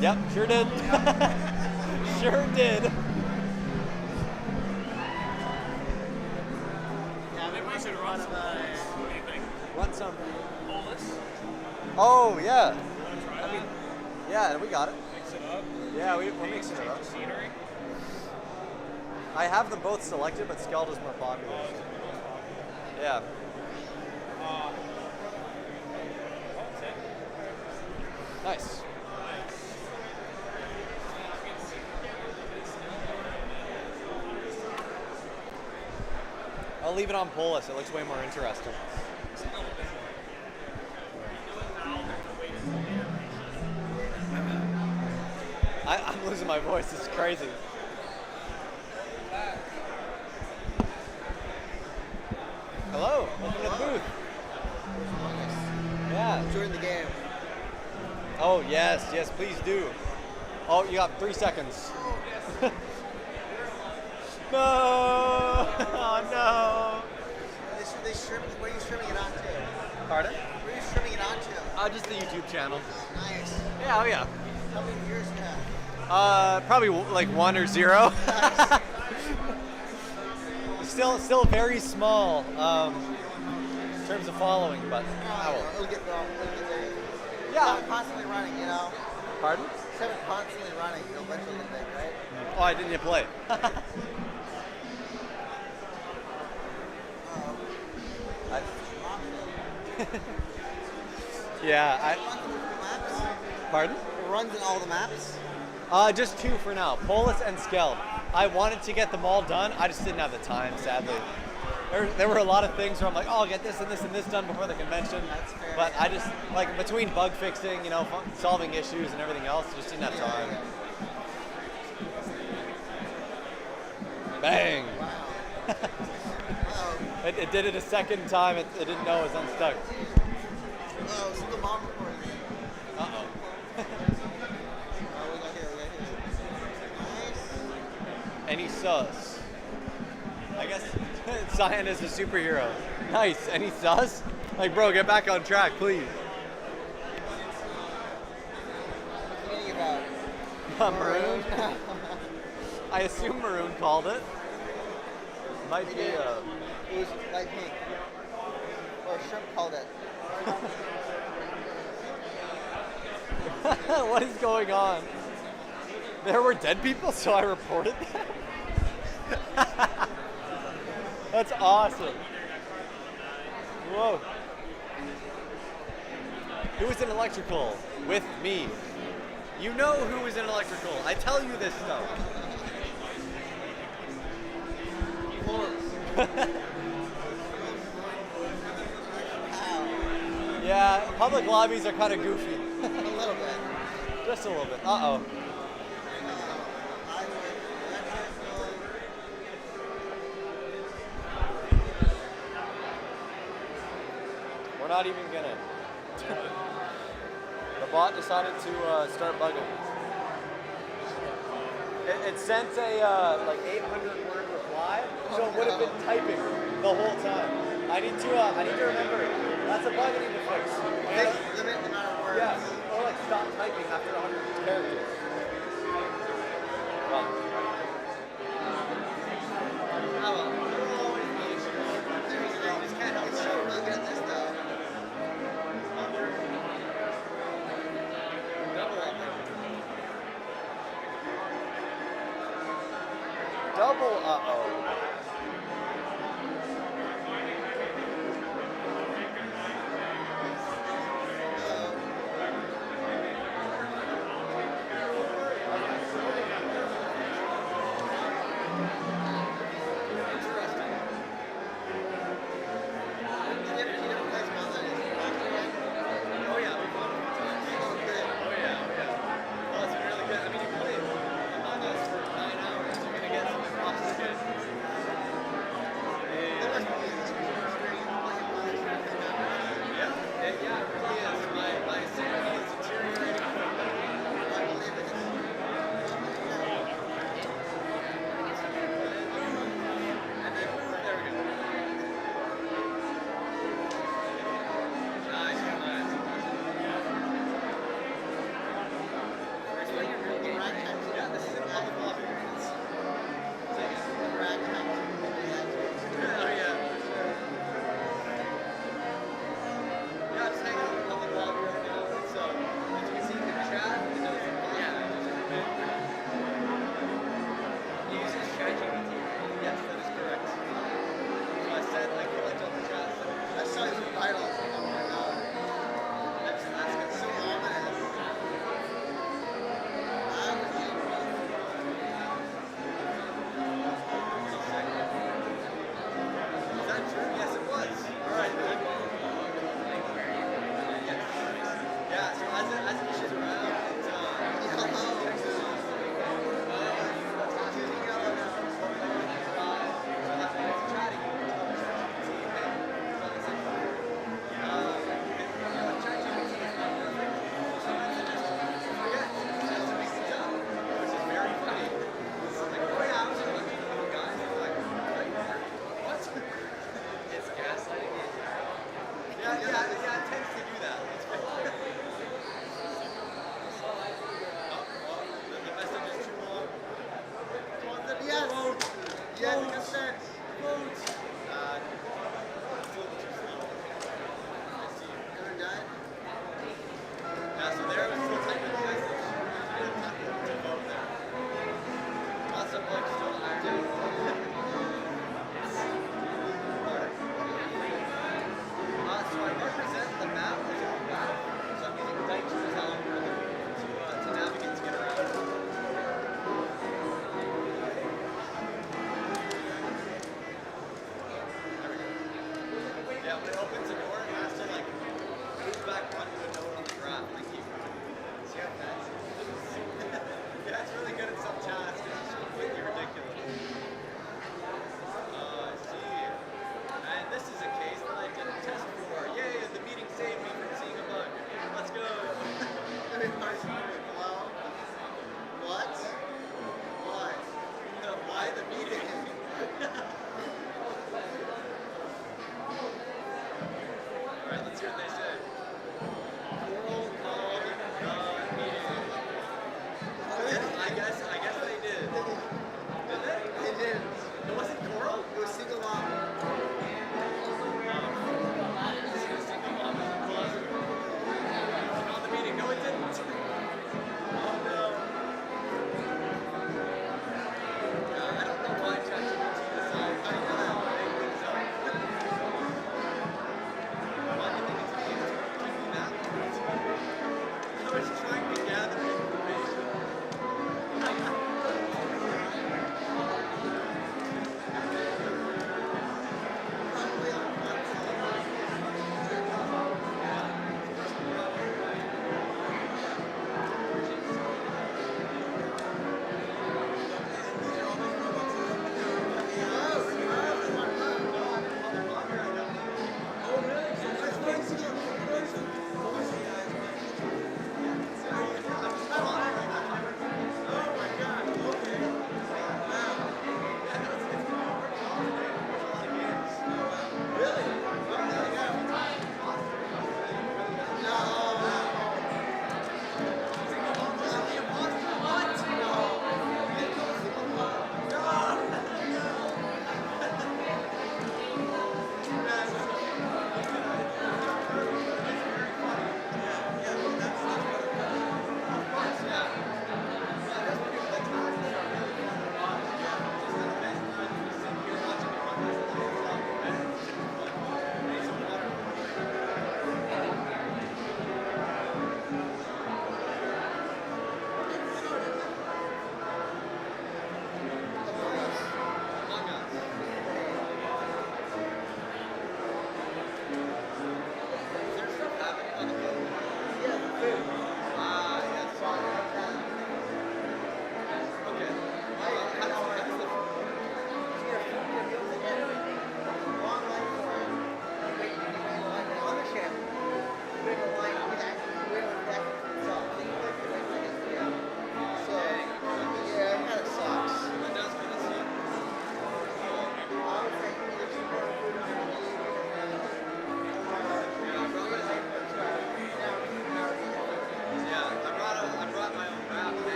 Yep. Sure did. Sure did. Yeah, maybe we should run some Run some. Bolus. Oh yeah. I mean, yeah, we got it. mix it up. Yeah, we're mixing it up. Scenery. I have them both selected, but Skeld is more popular. Yeah. Nice. I'll leave it on Polus. It looks way more interesting. I'm losing my voice. It's crazy. Hello. Welcome to the booth. Yeah. Join the game. Oh, yes. Yes, please do. Oh, you got 3 seconds. No! Oh, no! They streaming, where are you streaming it onto? Pardon? Where are you streaming it onto? Just the YouTube channel. Nice. Yeah, oh yeah. How many viewers do you have? Probably like 1 or 0. Still very small in terms of following, but It'll get there. Yeah. It's constantly running, you know? Pardon? Instead of constantly running, you'll eventually get big, right? Oh, I didn't yet play. Yeah, Pardon? It runs in all the maps? Just 2 for now, Polus and Skeld. I wanted to get them all done, I just didn't have the time, sadly. There were a lot of things where I'm like, oh, I'll get this and this and this done before the convention. That's fair. But I just, like, between bug fixing, you know, solving issues and everything else, just didn't have time. Bang! Wow. It did it a second time, it didn't know it was unstuck. Oh, so the mom recording. Uh-oh. We got here. Nice. Any sus? I guess Cyan is a superhero. Nice. Any sus? Like, bro, get back on track, please. What's the meeting about? Maroon? I assume Maroon called it. Might be It was light pink. Or Shrimp called it. What is going on? There were dead people, so I reported that? That's awesome. Whoa. Who was in electrical? With me. You know who was in electrical. I tell you this stuff. Yeah, public lobbies are kind of goofy. A little bit. Just a little bit. Uh-oh. We're not even gonna. The bot decided to start bugging. It sent a like 800-word reply, so it would have been typing the whole time. I need to remember. That's a bug I need to fix. Limit the amount of words. Yeah, or like stop typing after 100 characters. Well. It's so really good at this though. Double uh-oh. Yeah, it tends to do that. That's right. The message is too long. Yes! Yes, consent! Vote! Still too slow. I see. Ever done? Yeah, so there was still typing the message. To vote there. Lots of bugs still active. So I represent the map as a graph. So I'm using Deich's algorithm to navigate to get around. Yeah, when it opens a door, it has to like move back onto a node on the graph and then keep moving. See how fast? Yeah, it's really good at some tasks. It's just completely ridiculous. I see. And this is a case that I didn't test for. Yay, the meeting saved me from seeing a bug. Let's go. Well, what? Why? Why the meeting? Alright, let's hear what they say. Coral called meeting. I guess they did. Did they? They did. It wasn't Coral? It was single mom. Single mom is impossible. Called the meeting. No, it didn't. Oh no. I don't know why ChatGPT decides how to make things up. Why do you think it's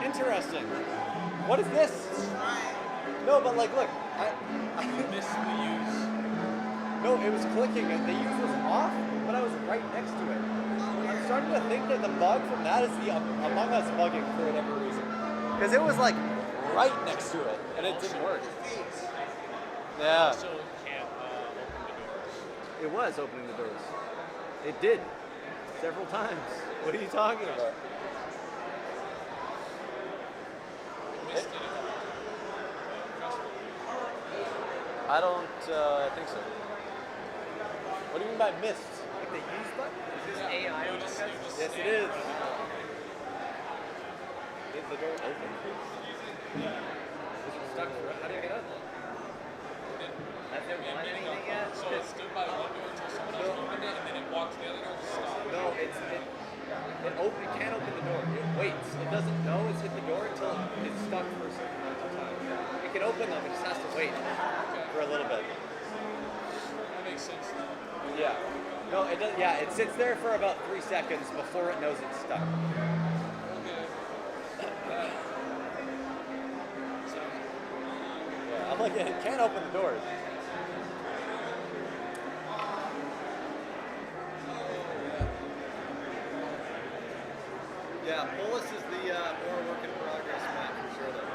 Interesting. What is this? No, but like, look, I missed the use. No, it was clicking. The use was off, but I was right next to it. I'm starting to think that the bug from that is the Among Us bugging for whatever reason. Because it was like right next to it, and it didn't work. Yeah. Also can't open the doors. It was opening the doors. It did. Several times. What are you talking about? I don't think so. What do you mean by missed? Like the use button? Is this AI? Yes, it is. Is the door open? Stuck for it. How do you get out? Has it done anything yet? So it stood by one door until someone else opened it, and then it walked to the other door to stop. No, it can't open the door. It waits. It doesn't know it's hit the door until it's stuck for a certain amount of time. It can open them, it just has to wait for a little bit. That makes sense though. Yeah. No, it does. Yeah, it sits there for about 3 seconds before it knows it's stuck. Yeah, I'm like, it can't open the doors. Yeah, Polis is the more work in progress map for sure though.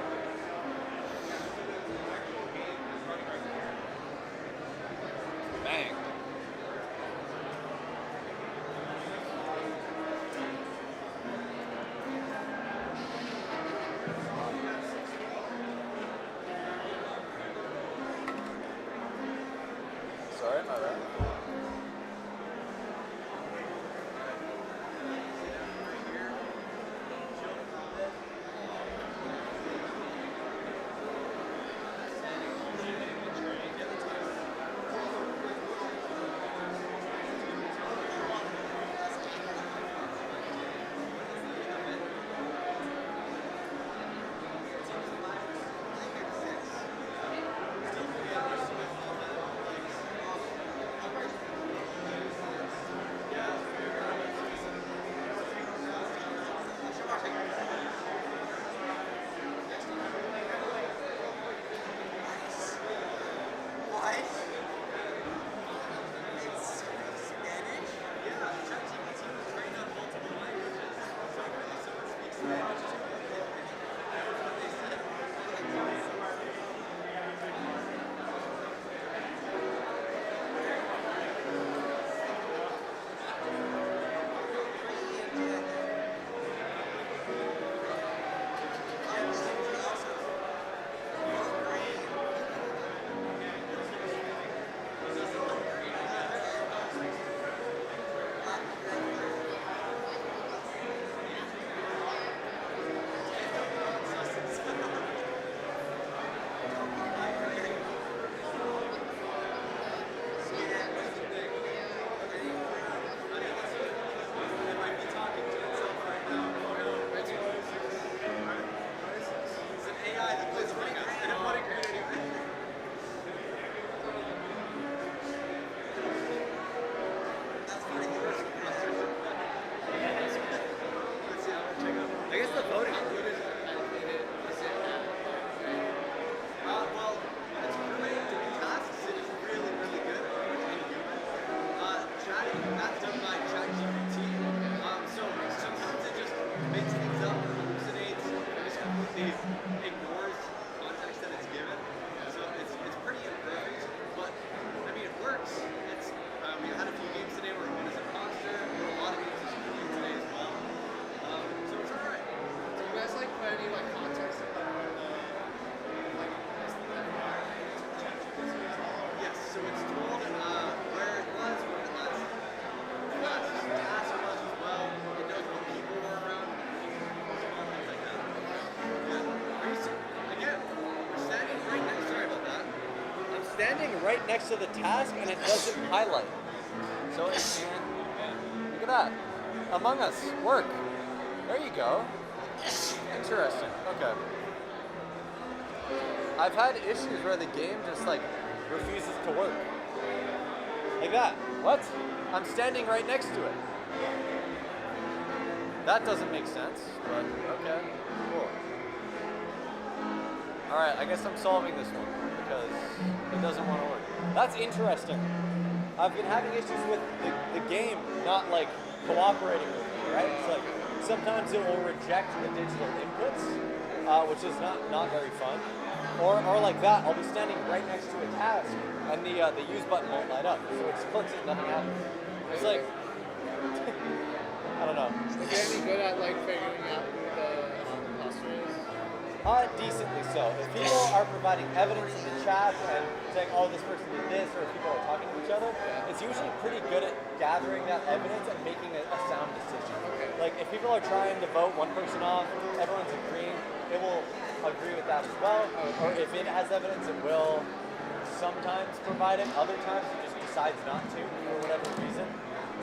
Bang. standing right next to the task and it doesn't highlight. So it can, look at that. Among Us, work. There you go. Interesting, okay. I've had issues where the game just like refuses to work. Like that. What? I'm standing right next to it. That doesn't make sense, but okay, cool. Alright, I guess I'm solving this one because it doesn't want to work. That's interesting. I've been having issues with the game not like cooperating with me, right? It's like sometimes it will reject the digital inputs, which is not very fun. Or like that, I'll be standing right next to a task and the use button won't light up. So it just clicks it, nothing happens. It's like, I don't know. Is the game any good at like figuring out who the imposter is? Decently so. If people are providing evidence in the chat and saying, oh, this person did this, or if people are talking to each other, it's usually pretty good at gathering that evidence and making a sound decision. Okay. Like, if people are trying to vote one person off, everyone's agreeing, it will agree with that as well. Okay. Or if it has evidence, it will sometimes provide it. Other times, it just decides not to for whatever reason.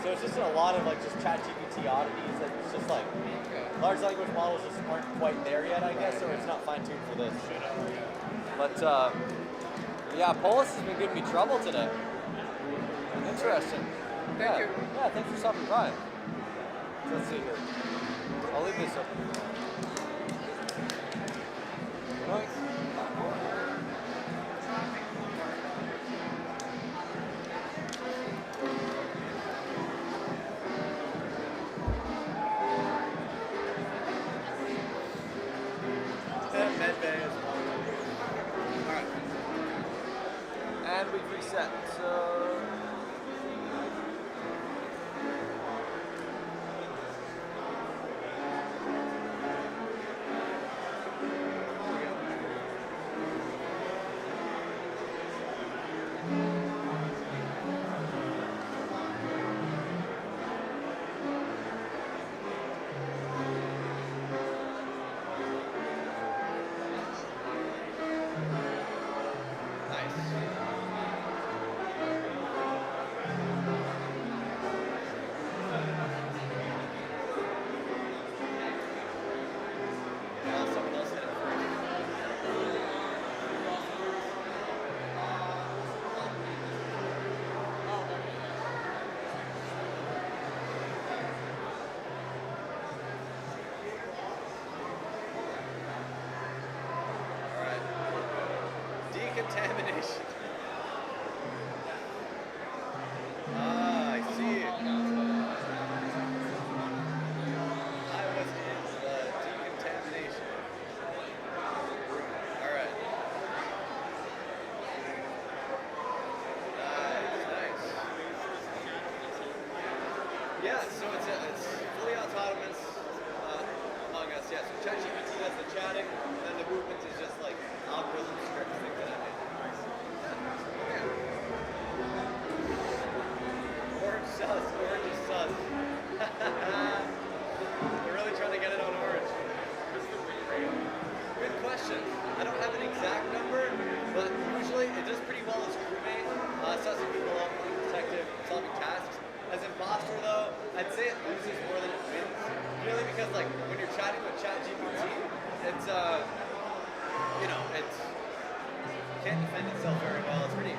So it's just a lot of like just ChatGPT oddities that it's just like large language models just aren't quite there yet, I guess, or it's not fine-tuned for this. But yeah, Polis has been giving me trouble today. Interesting. Thank you. Yeah, thanks for stopping by. So let's see here. I'll leave this open. Nice. Alright. And we've reset, so... Decontamination. Ah, I see. I was in the decontamination. Alright. Nice. Yeah, so it's fully autonomous among us. Yeah, so ChatGPT does the chatting, and then the movement is just like algorithm script thing that I made. Orange sus, orange is sus. They're really trying to get it on orange. Good question. I don't have an exact number, but usually it does pretty well as crewmate, sussing people up, detective, solving tasks. As imposter though, I'd say it loses more than it wins. Purely because like when you're chatting with ChatGPT, it's you know, it can't defend itself very well. It's pretty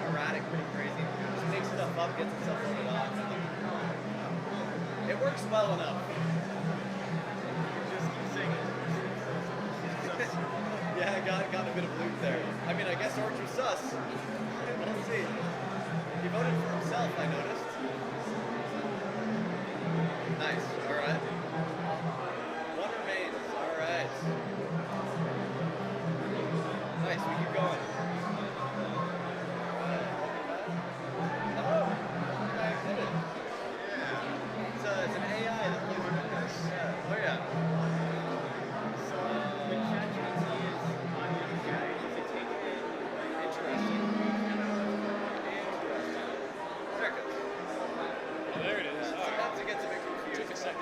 erratic, pretty crazy. It just makes stuff up, gets itself voted off. It works well enough. Just keep saying it. Yeah, I got a bit of loot there. I mean, I guess Orange was sus. We'll see. He voted for himself, I noticed. Nice, alright. One remains, alright. Nice, we keep going. Oh, I did it. It's an AI that plays with this. Yeah. Oh yeah. So when ChatGPT is on your guide, does it take it? Interesting. There it goes. Oh, there it is. Sometimes it gets a bit confused. Took a second.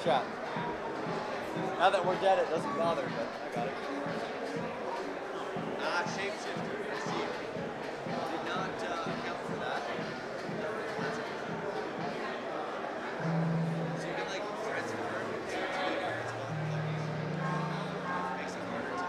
chat. Now that we're dead, it doesn't bother, but I got it. Shapeshifter. I see. Did not account for that. So you can like transfer to makes it harder to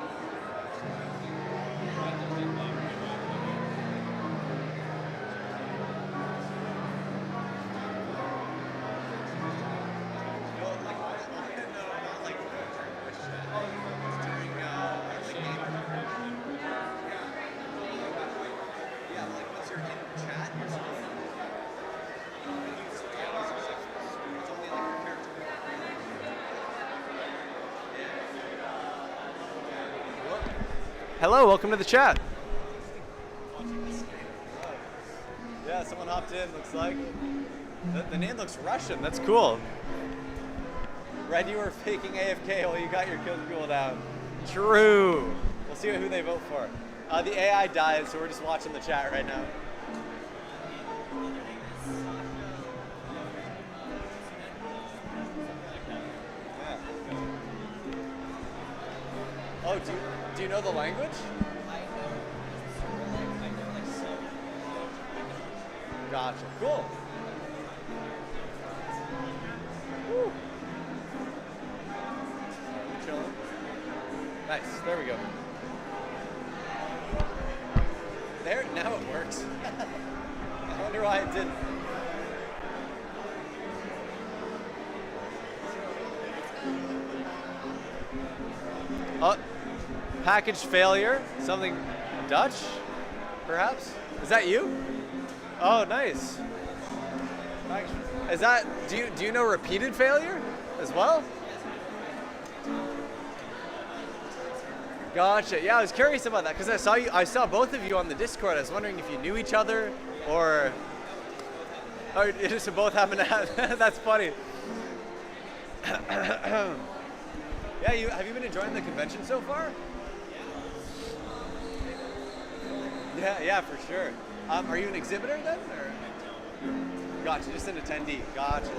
Hello, welcome to the chat. Yeah, someone hopped in, looks like. The name looks Russian, that's cool. Red, you were faking AFK while you got your kill cooldown. True. We'll see who they vote for. The AI died, so we're just watching the chat right now. Yeah. Oh, do you know the language? Gotcha. Cool. Woo. Chilling. Nice. There we go. There. Now it works. I wonder why it didn't. Oh, package failure. Something Dutch, perhaps? Is that you? Oh, nice. Is that? Do you know repeated failure as well? Gotcha. Yeah, I was curious about that because I saw both of you on the Discord. I was wondering if you knew each other or it just both happen to have. That's funny. Yeah, have you been enjoying the convention so far? Yeah, for sure. Are you an exhibitor then? Or? Gotcha, just an attendee. Gotcha.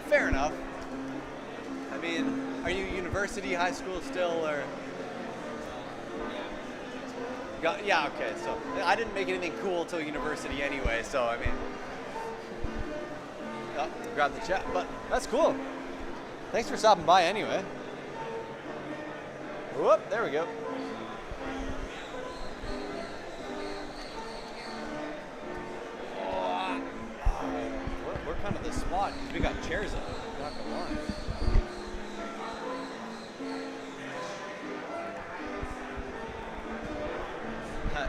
Fair enough. I mean, are you university, high school still, or? Yeah, okay. So I didn't make anything cool till university anyway. So I mean, grab the chat, but that's cool. Thanks for stopping by anyway. Whoop, there we go. We're kind of the spot because we got chairs up. I'm not gonna lie.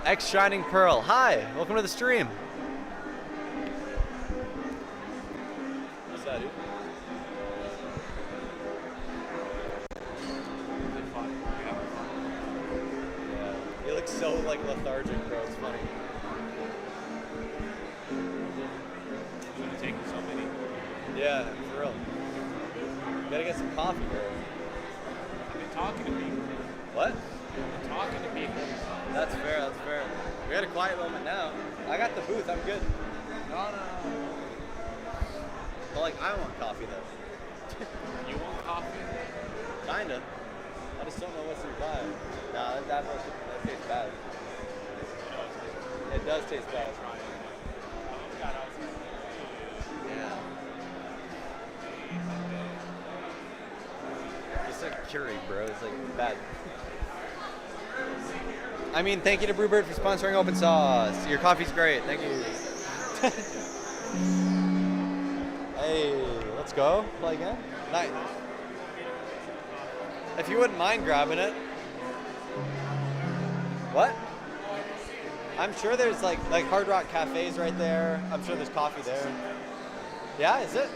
X Shining Pearl. Hi, welcome to the stream. What's that, dude? Yeah, you look so like lethargic, bro. It's funny. Should have taken so many. Yeah, for real. Gotta get some coffee, bro. I've been talking to people. What? I've been talking to people. That's fair, that's fair. We had a quiet moment now. I got the booth, I'm good. No. But like, I want coffee though. You want coffee? Kinda. I just don't know what's inside. Nah, that tastes bad. It does taste bad. Yeah. It's like Keurig, bro. It's like bad. I mean, thank you to Brewbird for sponsoring Open Sauce. Your coffee's great. Thank you. Hey, let's go. Play again. Nice. If you wouldn't mind grabbing it. What? I'm sure there's like Hard Rock Cafes right there. I'm sure there's coffee there. Yeah, is it?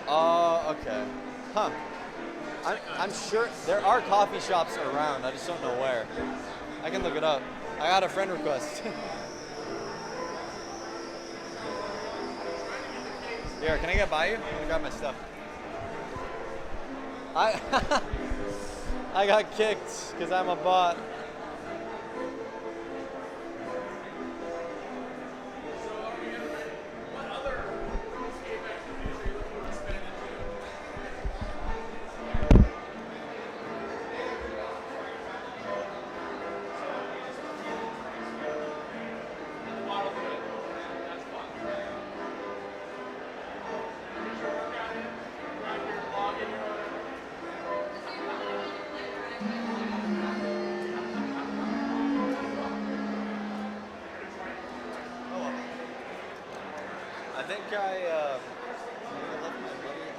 Okay. Huh. I'm sure there are coffee shops around. I just don't know where. I can look it up. I got a friend request. Here, can I get by you? I'm gonna grab my stuff. I got kicked because I'm a bot. I left my money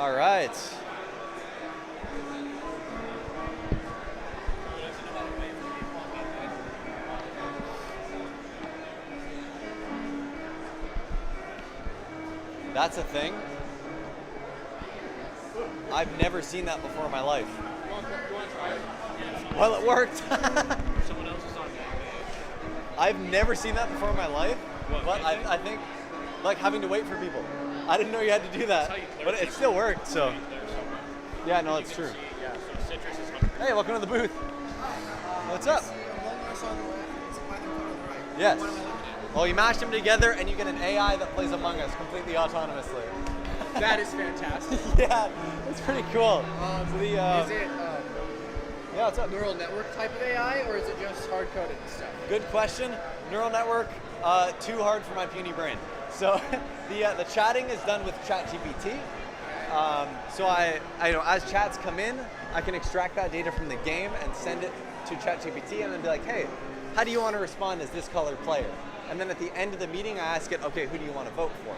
All right. That's a thing. I've never seen that before in my life. Well, it worked. Someone else is on that page. I've never seen that before in my life, but I think like having to wait for people. I didn't know you had to do that, but it still worked. So yeah, no, it's true. Yeah, so citrus is 100%. Hey, welcome to the booth. What's up? Yes. Well, you mash them together and you get an AI that plays Among Us completely autonomously. That is fantastic. Yeah, it's pretty cool. Is it yeah, what's up? neural network type of AI, or is it just hard-coded and stuff? Good question. Neural network, too hard for my puny brain. So the chatting is done with ChatGPT. So I as chats come in, I can extract that data from the game and send it to ChatGPT and then be like, hey, how do you want to respond as this colored player? And then at the end of the meeting, I ask it, okay, who do you want to vote for?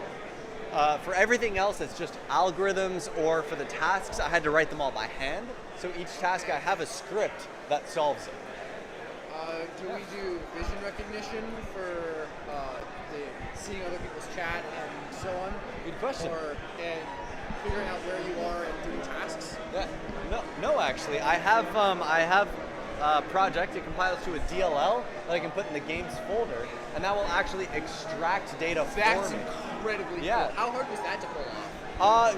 For everything else, it's just algorithms, or for the tasks, I had to write them all by hand. So each task, I have a script that solves it. Do we do vision recognition for seeing other people's chat and so on? Good question. And figuring out where you are and doing tasks? Yeah, no, actually, I have a project. It compiles to a DLL that I can put in the games folder, and that will actually extract data for me. That's incredibly cool. How hard was that to pull off?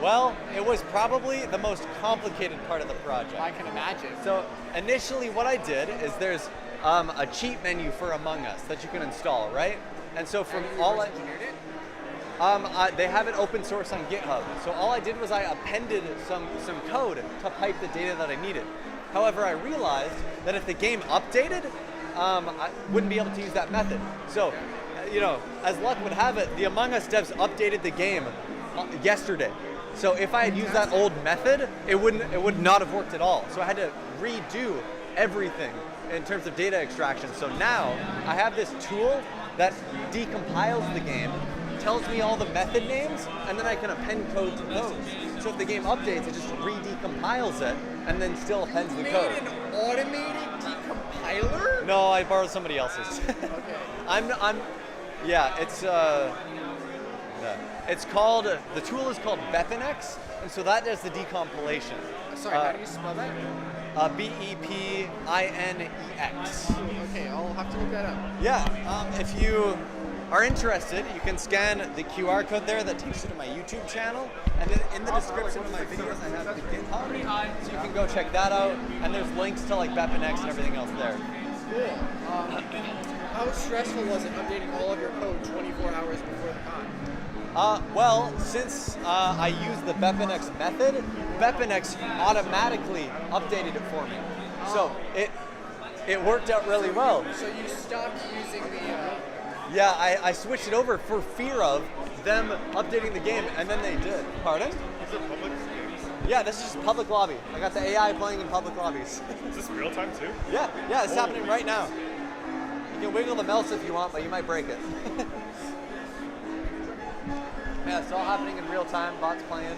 Well, it was probably the most complicated part of the project. I can imagine. So initially what I did is there's a cheat menu for Among Us that you can install, right? And so from all engineered it? They have it open source on GitHub. So all I did was I appended some code to pipe the data that I needed. However, I realized that if the game updated, I wouldn't be able to use that method. So, as luck would have it, the Among Us devs updated the game yesterday. So if I had used that old method, it would not have worked at all. So I had to redo everything in terms of data extraction. So now I have this tool that decompiles the game, tells me all the method names, and then I can append code to those. So if the game updates, it just re-decompiles it, and then still appends the code. You made an automated decompiler? No, I borrowed somebody else's. Okay. It's called, the tool is called Bepinex, and so that does the decompilation. Sorry, how do you spell that? Bepinex. Okay, I'll have to look that up. Yeah, if you are interested, you can scan the QR code there that takes you to my YouTube channel, and then in the description of my videos I have the GitHub, so you can go check that out, and there's links to like Bepinex and everything else there. Cool. How stressful was it updating all of your code 24 hours before the con? Well, since I used the Bepinex method, Bepinex automatically updated it for me. So it worked out really well. So you stopped using the... Yeah, I switched it over for fear of them updating the game, and then they did. Pardon? Is it public games? Yeah, this is just public lobby. I got the AI playing in public lobbies. Is this real time too? Yeah, it's happening right now. You can wiggle the mouse if you want, but you might break it. Yeah, it's all happening in real time. Bots playing.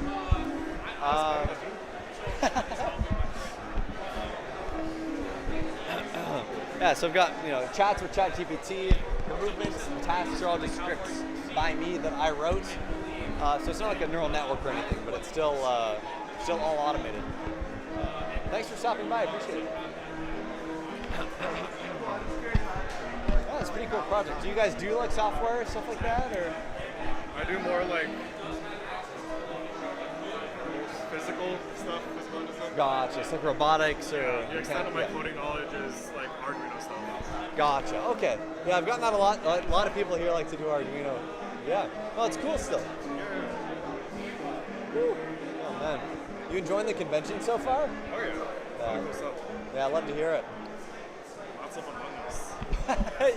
Yeah, so I've got chats with ChatGPT. The movements and tasks are all just scripts by me that I wrote. So it's not like a neural network or anything, but it's still all automated. Thanks for stopping by. I appreciate it. Yeah, it's a pretty cool project. Do you guys do like software stuff like that, or? I do more like physical stuff, physical stuff. Gotcha. It's like robotics or. Yeah, extent of my coding knowledge is like Arduino stuff. Gotcha. Okay. Yeah, I've gotten that a lot. A lot of people here like to do Arduino. Yeah. Oh, it's cool still. Woo. Oh man. You enjoying the convention so far? Oh yeah. 100%. Yeah, I'd love to hear it. Lots of Among Us.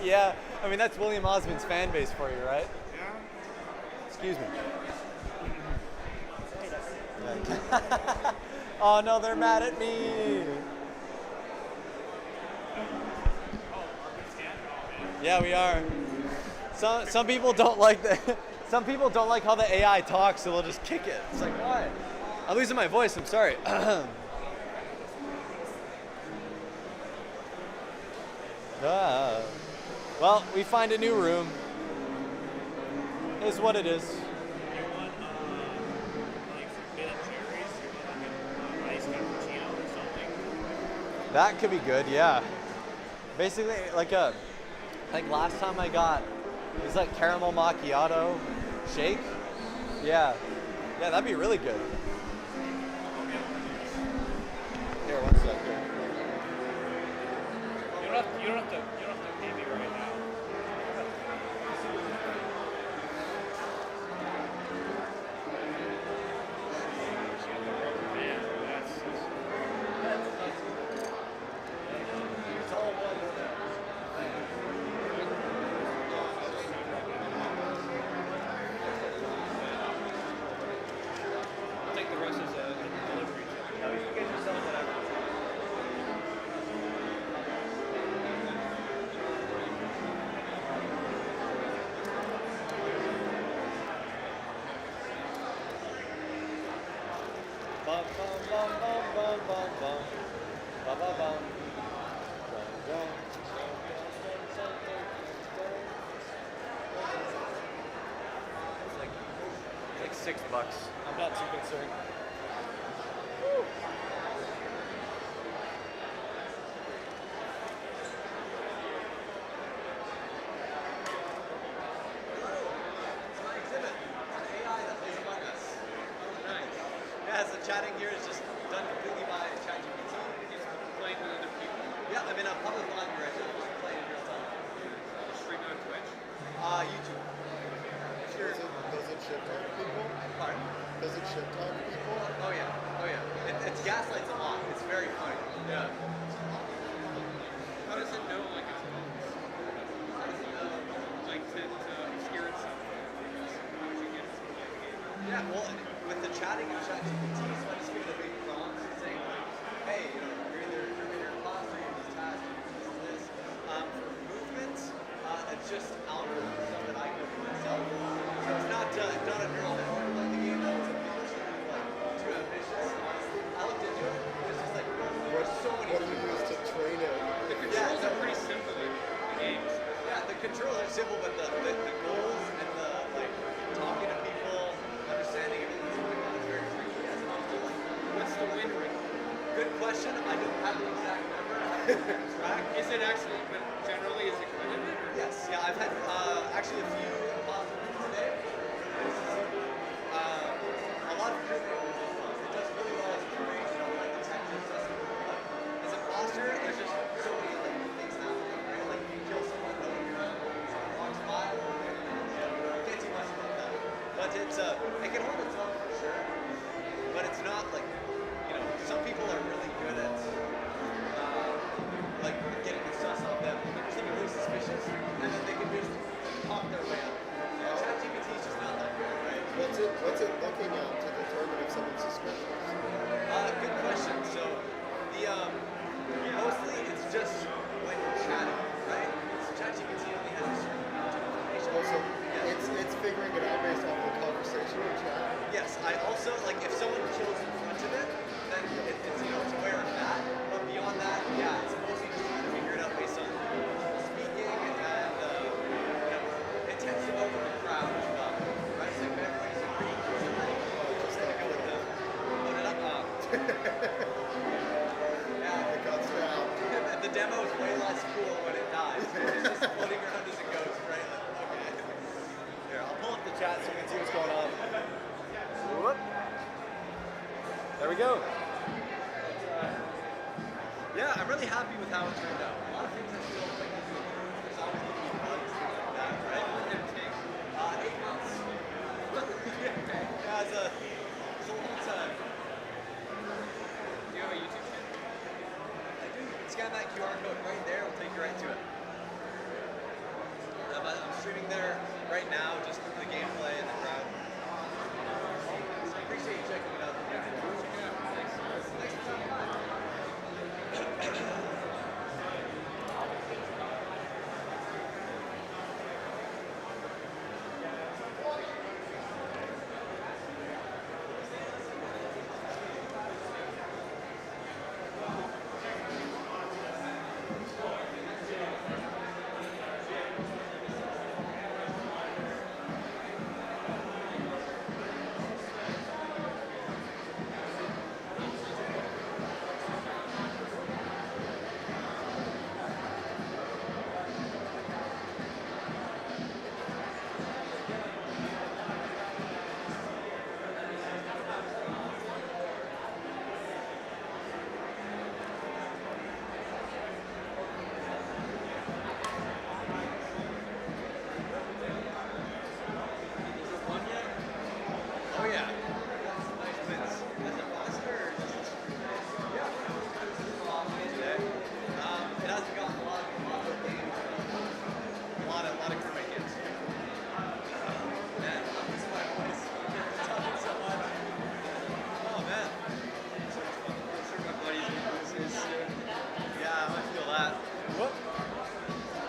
Yeah. I mean, that's William Osmond's fan base for you, right? Yeah. Excuse me. Oh no, they're mad at me. Yeah, we are. Some people don't like some people don't like how the AI talks, so they'll just kick it. It's like, why? I'm losing my voice. I'm sorry. Well, we find a new room. Is what it is. That could be good, yeah. Basically, like last time I got, it was like caramel macchiato shake. Yeah, that'd be really good. Here, one sec. Here. You don't have to pay me right now. It's like $6. I'm not too concerned. Yeah, so chatting here is just done completely by ChatGPT. It's playing with other people. Yeah, I'm in a public library right now. I'm playing in real time. Stream on Twitch? YouTube. Sure. Does it ship talk people? Pardon? Does it ship talk people? Oh yeah. It's gaslights a lot. It's very funny. Yeah. How does it know like it's like to obscure itself? How would you get it to play the game? Yeah, well, with the chatting and ChatGPT, so I just give it a big prompt saying like, hey, you're either an imposter, you're this task, you're this. For movements, it's just algorithm stuff that I code myself. So it's not a neural network like the game that was too ambitious. I looked into it. It's just like there's so many. What do you use to train it? The controls are pretty simple in the games. Yeah, the controls are simple, but the goals and the like talking to people, understanding everything is very tricky as an option. What's the win rate? Good question. I don't have the exact number. I have to track. Is it actually, but generally, is it competitive? Yes. Yeah, I've had actually a few imposter wins today. A lot of crew members. It does really well as a create, like the tech just doesn't really well. As an imposter, there's just so many like things happening, right? Like you kill someone, someone walks by, can't do much about that. But it's it can hold its own for sure. But it's not like some people are really good at like getting the sus off them. They can just be really suspicious, and then they can just talk their way out. ChatGPT is just not that good, right? What's it looking at to determine if someone's suspicious? Good question. So the mostly it's just when you're chatting, right? So ChatGPT There we go. Yeah, I'm really happy with how it turned out. A lot of things I feel like there's always going to be bugs, things like that, right? When did it take? 8 months. Yeah, it's a long time. Do you have a YouTube channel? I do. You can scan that QR code right there. It'll take you right to it. I'm streaming there right now, just the gameplay and the crowd. So I appreciate you checking it out. Thanks. Thanks for coming by.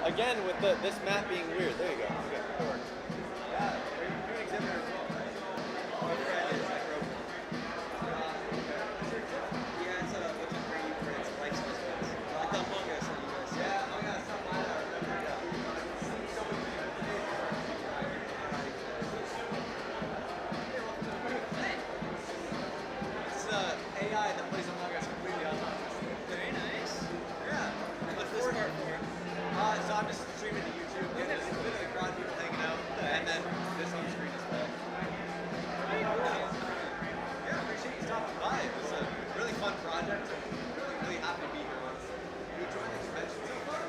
Again, with this map being weird. There you go. Okay, that works. Yeah, you're an exhibitor as well, right? Oh, yeah, it's like rope. Yeah, it's what's it for you for its life suspense. Like the Among Us that you guys said. Yeah, Among Us, something like that. Yeah. So many It's AI that plays Among Us completely online. Very nice. Yeah. What's this part for? So I'm just streaming to YouTube, getting a bit of the crowd, people hanging out, and then this on screen as well. Yeah, I appreciate you stopping by. It was a really fun project. I'm really happy to be here. You enjoyed the convention so far?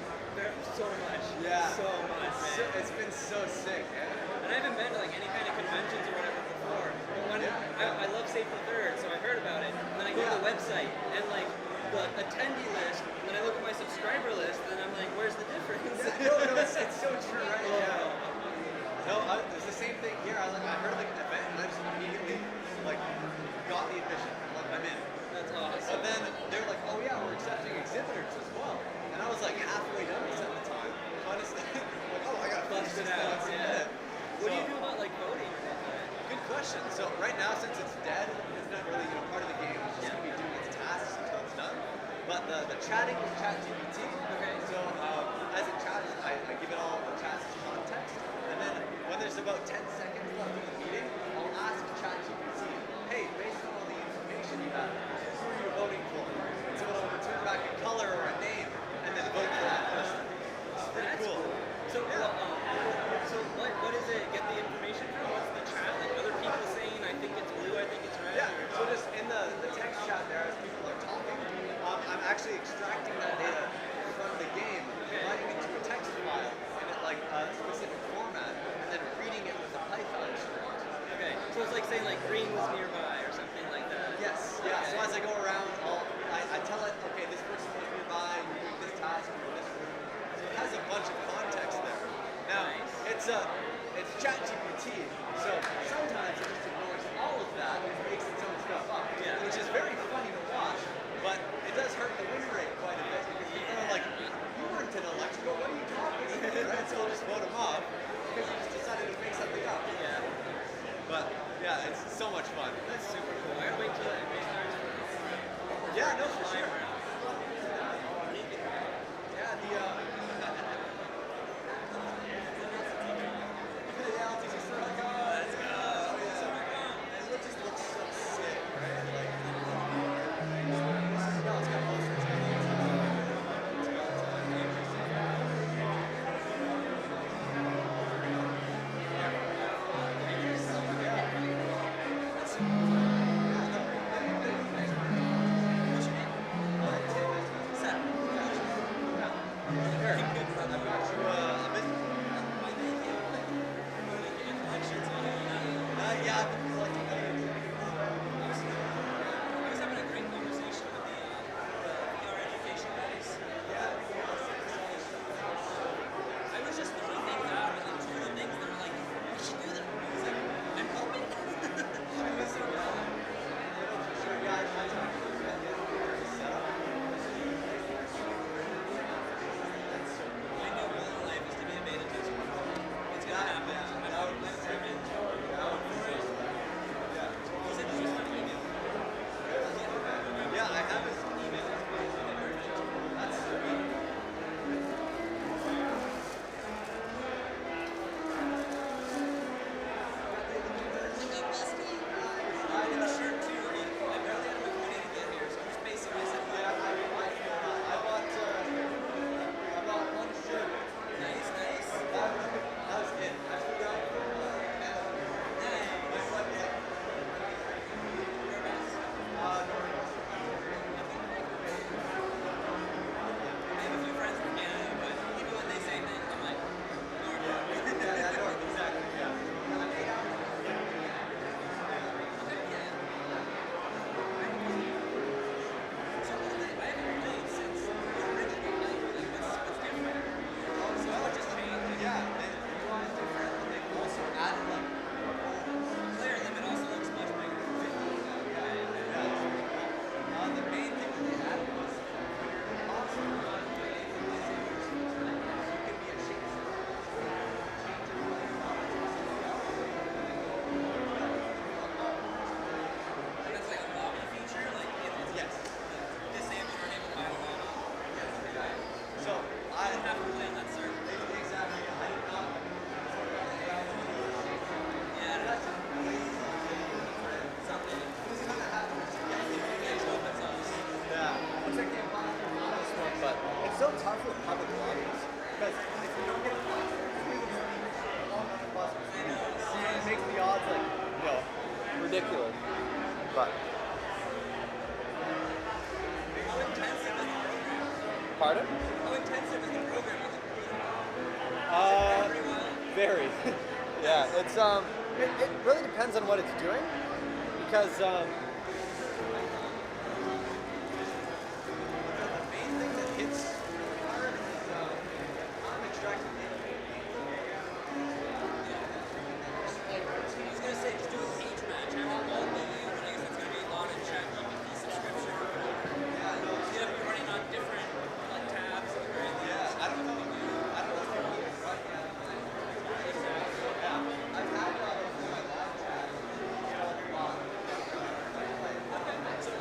So much. Yeah. So much, man. It's been so sick, eh? And I haven't been to like any kind of conventions or whatever before. But when I love Safe the Third, so I heard about it. And then I go to the website and like the attendee list, and then I look at my subscriber list, and I'm like, where's the difference? No, it's so true, right? Yeah. No, it's the same thing here. I heard of the event, and I just immediately got the admission. I'm in. That's awesome. And then they're like, oh yeah, we're accepting exhibitors as well. And I was like halfway done at the time. Honestly, like, oh, I gotta finish this now. What do you do about like voting? Good question. So right now, since it's dead, it's not really part of the game. It's just gonna be doing its tasks until it's done. But the chatting with ChatGPT. Okay. So as it chats, I give it all the chats context, and then when there's about 10 seconds left in the meeting, I'll ask ChatGPT, hey, based on all the information you have, who are you voting for? And so it'll return back a color or a name, and then vote for that person. It's pretty cool. So what is it? Get the information from? What's the chat? Like other people saying, I think it's blue, I think it's red. Yeah. So just in the text chat there, as people are talking, I'm actually extracting that data from the game, writing it into a text file in a specific format, and then reading it with a Python script. Okay. So it's like saying like green was nearby or something like that. Yes. Yeah. So as I go around, I tell it, okay, this person was nearby, you're doing this task, you're in this room. So it has a bunch of context there. Now, it's ChatGPT, so sometimes it just ignores all of that and makes its own stuff up, which is very funny to watch, but it does hurt the win rate quite a bit because people are like, you weren't in electrical, what are you talking about? Right? So we'll just vote him off because he just decided to make something up. Yeah. But yeah, it's so much fun. That's super cool. I gotta wait till it restarts. Yeah, no, for sure. Yeah, But How intensive is the program? pardon? How intensive is the program? Very. Yeah, it's it really depends on what it's doing, because the main thing that hits hard is extracting data. I was gonna say, just do a page match. I have all the, I guess it's gonna be a lot of ChatGPT subscription. Yeah, it's gonna be running on different like tabs and everything. Yeah, I don't know if you need it right yet. Yeah, I've had those in my lab chat. Okay, so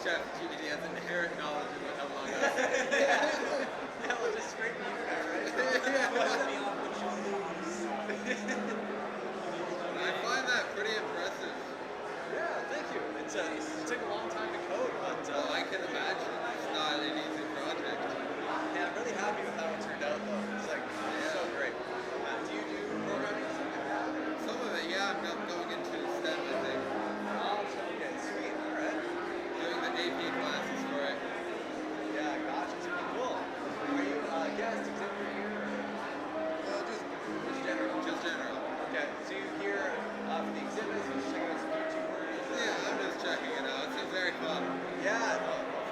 ChatGPT has inherent knowledge of Among Us. Yeah, we'll just scrape you there, right? I find that pretty impressive. Yeah, thank you. It took a long time to code, but Well, I can imagine. It's not an easy project. yeah, I'm really happy with how it turned out, though. It's like so great. Do you do programming or something like that? Some of it, yeah, I'm going into STEM, I think. Oh, okay, sweet. All right. Doing the AP classes for it. Yeah, gotcha. It's pretty cool. Are you a guest exhibitor here? Just general. Just general. Okay, so you here for the exhibits, you just check out some YouTubers? Yeah, I'm just checking it out. It seems very fun. Yeah.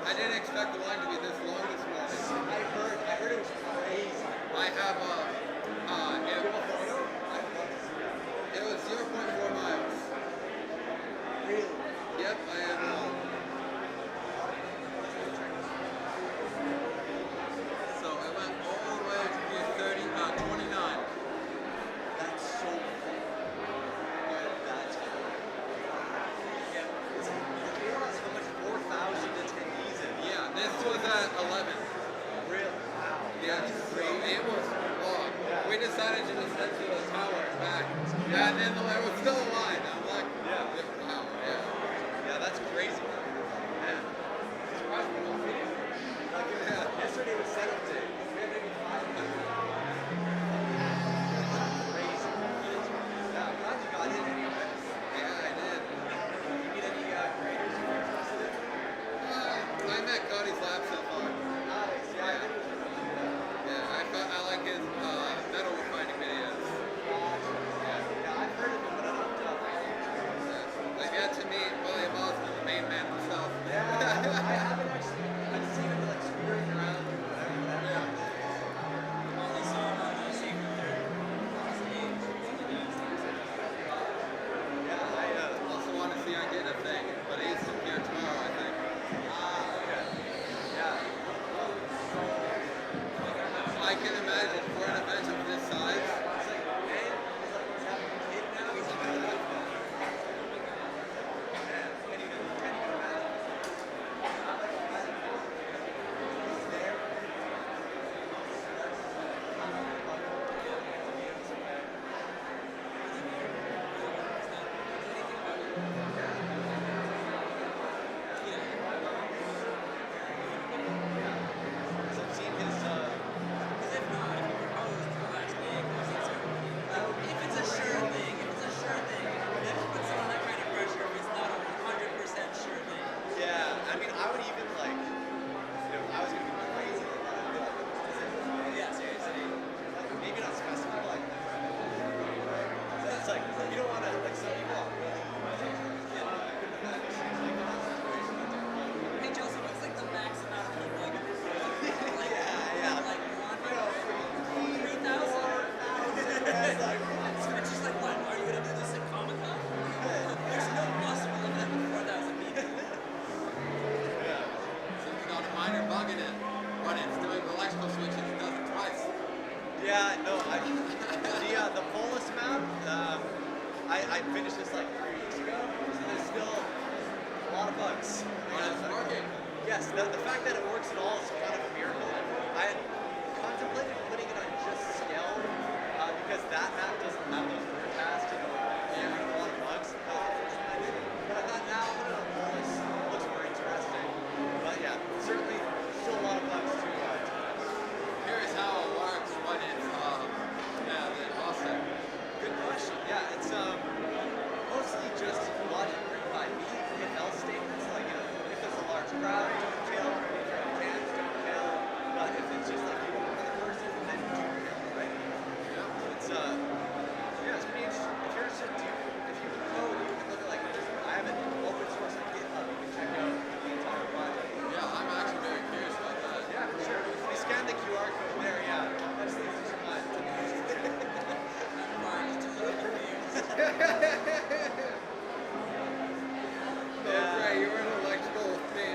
I didn't expect the line to be this long this morning. I heard it was crazy. I have it was 0.4 miles. Really? Yep, I am. So I went all the way to be 29. That's so fun. That's cool. Yeah. You realize how much 4,000 attendees in? Yeah, this was at 11. Really? Wow. Yeah, so it was long. We decided to just head to the tower and back. Yeah, and then there was still a line. I'm like, wow, yeah. Yeah, that's crazy. Man. Surprised we don't video. Like, yesterday was setup day. We had maybe 500. Crazy. Yeah, I'm glad you got in anyway. Yeah, I did. You meet any creators you were interested in? I met Cody's lab so far. Nice. Yeah, I think it was really good. Yeah, I like his metal refining videos. Yeah, I've heard of him, but I don't I've yet to meet William Osmond, the main man himself. Yeah, I haven't actually. I've seen him like scurrying around or whatever. Only saw him on the Sacred Third. Yeah, I also want to see Again a thing, but he's here tomorrow, I think. okay. Yeah. I can imagine for an event of this size. It's like, man, he's like, he's having a kid now. He's like, man, can't even imagine. He's there. So I've seen his, If it's a sure thing, then put some of that kind of pressure if it's not a 100% sure thing. yeah, I mean, I would even like, if I was gonna be crazy like that, I'd be like, Yeah, seriously. like, maybe not specify like that. It's like, you don't want to, like, some people are really, Hey Joseph, what's like the max amount of people you can like, yeah. like one, You know, 3,000? it's like, So it's just like, what, are you gonna do this at Comic-Con? There's no possible limit of 4,000 people. Something on a minor bug in it, but it's doing the electrical switches, it does it twice. yeah, no, the Polus map, I finished this like 3 weeks ago, so there's still a lot of bugs. But it's working. Yes, the fact that it works at all is kind of a miracle. I had contemplated putting it on just scale because that map doesn't have those forecasts, you know, and a lot of bugs. But I thought, now put it on Polus. It looks more interesting. But yeah, certainly still a lot of bugs to fix. Here's how it works when it's the offset. Good question. Yeah, it's mostly just logic written by me, if else statements, like if there's a large crowd, don't kill, if you're in dance, don't kill. But if it's just like you one other person, then do kill, right? Yeah. It's it's pretty interesting. If you're interested, if you code, you can look at like I have it open source on GitHub, you can check out the entire project. Yeah, I'm actually very curious about that. Yeah, for sure. If you scan the QR code there, yeah, that just leaves you some time. That's right, you were an electrical with me.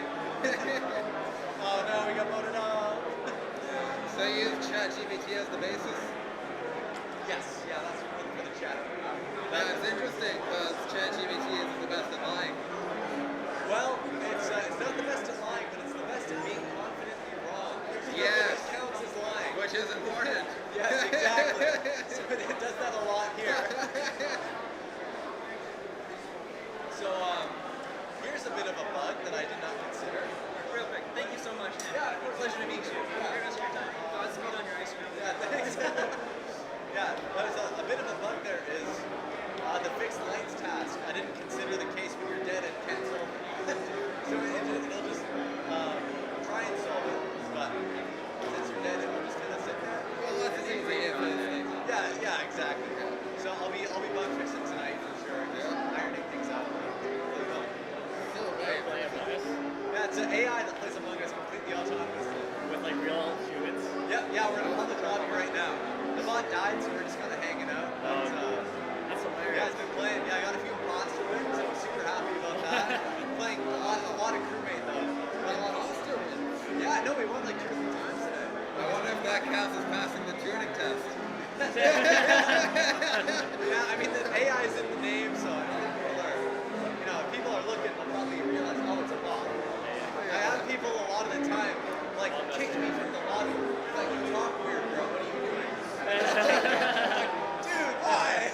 Oh no, we got voted off. So you use ChatGPT as the basis? Yes, yeah, that's for the chat. That's interesting because ChatGPT isn't the best at lying. Well, it's not the best of a bug that I did not consider. Real quick, thank you so much. Yeah, Pleasure to meet you. Have a great rest of your time. Godspeed on your ice cream. Yeah, thanks. Yeah, there's a bit of a bug there is the fixed lights task. I didn't consider the case when you're dead and can't solve it. So it'll just try and solve it, but since you're dead, it will just kind of sit there. Well, that's the easy if Yeah, exactly. So I'll be bug fixing tonight for sure. Just ironing things out. Yeah, it's an AI that plays Among Us completely autonomously. With like real humans? Yeah, we're on the lobby right now. The bot died, so we're just kind of hanging out. But, That's hilarious. yeah, it's been playing. Yeah, I got a few monster wins, so I'm super happy about that. Playing a lot of crewmate though. monster wins. Yeah, no, we won like 2 or 3 times today. I wonder if that counts as passing the Turing test. Yeah, I mean the AI is in the name, so I don't think people are looking, they'll probably realize, oh, it's a bot. I have people a lot of the time like kick me from the lobby. It's like, you talk weird, bro. What are you doing? Like, dude, why?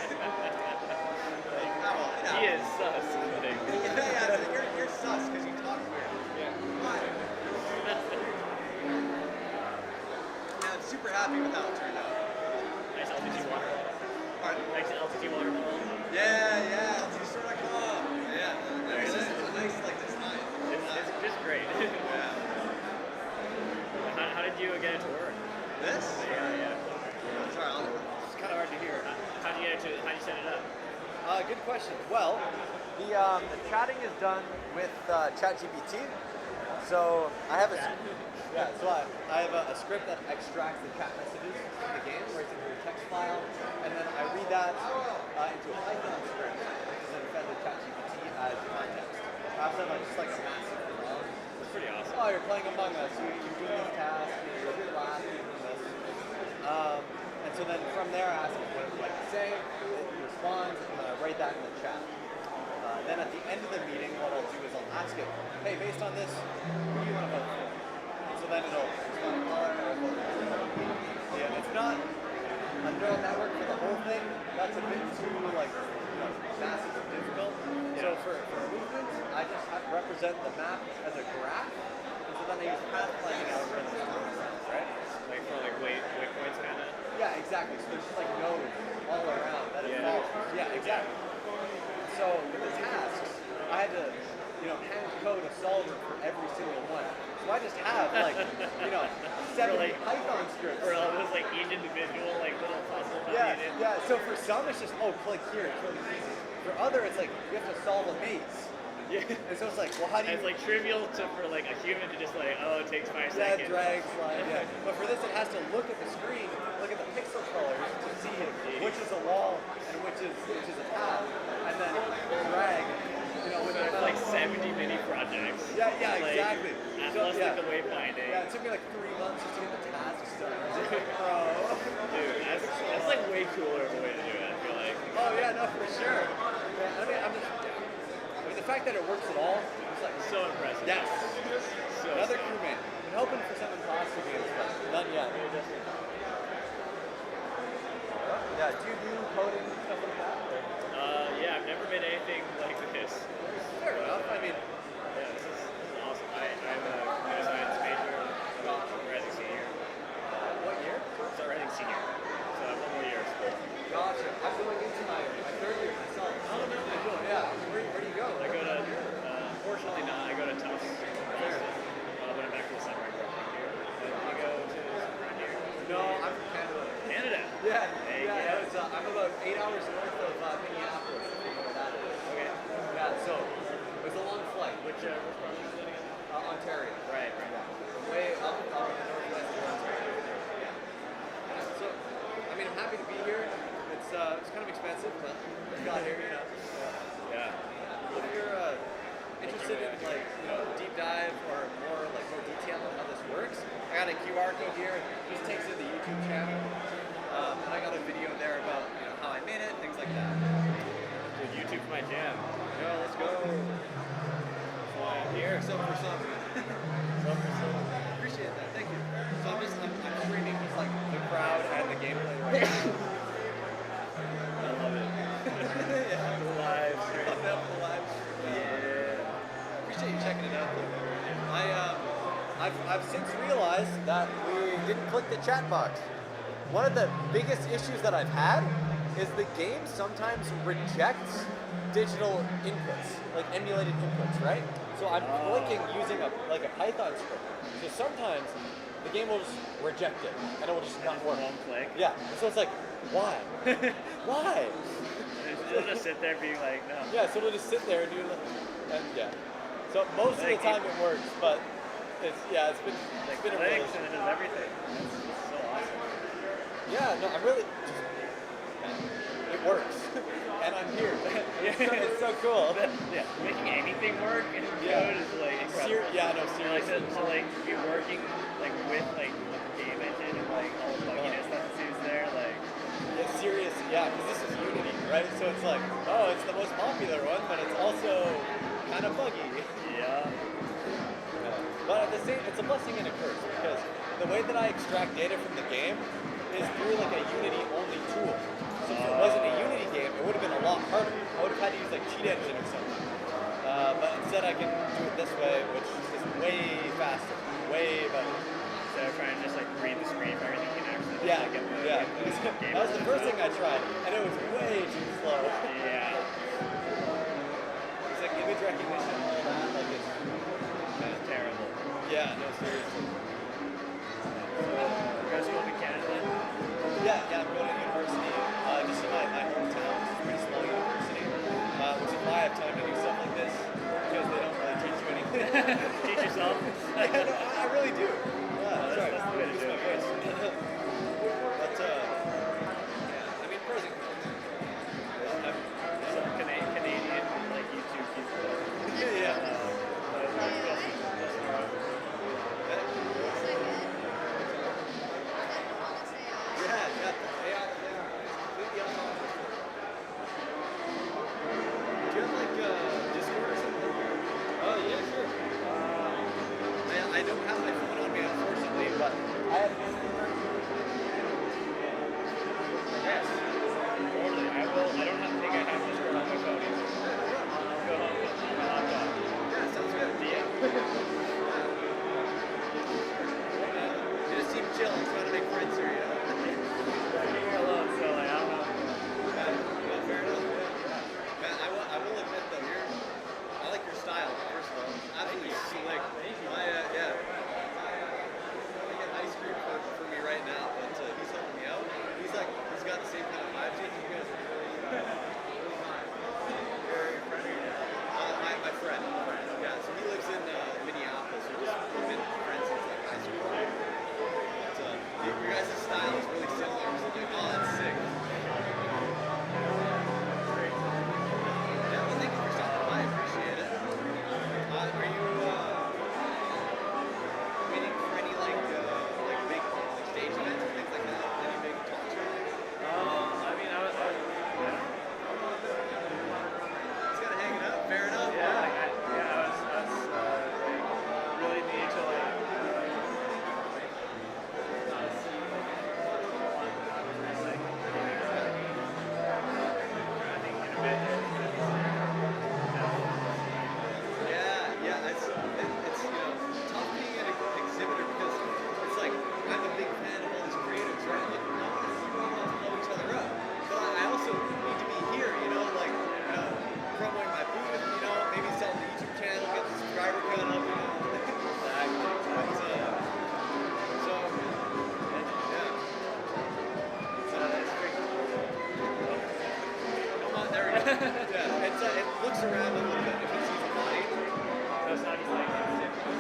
He is sus. Yeah, you're sus because you talk weird. Yeah. Why? Yeah, I'm super happy with how it turned out. Nice LTG water. Pardon? Nice LTG waterfall. Yeah, LTG.com. Yeah, it's a nice like design. It's just great. Yeah. How did you get it to work? This? Yeah. Sorry, It's kind of hard to hear. How'd you set it up? good question. Well, the chatting is done with ChatGPT. So I have I have a script that extracts the chat messages from the game, writes it into a text file, and then I read that into a Python script, which is then fed to ChatGPT as context. I have done just like a massive log. It's pretty awesome. Oh, you're playing Among Us. You're doing this task. You're doing last. You're doing this. And so then from there, I ask it what it would like to say. It responds, and then I write that in the chat. Then at the end of the meeting, what I'll do is I'll ask it, hey, based on this, who do you want to vote for? And so then it'll respond to color or vote for. Yeah, it's not a neural network for the whole thing. That's a bit too massive and difficult. So for movement, I just represent the map as a graph, and so then I use pathfinding algorithms to move around, right? Like for like waypoints kind of? Yeah, exactly. So there's just like nodes all around that it follows. Yeah, exactly. So with the tasks, I had to, hand code a solver for every single one. So I just have 70 Python scripts. For all those like each individual like little puzzle. Yeah. So for some it's just click here, it's really easy. For other it's like you have to solve a maze. Yeah. And so it's like, well, how do you? It's like trivial for like a human to just like, it takes 5 seconds. Drag, slide, yeah. But for this, it has to look at the screen, look at the pixel colors to see which is a wall and which is a path, and then drag. With there's like 70 mini projects. Yeah, exactly. Plus like the wayfinding. Yeah, it took me like 3 months just to get the tasks done. I was like, bro. Dude, that's like way cooler of a way to do it, I feel like. Oh yeah, no, for sure. Yeah, I mean, the fact that it works at all is like so impressive. Yes. So another crewmate. Been hoping for some imposter games, but none yet. Yeah, do you do coding and stuff like that? Yeah, I've never made anything like this. Fair enough. I mean, this is awesome. I'm a computer science major. I'm rising senior. What year? So rising senior. So I have 1 more year of school. Gotcha. I'm going into my 3rd year myself. Oh, no, cool. Yeah. Where do you go? I go to, fortunately not, I go to Tufts. But I'm back for the summer. Do you go to around here? No, I'm from Canada. Canada? Yeah. I'm about 8 hours north of Minneapolis. Okay. Yeah, so it was a long flight. Which province is it again? Ontario. Right. Yeah. Way up in the northwest of Ontario. Yeah. So, I mean, I'm happy to be here. It's kind of expensive, but we got here, Yeah. If you're interested in deep dive or more detail on how this works, I got a QR code here. It just takes you to the YouTube channel, and I got a video there about how I made it, things like that. Dude, YouTube's my jam. Let's go. Here. Some for some. Appreciate that. Thank you. So I'm streaming just the crowd and the gameplay right now. I love it. Yeah. Live stream. Love the live stream. Yeah. Appreciate you checking it out though. I've since realized that we didn't click the chat box. One of the biggest issues that I've had is the game sometimes rejects digital inputs, like emulated inputs, right? So I'm clicking using a Python script. So sometimes the game will just reject it, and it will just not work. Won't click. Yeah. And so it's like, why? Why? It'll just sit there being like, no. Yeah. So it'll just sit there and do, and yeah. So most of the time it works, but it's been a real clicks and it does everything. That's so awesome. Yeah, no, I'm really. It works, and I'm here. It's so cool. Yeah, making anything work in code is like incredible. No, seriously. So like be working like with like the game engine and like all the bugginess that ensues there, like. It's serious, yeah, because this is Unity, right? So it's like, oh, it's the most popular one, but it's also kind of buggy. Yeah. But at the same, it's a blessing and a curse because the way that I extract data from the game is through like a Unity-only tool. So if it wasn't a Unity game, it would have been a lot harder. I would have had to use like Cheat Engine or something. But instead, I can do it this way, which is way faster, way better. Instead of trying to just like read the screen for everything, you can actually Yeah, get the yeah. game. That was the first thing I tried, and it was way too slow. Yeah. It's like image recognition and all that, like it's terrible. Yeah, no, seriously. You guys go to Canada? Yeah, I'm going to university, just in my hometown. It's a pretty small university, which is why I have time to do stuff like this, because they don't really teach you anything. Teach yourself? Yeah, no, I really do. Yeah, sorry. That's the way to do it. But, yeah, I mean, pros and cons. Some Canadian like YouTube people. Yeah. I don't have my phone on me, unfortunately, but I have. Yes. Totally. I don't think I have this on my phone either. I'll go home on my laptop. Yeah, sounds good. Yeah. You just seem chill and trying to make friends here, you know? Being here alone, so like, I don't know. Yeah, fair enough. Yeah. Man, I will admit though, I like your style, first of all. Absolutely slick. Yeah. I get ice cream for me right now, but he's helping me out. He's got the same kind of vibes. You guys are really fine. My friend. Yeah, so he lives in Minneapolis. We've been friends since like high school. But your guys' style is really similar. So I'm like, oh, that's sick. Yeah, well, thank you for stopping by. I appreciate it. Are you waiting for any like big stage events or things like that? Any big talks or anything? I mean, I was Just gotta hang it up. Fair enough. yeah, I was really need to like It's tough being an exhibitor because it's like I'm a big fan of all these creatives, right? Like, we all blow each other up, but I also need to be here, promoting my booth, maybe sell the YouTube channel, get the subscriber count up, Exactly. Come on, there we go. Yeah, it looks around a little bit if it sees a body. it's not just like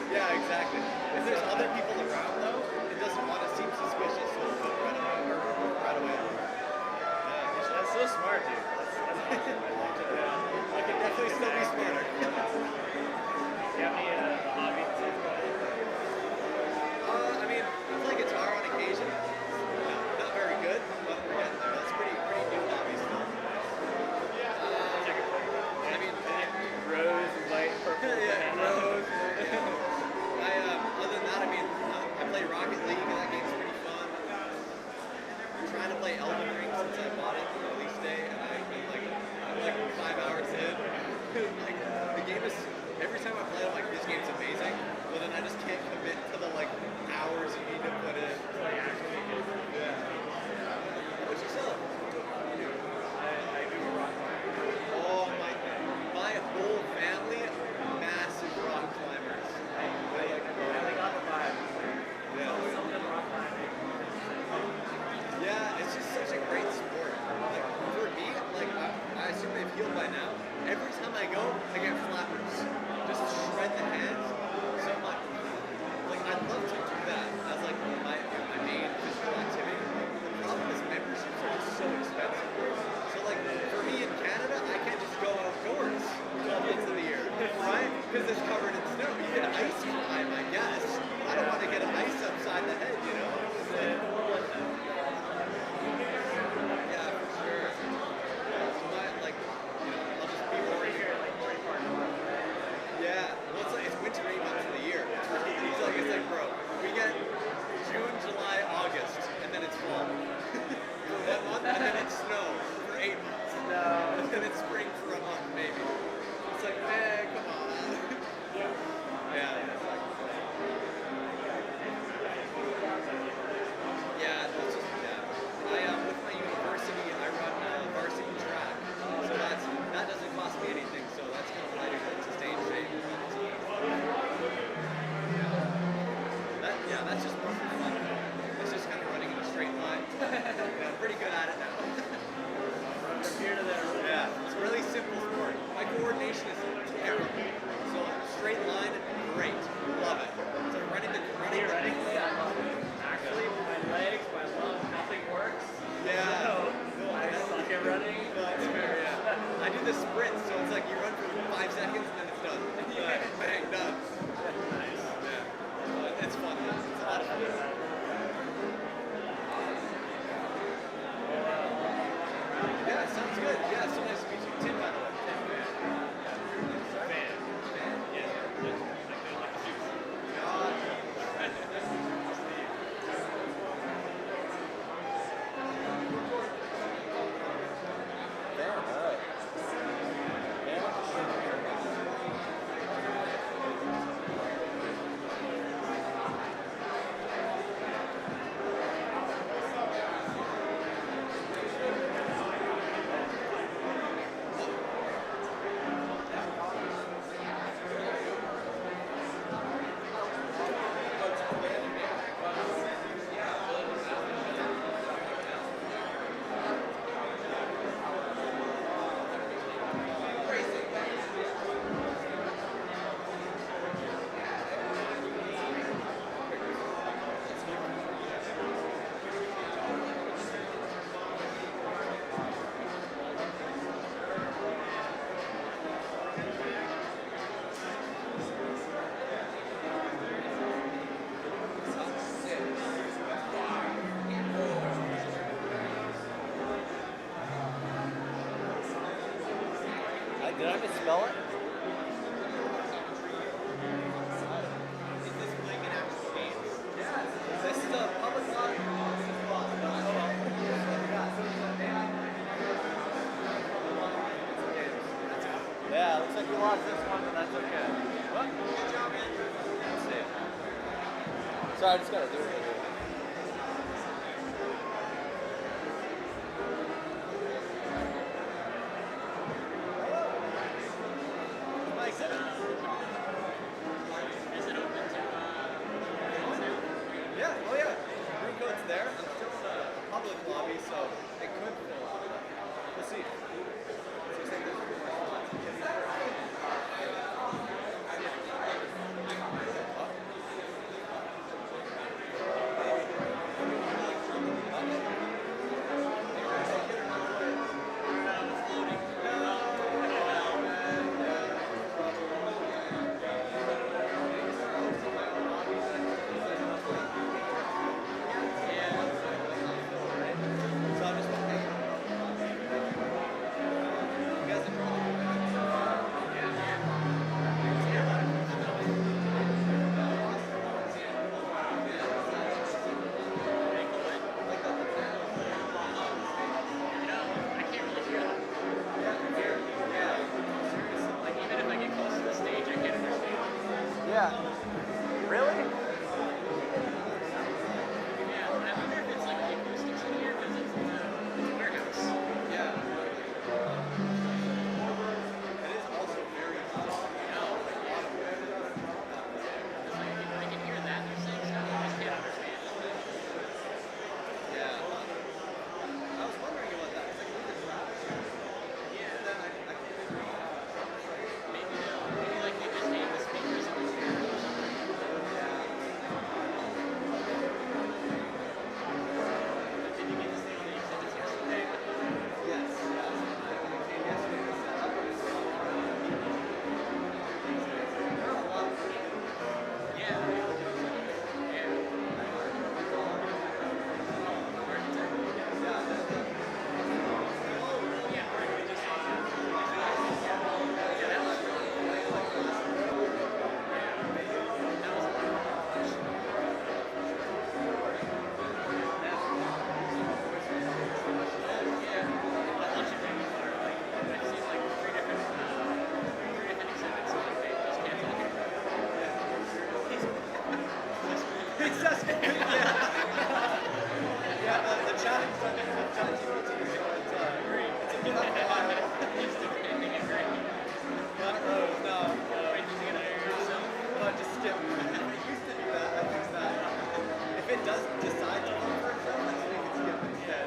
Yeah, exactly. If there's other people around though, it doesn't want to seem suspicious, so it'll go right away. Yeah, that's so smart, dude. That's awesome. I can definitely still be smarter. Do you have any hobbies? I mean, I play guitar on occasion. Not very good, but we're getting there. That's pretty new hobby still. I mean, rose, white, purple. yeah, rose. Other than that, I mean, I play Rocket League, and that game's pretty fun. I'm trying to play Elden Ring since I bought it the release day, and I'm like 5 hours in. The game is, every time I play it, I'm like, this time, I guess. I don't want to get an ice upside the head, you know? It's like, yeah, for sure. So like, you know, I'll just be worried. Yeah, well, it's winter 8 months of the year. It's like, bro, we get June, July, August, and then it's fall. For 1 month, and then it's snow for 8 months. No. And then it's spring for a month, maybe. It's like, man, come on. Yeah. Yeah, that's just, yeah. With my university, I run varsity track. So that doesn't cost me anything, so that's kind of what I do to stay in shape. That's just more for fun. It's just kind of running in a straight line. Yeah, I'm pretty good at it now. From here to there. Yeah, it's a really simple sport. My coordination is terrible. So straight line, great. Love it. So running. Actually, my legs, my lung, nothing works. Yeah. So I suck at running. That's fair, yeah. I do the sprint, so it's like you run for 5 seconds and then it's done. Bang, done. Nice. Yeah. It's fun. It's a lot of fun. Yeah, sounds good. Yeah, so nice to meet you. Tim, by the way. Did I misspell it? Is this playing an actual game? Yeah. This is a public lobby. Yeah, looks like we lost this one, but that's okay. What? Good job, man. Let's see. Sorry, I just gotta do it. Yeah, the challenge on ChatGPT is green. It's a GitHub file. It's depending on green. Not rose, no. No, just skip. It used to do that. I fixed that. If it does decide to vote for itself, let's make it skip instead.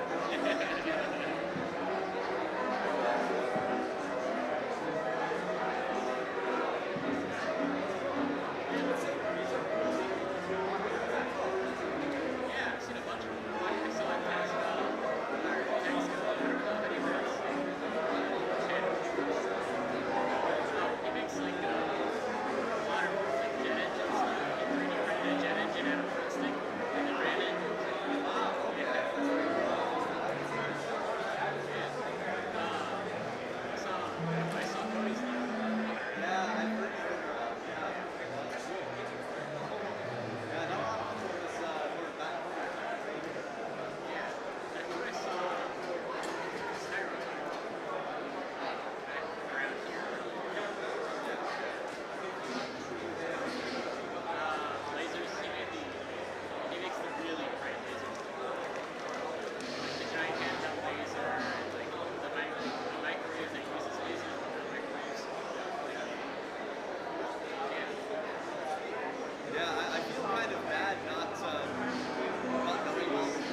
Yeah, I've seen a bunch of them. I saw it pass our text anyways. He makes like a lot of like jet engine stuff. He 3D printed a jet engine out of plastic and ran it. I saw Cody's like, Yeah, I've heard you. Yeah, not a lot of people was back. that's what I saw around here. Lasers, he makes the really bright lasers. Like the giant handheld laser, and like the microwaves that he uses lasers for the microwaves. Yeah, I feel kind of bad not knowing all of this.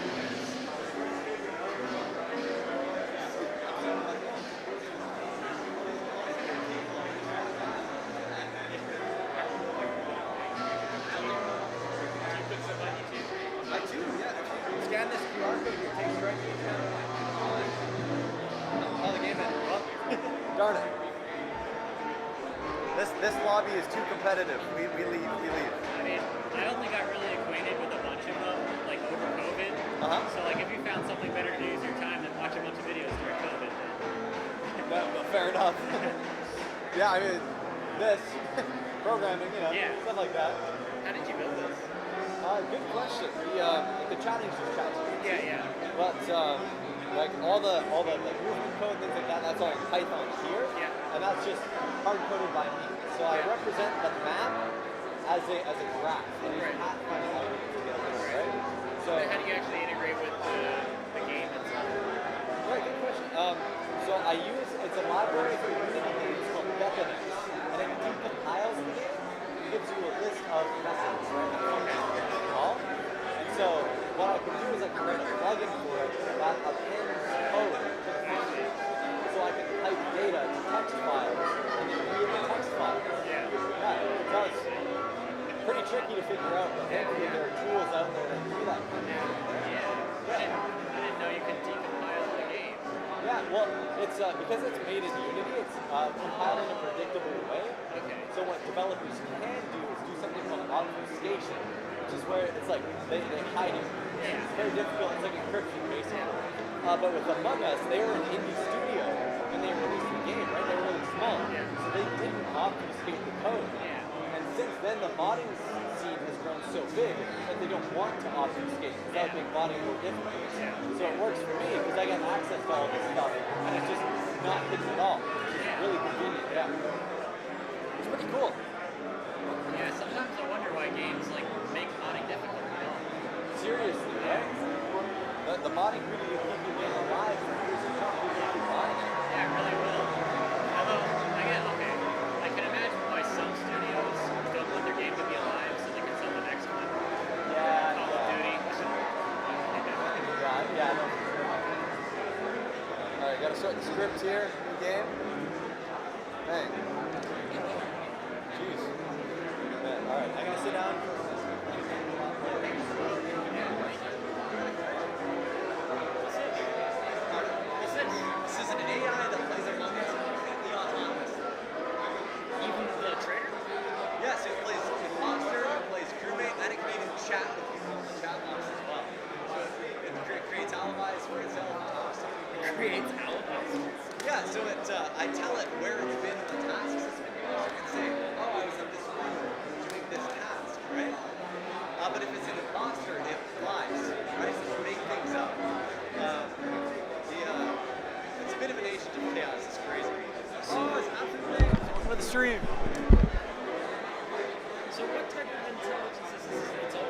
I do, yeah. If you scan this QR code, it takes directly to the game ended. Well, darn it. This lobby is too competitive. We leave. I mean, I only got really acquainted with a bunch of them, like over COVID. So like if you found something better to use your time than watch a bunch of videos during COVID, then Fair enough. Yeah, I mean, this, programming, stuff like that. how did you build this? Good question. The challenge is ChatGPT. Yeah. But like all the like movement code, things like that, that's all in Python here. Yeah. And that's just hard coded by me. So I represent the map as a graph. And it's Pathfinding elements together, right? So How do you actually integrate with the game itself? right, good question. So I use it's a library for Unity games called Debugging, and it decompiles the game. It gives you a list of methods, right? All. And so what I can do is I can write a plugin for it that appends code to the function. So I can type data to text files and then read the text files. Yeah, so it's pretty tricky to figure out, but thankfully there are tools out there that do that. I didn't know you could decompile the game. Yeah, well, it's because it's made in Unity, it's compiled in a predictable way. Okay. So what developers can do is do something called obfuscation, which is where it's like they hide it. It's very difficult. It's like encryption, basically. But with Among Us, they were an indie studio when they released the game, right? They were really small, so they didn't obfuscate the code. And since then, the modding scene has grown so big that they don't want to obfuscate because that would make modding more difficult. So it works for me because I get access to all this stuff, and it's just not hidden at all. It's really convenient. Yeah, it's pretty cool. Yeah, sometimes I wonder why games like make modding difficult. Seriously, right? The modding really will keep your game alive for years to come. Yeah, it really will. Although, I can imagine why some studios don't want their game to be alive so they can sell the next one. Call of Duty. Yeah, I know. Alright, gotta start the script here. New game. Hey. Jeez. Man, alright, I gotta sit down for This is an AI that plays Among Us completely autonomous. Even the trader? Yes, it plays imposter, it plays crewmate, and it can even chat with people in the chat box as well. So it creates alibis for itself and talks to people. It creates alibis? Yeah, so I tell it where it's been in the tasks it's been doing. So it can say, oh, I was at this room doing this task, right? But if it's an imposter, it lies, right? So it'll make things up. It's a bit of an agent of chaos. It's crazy. Oh, it's absolutely for the stream. So what type of intelligence is this? It's all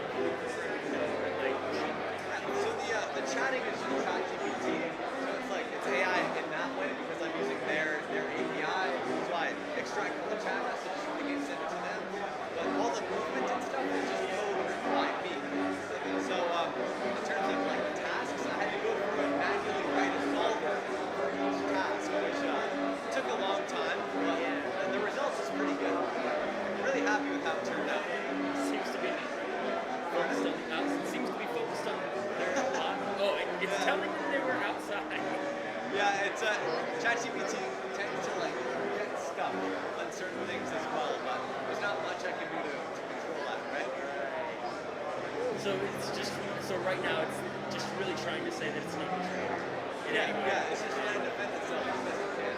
So it's just so right now it's just really trying to say that it's not true. Yeah, it's just trying to defend itself as best it can.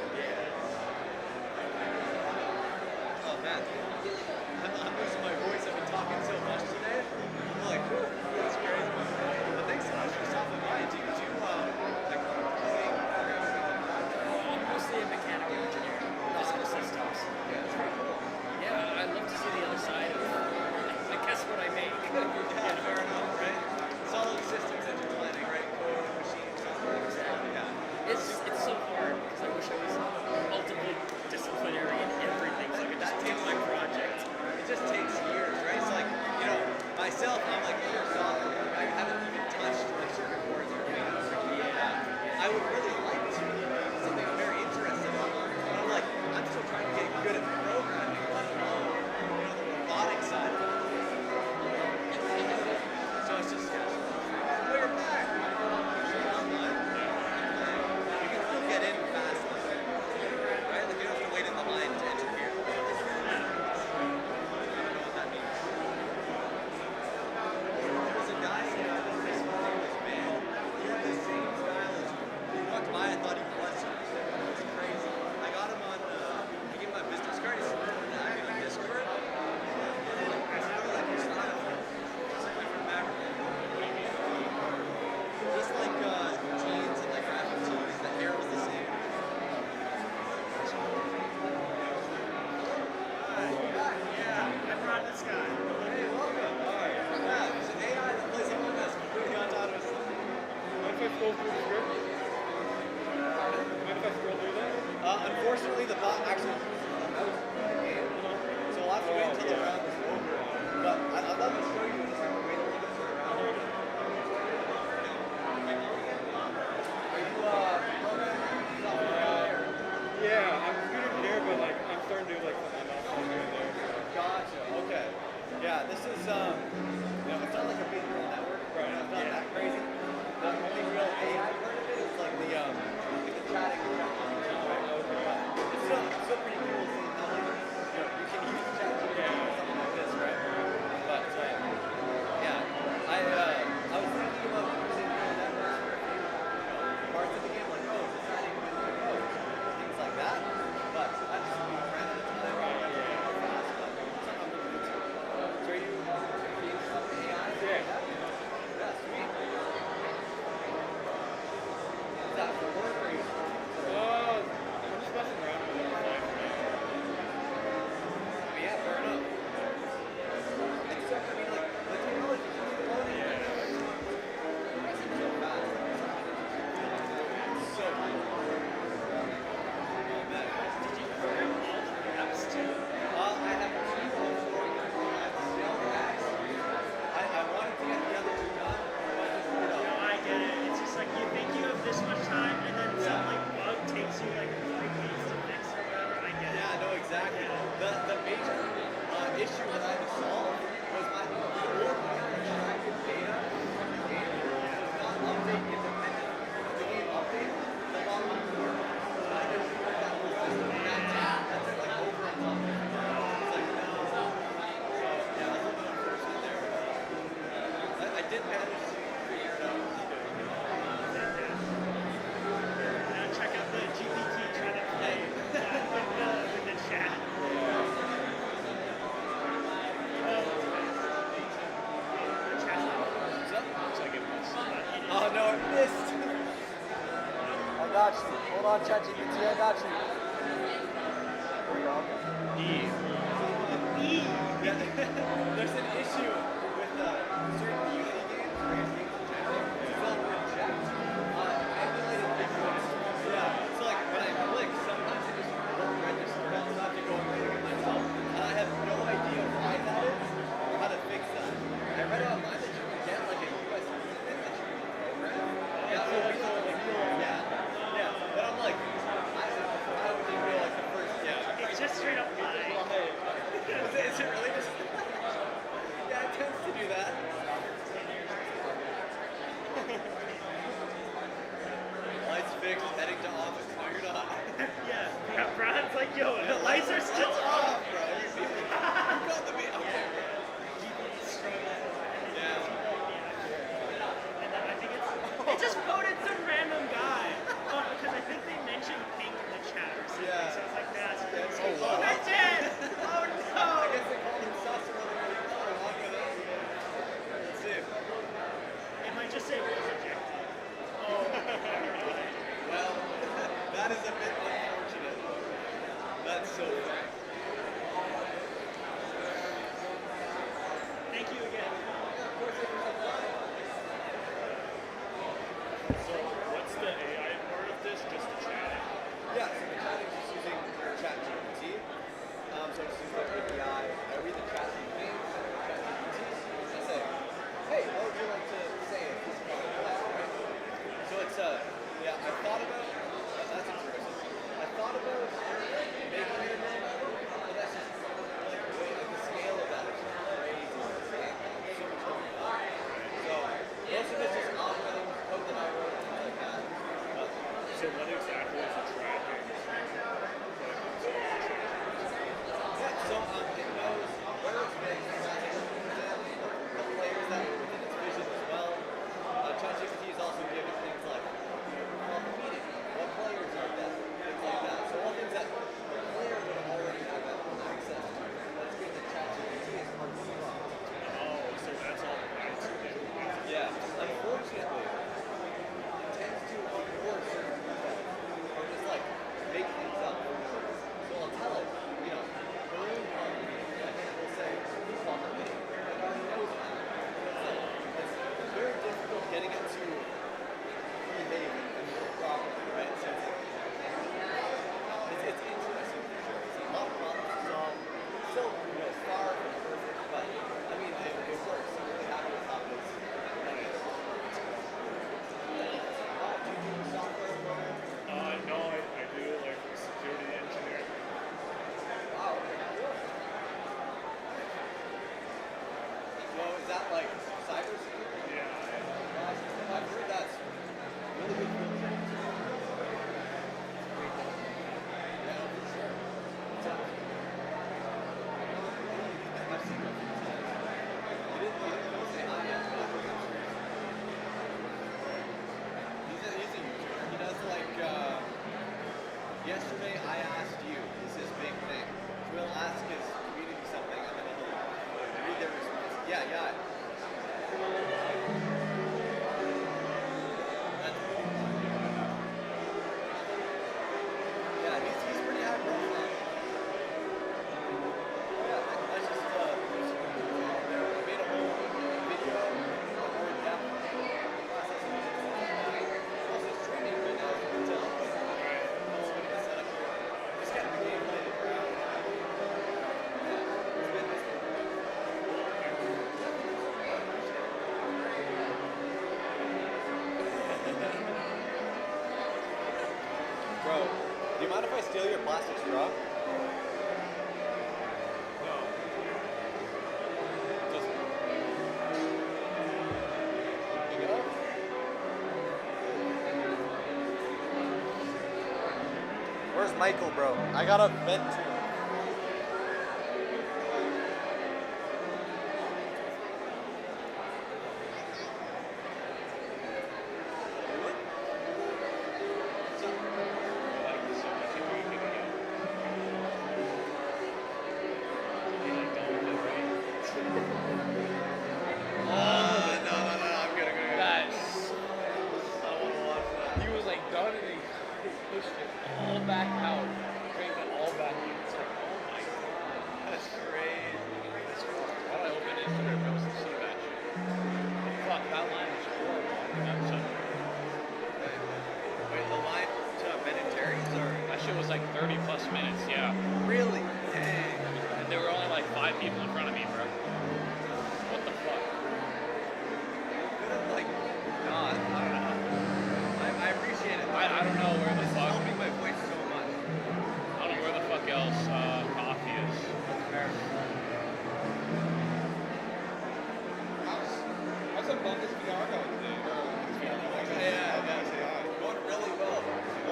Oh man, I'm losing my voice. I've been talking so much today. I'm like, whew, that's crazy. But thanks so much for stopping by. Do you like coding, programming? I'm mostly a mechanical engineer, physical systems. Yeah, that's pretty cool. Yeah, I'd love to see the other side of, I guess, what I make. Yeah, fair enough, right? Solid systems that you're planning, right? Code, machines, software, stuff. Yeah. It's so hard because I wish I was multidisciplinary in everything, so I could just take my project. It just takes years, right? It's like, myself, I'm like pure software. I haven't even touched like circuit boards or anything. I would really like to. It's something I'm very interested in. But I'm like, I'm still trying to get good at programming, let alone, the robotic side of it. So it's just, oh, you're back. Online. You can still get in fast, right? Like you don't have to wait in the line to enter here. I don't know what that means. There was a guy who had this van. He had the same style as you. He walked by, I thought he was you. It was crazy. I got him on, I gave him my business card. He said, on Discord. I really like your style. It's like from Maverick. Just like jeans and like graphic tees, the hair was the same. Yeah, I brought this guy. Hey, welcome. Alright. Yeah, there's an AI that plays Among Us completely autonomously. Mind if I scroll through the script? Mind if I scroll through that? Unfortunately, the bot actually so we'll have to wait until the round is over. But I'd love to show you just like wait a little bit for the round. Are you programming software or? Yeah, I'm a computer engineer, but like I'm starting to do like some ML stuff here and there. Gotcha. Okay. Yeah, this is it's not like a big neural network. Right. It's not that crazy. The only real AI part of it is like the chatting. It's still pretty cool seeing how like you can use ChatGPT or something like this, right? But yeah, I was thinking about using neural networks for a few parts of the game, like deciding when to go, things like that. But I just ran out of time. Fast, but something I'm looking into. So are you interested in AI? Yeah, sweet. Is that for work or you? I'm just messing around with it on the side for now. But yeah, fair enough. It's so, like, the technology keeps evolving. It's so fast. So cool. Oh, man. Did you program all the apps too? I have two offshore apps. I wanted to get the other two done, but just, I get it. It's just like you think you have this much time, and then some like bug takes you like 5 weeks to fix or whatever. I get it. Yeah, no, exactly. The major issue that I had to solve was my old extracted data from the game does not update independent. The game updates the log on the work. So I had to rewrite that whole system. That took like over a month. It's like, no. So yeah, that's a little bit unfortunate there. I did manage to figure it out. Now check out the GPT trying to play with the chat. Oh no, I missed. I got you. Hold on, ChatGPT, I got you. There we go. There's an issue with certain Unity games, or games in general, they'll reject emulated visuals. Yeah. So like when I click, sometimes it just won't register. I'll have to go and click it myself. And I have no idea why that is or how to fix that. I read online that you can get like a USB thing that you can program. Yeah, so like yeah. But I'm like, I would feel like the first It's just straight up lie. Is it really just that like cybersecurity? Yeah. I've heard that's really good. Yeah, for sure. I've seen it a few times. He didn't say hi yet, but he's a YouTuber. He does like, yesterday I asked you is his big thing. So he'll ask his community something and then he'll read their response. Yeah. That's pretty fun. Yeah, he's pretty high profile. Yeah, I just made a whole video more in depth process. Also streaming right now, as you can tell. Just getting the game ready for out. Bro, do you mind if I steal your plastic straw? No. Just pick it up. Where's Michael, bro? I gotta vent to him. He was like done and he pushed it all back out. Cranked it all back in. It's like, oh my god. That's crazy. Why do I open Instagram post and see that shit? Fuck, that line was horrible. Wait, the line to Ben and Jerry's or? That shit was like 30 plus minutes, yeah. Really? Dang. And there were only like 5 people in front of me, bro. What the fuck? Like, God, I don't know. I appreciate it. I don't know where the fuck. It's helping my voice so much. I don't know where the fuck else coffee is. How's that Bungus VR going today? Yeah. Going really well.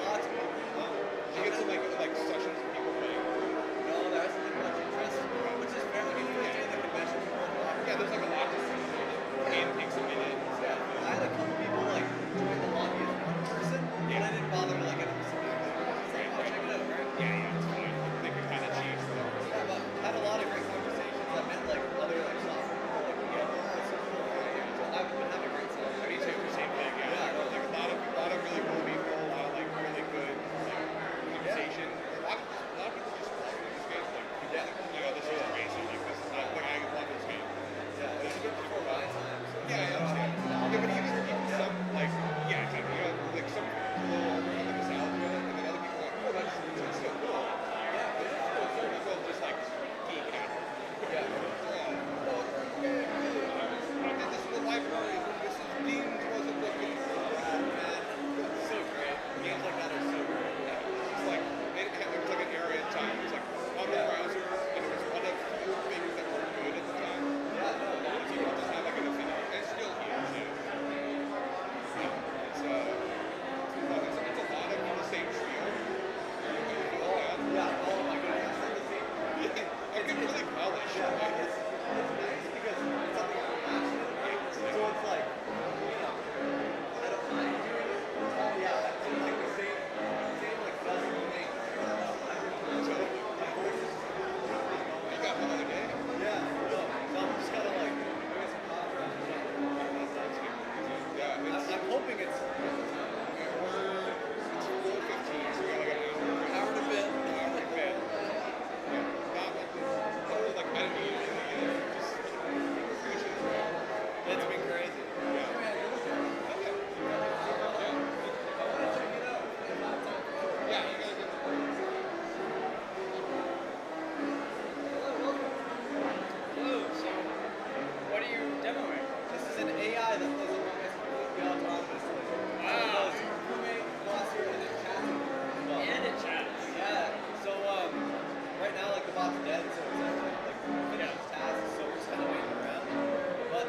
Lots of people. Did you get some like sessions of people playing? No, there hasn't been much interest, which is fair. Like, if you look at the convention, Yeah, there's like a lot to see. Game takes a minute. Yeah, I had a couple people like join the lobby as one person, and I didn't bother to like get them to submit. Check it out, right? Yeah, it's fine. They can kind of cheat. Yeah, but I had a lot of great conversations. I met like other like software people like together. So I've been having a great time. Me too. Same thing. Yeah. Like a lot of really cool people. A lot of like really good like conversation. A lot of people just love this game. Like, this is amazing. Like this is not like I love this game. Yeah, it's good before my time. So Yeah, I understand. Yeah, but even some like exactly. Like some people over like nostalgia, and then other people are like, oh, that's so cool. yeah, it is cool. Some people just like geek out. Yeah. This is the library. This is Dean's wasn't looking. Man, so great. Games like that are so great. It's like it was like an area in time. It was like on the browser, and it was one of few things that were good at the time. Yeah, no, People just had like an affinity. And it's still here too. It's a lot of the same spiel. yeah, oh my goodness, it's the same. Like it's really polished. Yeah, it's nice because it's something I'm passionate about. So it's like, you know, I don't mind doing it. Yeah, it's like the same like dozen things. So you got another day. Yeah, no, so I'm just kind of like doing some contracts or something. Yeah, I'm hoping it's it's 4:15, so we got like an hour and a bit. Yeah, not like I didn't need anything. Just appreciate it. it's been crazy. Yeah, you gotta get. Hello, so what are you demoing? This is an AI that doesn't want us to be autonomously. Wow. It does roommate, cluster, and it chats with you as well. And it chats. Yeah. So right now like the bot's dead, so it's actually like finished its tasks, so we're just kind of waiting around. But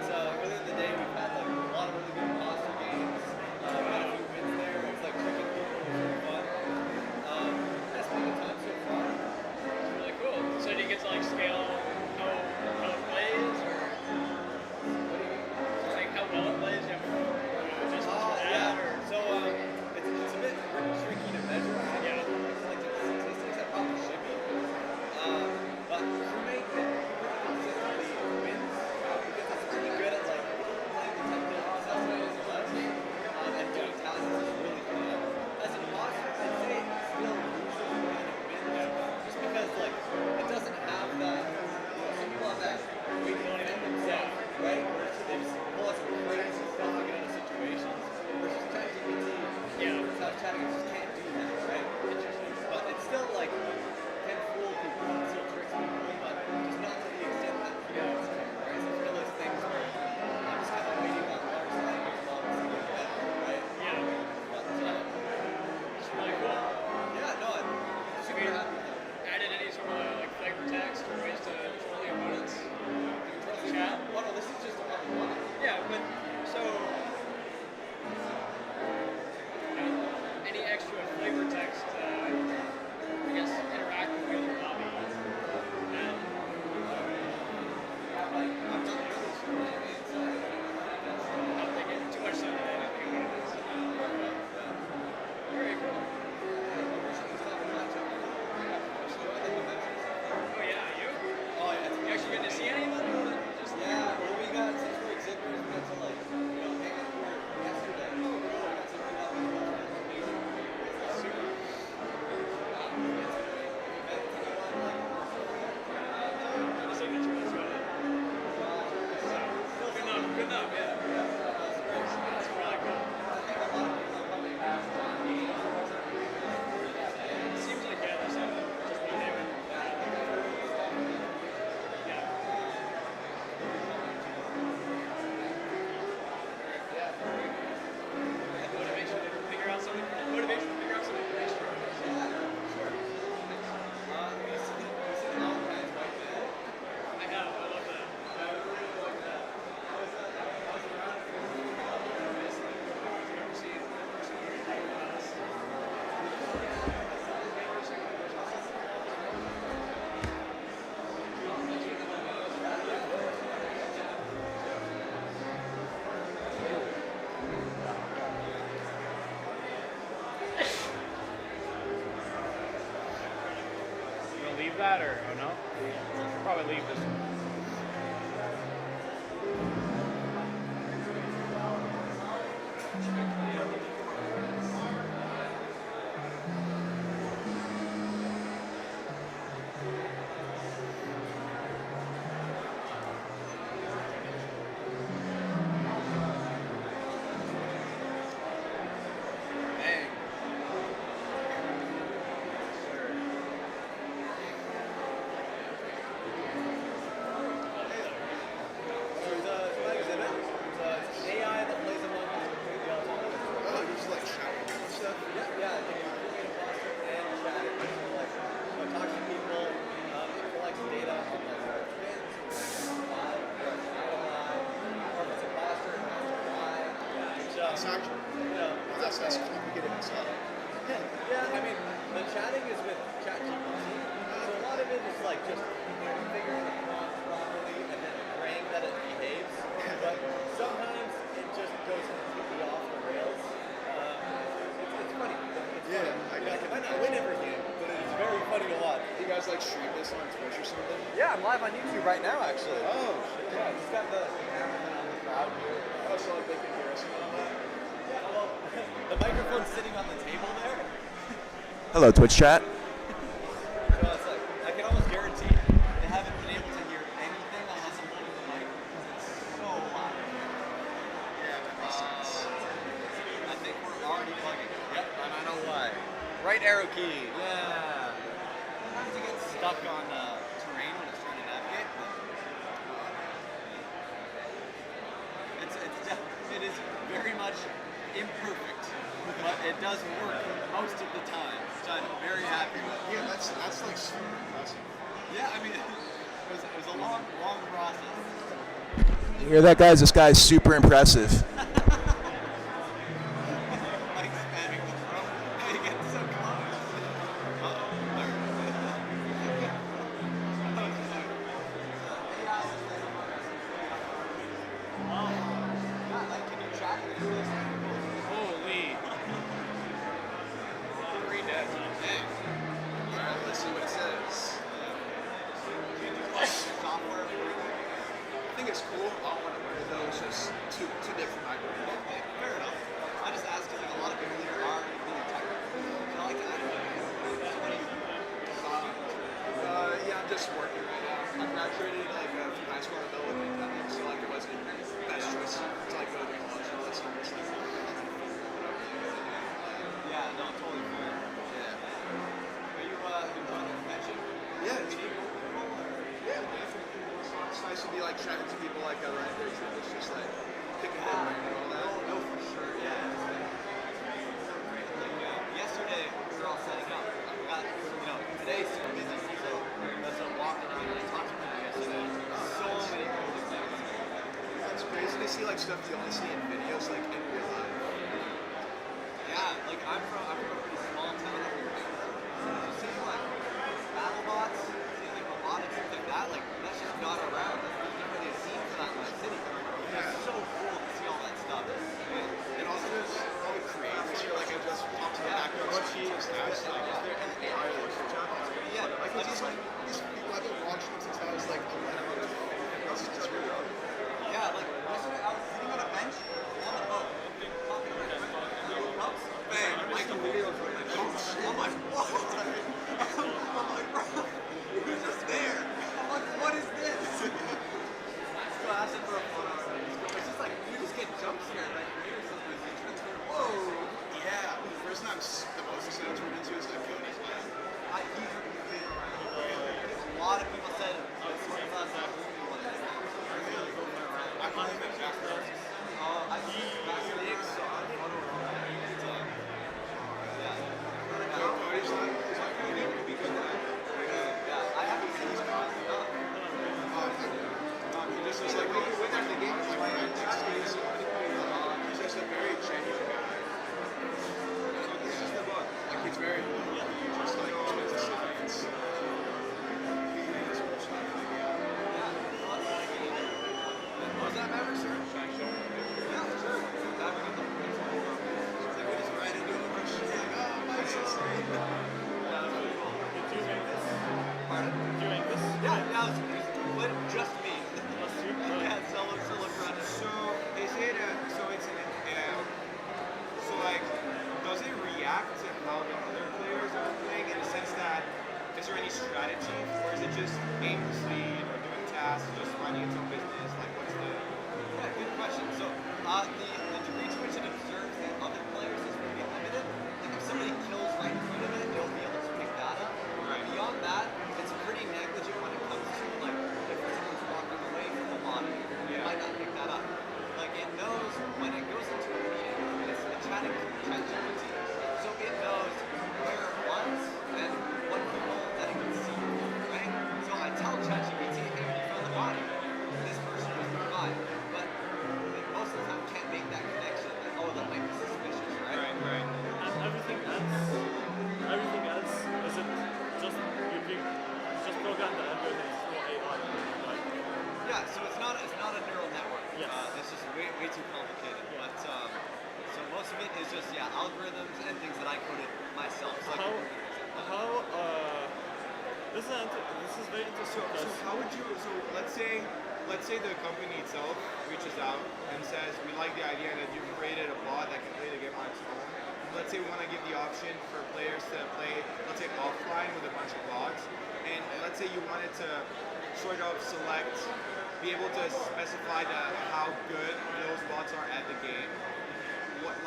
leave that or oh no? Should probably leave this one. That's complicated itself. Yeah, I mean, the chatting is with ChatGPT, so a lot of it is like just figuring the prompt properly and then praying that it behaves. But sometimes it just goes completely off the rails. It's funny. I might not win every game, but it's very funny to watch. You guys like stream this on Twitch or something? Yeah, I'm live on YouTube right now, actually. Oh, shit. Yeah, just got the cameraman on the crowd here. Oh, so like they can hear us and all that? Yeah, well, the microphone's sitting on the table there. Hello, Twitch chat. So it's like, I can almost guarantee they haven't been able to hear anything unless I'm holding the mic because it's so loud. Yeah, that makes sense. I think we're already plugging. Yep, and I know why. Right arrow key, yeah. Sometimes you get stuck on terrain when it's trying to navigate. But, it is very much imperfect, but it does work most of the time, which I'm very happy with. Yeah, that's like super impressive. Yeah, I mean, it was a long process. You hear that, guys? This guy's super impressive. Like spamming the throat. They get so close. Holy. 3 dead. Dang. Alright, let's see what it says. Software. I think it's cool. I don't want to learn though. It's just too deep for my brain. Fair enough. I just asked because like, a lot of people here are really technical. And I like to ask Yeah, I'm just working right now. I graduated like from high school in the middle of the pandemic, so like it wasn't the best choice to like go to college and all that stuff. Yeah, no, totally fair. Yeah. Are you enjoying the convention? Yeah, it's pretty cool. Yeah, definitely. It's nice to be like chatting to people like around here. It's just like picking their brain and all that. No, for sure. Yeah. Like yesterday, we were all setting up. We got, today's super busy, so that's a walk around and talk to people yesterday. So many cool things. It's crazy to see like stuff you only see in videos, like in real life. Yeah, like I'm from a pretty small town up here. Seeing like BattleBots, seeing like robotics, things like that, like that's just not around. There's never really a scene for that in my city. It's so cool to see all that stuff. And also there's all the creators here, like I just talked to the background. What she is now, like, is there an AI voice chat? Yeah, like these people I've been watching since I was like 11. This is just really cool. Yeah, like yesterday I was sitting on a bench on the boat, talking to my friend, cups, bang, like the wheels were like, I'm like, what? I'm like, bro, who's just there? I'm like, what is this? So I asked him for a photo. It's just like, you just get jump scared, like, creators sometimes you transfer, whoa. Yeah, the person I'm the most excited to run into is like Cody's man. He's been around. A lot of people said it's one of us that movie one day. I call him Jack Rose. I see big star. Cody's like, he's like, you need to be good at. Yeah, I haven't seen his guys. He just was like, oh, win after the game. He's like, he's just a very genuine guy. This is the book. Like, he's very, just like, into science. Was that Maverick, sir? Yeah, sure. Maverick at the so we just ran into him. She's like, oh, my God. Yeah, that's pretty cool. Pardon? way too complicated. But so most of it is just algorithms and things that I coded myself. So This is very interesting. So how would you? So let's say the company itself reaches out and says, we like the idea that you've created a bot that can play the game on its own. Let's say we want to give the option for players to play, let's say offline with a bunch of bots, and let's say you wanted to sort of select, be able to specify how good those bots are at the game. What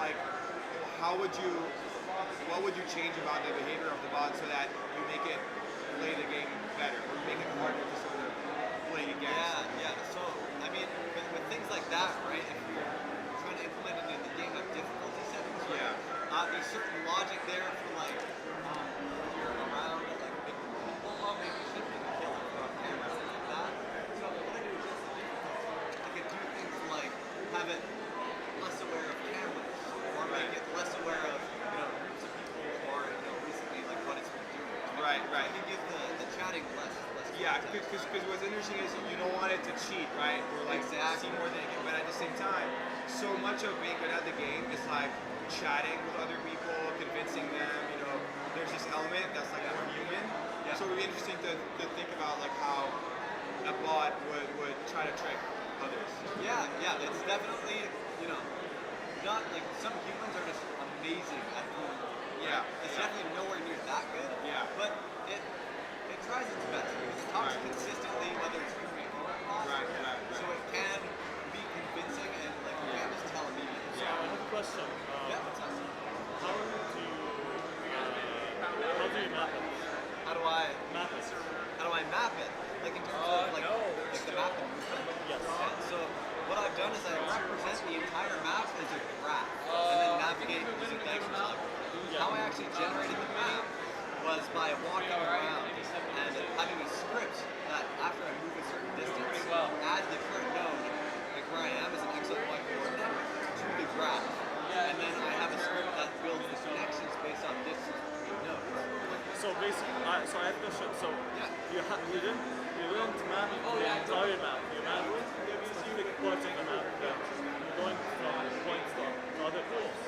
would you change about the behavior of the bot so that you make it play the game better, or you make it harder to sort of play against? Yeah. So I mean, with things like that, right? If you're trying to implement it in the game of difficulty settings, right? There's certain logic there for like when you're around like big people, maybe you shouldn't be killing from camera, something like that. So what I do is just I could do things like have it less aware of cameras, or make it less aware of groups of people, or recently like what it's been doing. Right. I can give the chatting less. Yeah, because what's interesting is you don't want it to cheat, right? Or like see more than you can, but at the same time, so much of being good at the game is like chatting with other people, convincing them, there's this element that's like more human. So it would be interesting to think about like how a bot would try to trick others. Yeah, it's definitely, not like some humans are just amazing at fooling. It's definitely nowhere near that good. But it tries its best because it talks consistently, whether it's human or not. So it can be convincing and like you can just tell immediately. So I have a question. What's up? How do you map it? How do I map it? How do I map it? Like in terms of like the map and movement? Yes. So what I've done is I represent the entire map as a graph and then navigate using diagonal algorithm. How I actually generated the map was by walking around and having a script that after I move a certain distance, add the current node, like where I am as an x and y coordinate, to the graph. And then I have a script that builds the connections based on distance between nodes. So basically, so I have a question. So you didn't map the entire map. You mapped specific parts of the map, going from points to other points.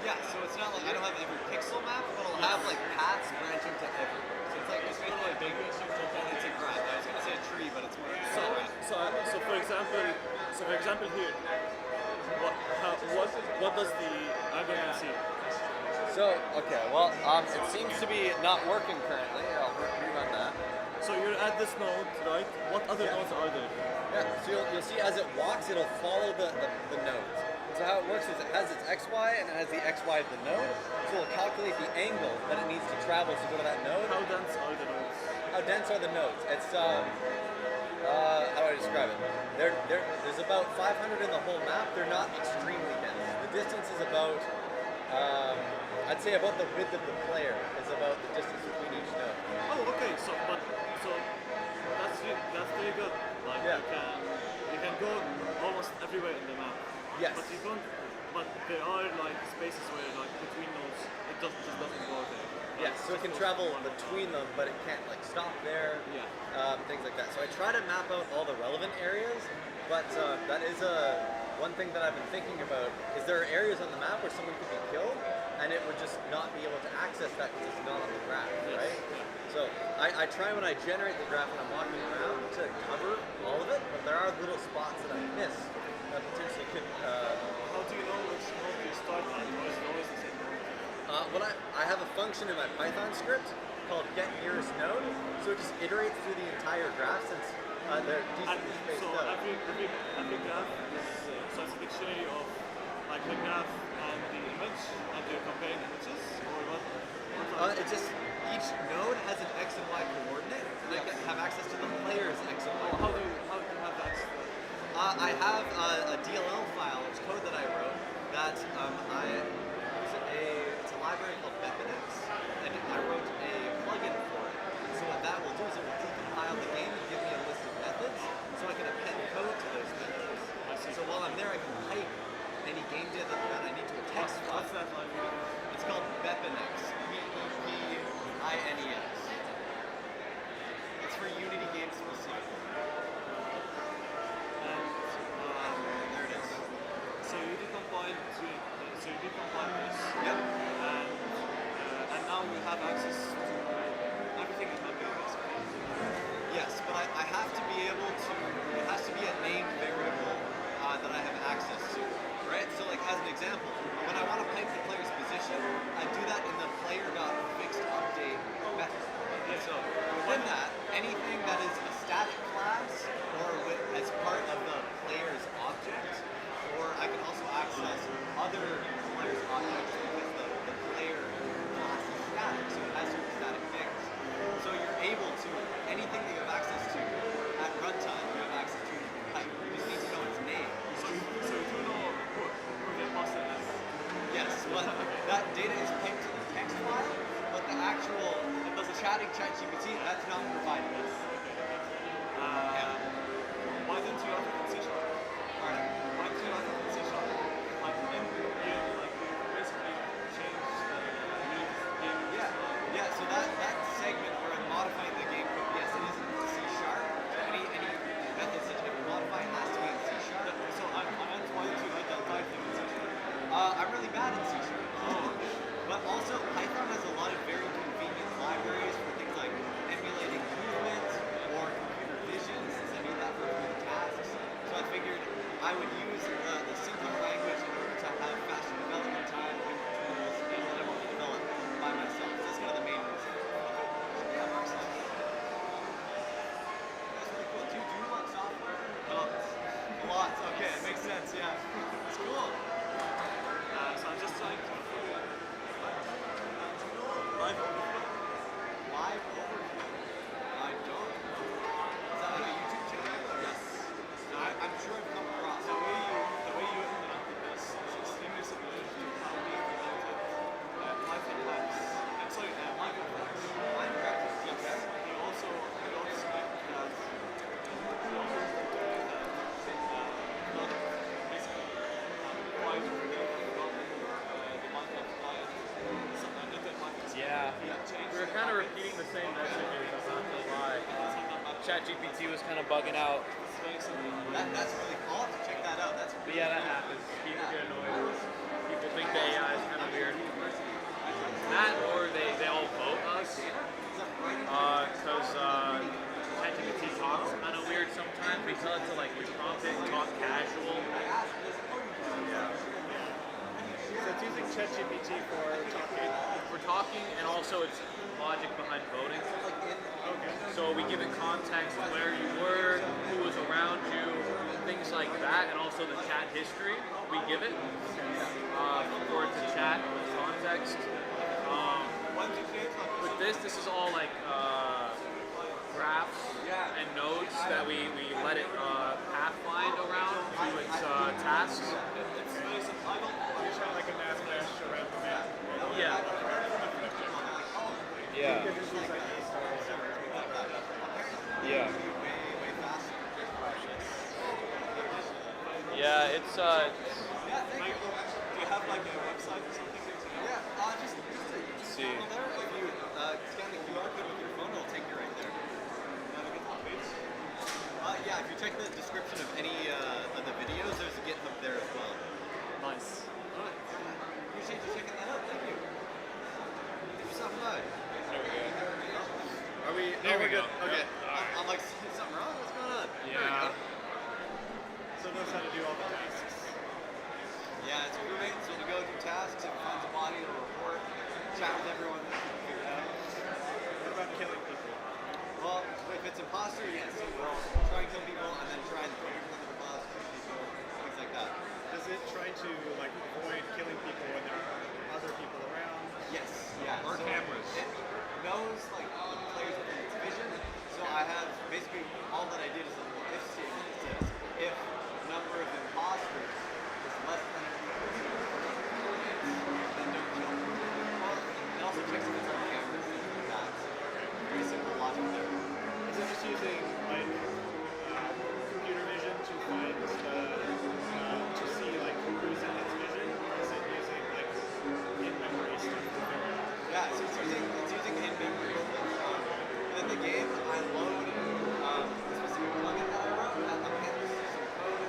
Yeah, so it's not like I don't have every pixel map, but I'll have like paths branching to everywhere. So it's like it's really big. It's a graph. I was gonna say a tree, but it's more. So for example here, what does the algorithm see? So it seems to be not working currently. I'll rerun that. So you're at this node, right? What other nodes are there? Yeah. So you'll see as it walks, it'll follow the nodes. So how it works is it has its XY and it has the XY of the node. So it'll calculate the angle that it needs to travel to go to that node. How dense are the nodes? How dense are the nodes? It's how do I describe it? There's about 500 in the whole map. They're not extremely dense. The distance is about I'd say about the width of the player is about the distance between each node. Oh, okay. So that's very good. Like you can go almost everywhere in the map. Yes. But you don't. But there are like spaces where like between nodes it just doesn't go there. Yes. So it can travel between them, but it can't like stop there. Things like that. So I try to map out all the relevant areas, but that is one thing that I've been thinking about. Is there are areas on the map where someone could be killed, and it would just not be able to access that because it's not on the graph, right? So I try when I generate the graph when I'm walking around to cover all of it, but there are little spots that I miss that potentially could. How do you know which node you start at? Or is it always the same node? I have a function in my Python script called getNearestNode, so it just iterates through the entire graph since they're decently spaced out. So every graph is so it's a dictionary of like the graph and the image, and you're comparing images, or what? It just each node has an x and y coordinate, and I can have access to the player's x and y. How do you have that? I have a DLL file, it's code that I wrote that I use it's a library called Debugging, and I wrote a plugin for it. And so what that will do is it will decompile the game and give me a list of methods, so I can append code to those methods. So while I'm there, I can type any game data that I need to a text file. What's that library? It's called Bepinex. Bepinex. It's for Unity games specifically. There it is. in between. So you become like this. Yep. And now you have access to everything in memory, basically. Yes, but I have to be able to, it has to be a named variable that I have access to, right? So like as an example, when I want to pipe the player's position, I do that in the player.fixedUpdate method. And so within that, anything that is a static class or as part of the player's object, or I can also access other player's objects because the player class is static, so it has certain static things. So you're able to, anything that you have access to at runtime, you have access to pipe. You just need to know its name. So you do know who the imposter is. Yes, but that data is piped to the text file, but the actual, chatting ChatGPT, that's not provided. Why didn't you have it in C#? Pardon? Why didn't you have it in C#? Like in the game, like you basically changed the game. Yeah, so that segment where I'm modifying the game code, yes, it is in C#. Any methods that you can modify has to be in C#. So I meant why did you write that Python in C#? I'm really bad at C#. But also, Python has a lot of very convenient libraries for things like emulating movement or computer vision, since I need that for tasks. So I figured I would use the simpler language in order to have faster development time and tools that I want to develop by myself. So that's kind of the main reason. Yeah, makes sense. That's pretty cool. Do you like software? Lots. Okay, it makes sense. Yeah, it's cool. So I'm just trying to live overview. Live overview? I don't. Is that like a YouTube channel? Yes. No, I'm sure I've come across. The way you implemented this is extremely similar to how we implemented Python hacks. I'm sorry, Minecraft hacks. Minecraft, yes. He also expect that basically why we Yeah, we were kind of repeating the same messages, I'm not gonna lie. ChatGPT was kind of bugging out. That's really cool. I'll have to check that out. That's But yeah, that happens. People get annoyed. People think the AI is kind of weird. That or they all vote us. Because ChatGPT talks kind of weird sometimes. We tell it to like prompt it, talk casual. Yeah. So it's using ChatGPT for talking? For talking, and also its logic behind voting. Okay. So we give it context, where you were, who was around you, things like that, and also the chat history we give it for it to chat with context. With this is all like graphs and nodes that we let it pathfind around to its tasks. It's very simple. I don't You're trying like a math dash around the map. Yeah. Yeah. Yeah. Yeah, it's Do you have like a website or something? Yeah, just see. there. If you scan the QR code with your phone, it'll take you right there. Yeah, if you check the description of any of the videos, there's a GitHub there as well. Nice. Alright. Appreciate you checking that out. Thank you. Thanks for stopping by. There we go. Are we? There we we're go. good. Okay. Yep. All right. I'm like, something wrong? What's going on? Yeah. So it knows how to do all the tasks. Yeah, it's crewmate, so to go do tasks, if it finds a body, it'll report, chat with everyone, figure it out. What about killing people? Well, if it's imposter, yes, it will try and kill people and then try and throw people under the bus, shoot people, things like that. Does it try to like avoid killing people when there are other people around? Yes, yeah. Or so cameras. It knows like the players within its vision. So I have basically all that I did is a little if statement that says if number of imposters is less than or equal to then don't kill them. It also checks if it's on cameras and things like that. So very simple logic there. Is it just using like computer vision to find to see like who's in its vision, or is it using like in-memory stuff to figure out? Yeah, so it's using in-memory stuff. In the game, I load a specific plugin that I wrote that appends some code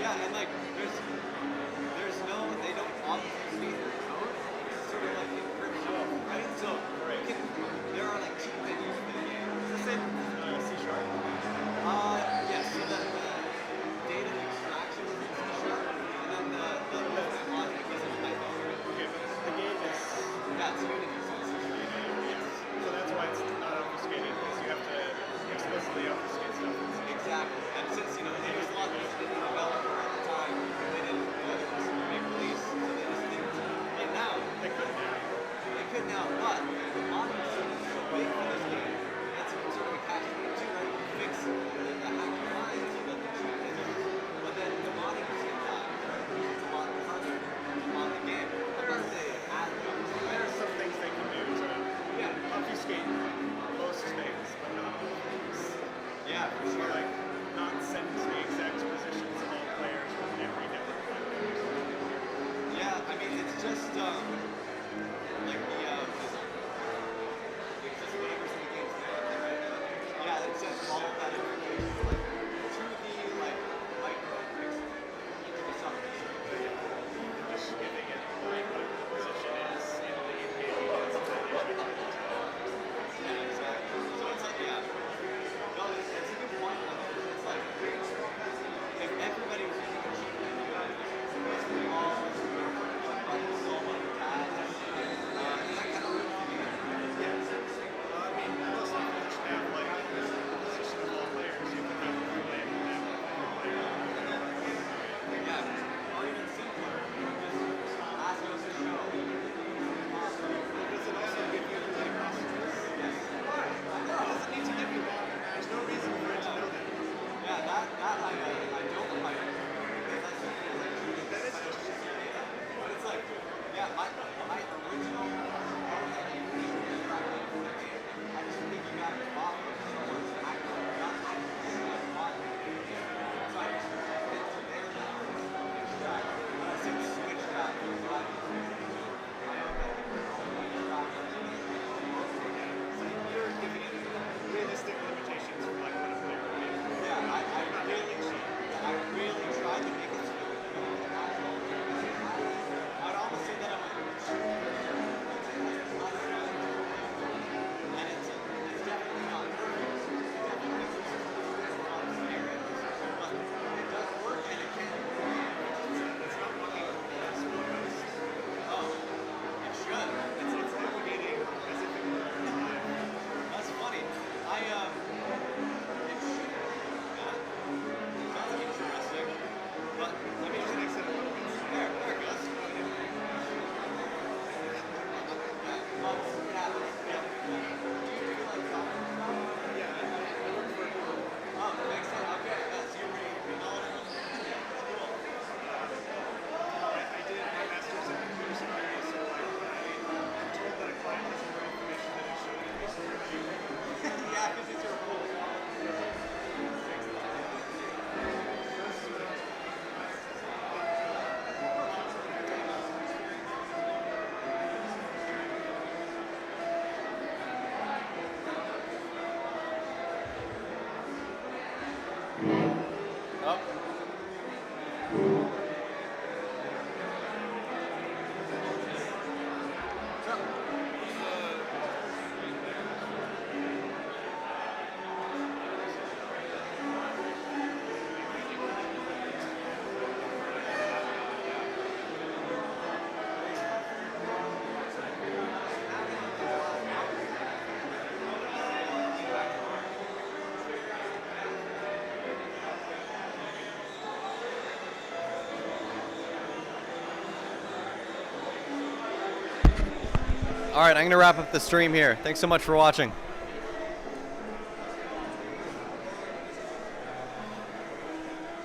Yeah, and like there's no, they don't obfuscate their code. It's sort of like encryption, right? So you can, there are like cheat menus for the game. Is this in C#? Yes. So the data extraction is in C#, and then the movement logic is in Python. Okay, but the game is. Yeah, it's Unity, so it's C#. Yes. So that's why it's not obfuscated, because you have to explicitly obfuscate stuff. Exactly. And since, there was a lot of indie developer at the time, they didn't know it was a big release, so they just didn't. And now, They could now. they could now, but the modding scene is so big for this game, it's sort of a catch-22, right? You fix the hacked lines so that the cheat menus, but then the modding scene dies, right? It's a lot harder to mod the game, unless they add those. There are some things they can do to obfuscate most things, but not all things. Yeah, for sure. Like, not send the exact positions of all players from every network. Yeah, I mean, it's just, like it's just whatever's in the game's narrative, right? Yeah, it says all of that information, like, to the, like, micro-pixel, to some extent. Just giving it like what the position is in the game units of that Yeah, exactly. So it's like, yeah. No, it's a good point, though. It's like, if everybody was using a cheat menu, basically all so many tabs, that kind of ruins the game. I mean, most of them just have like the position of all players. You can have one player and then one player. Yeah, or even simpler, just ask us to show. Does it also give you the customers? Yes. It doesn't need to give you one. There's no reason for it to know that. Yeah, that I don't like. Because that's just like That is just data. But it's like, yeah, my original I just piggybacked off of someone's actual, not actually bought the game. So I just connected it to their network and extract. But I said switch that to my own network. So you're giving it realistic limitations for like what a player would do. Yeah, I really tried to make it so that we could go actual. I'd almost say that I'm like, and it's definitely not perfect. It definitely needs to a lot of narratives, but it does work and it can. It's not working as well. Oh, it should. It's navigating as if it were live. That's funny. It should. Yeah. Sounds interesting. But let me just exit a little bit. There it goes. Oh, makes sense. Okay, yes, you're knowledgeable. That's cool. I did my master's in computer science, so I'm told that a client doesn't know information that it should be stored. Yeah, because it's your rule. All right, I'm going to wrap up the stream here. Thanks so much for watching.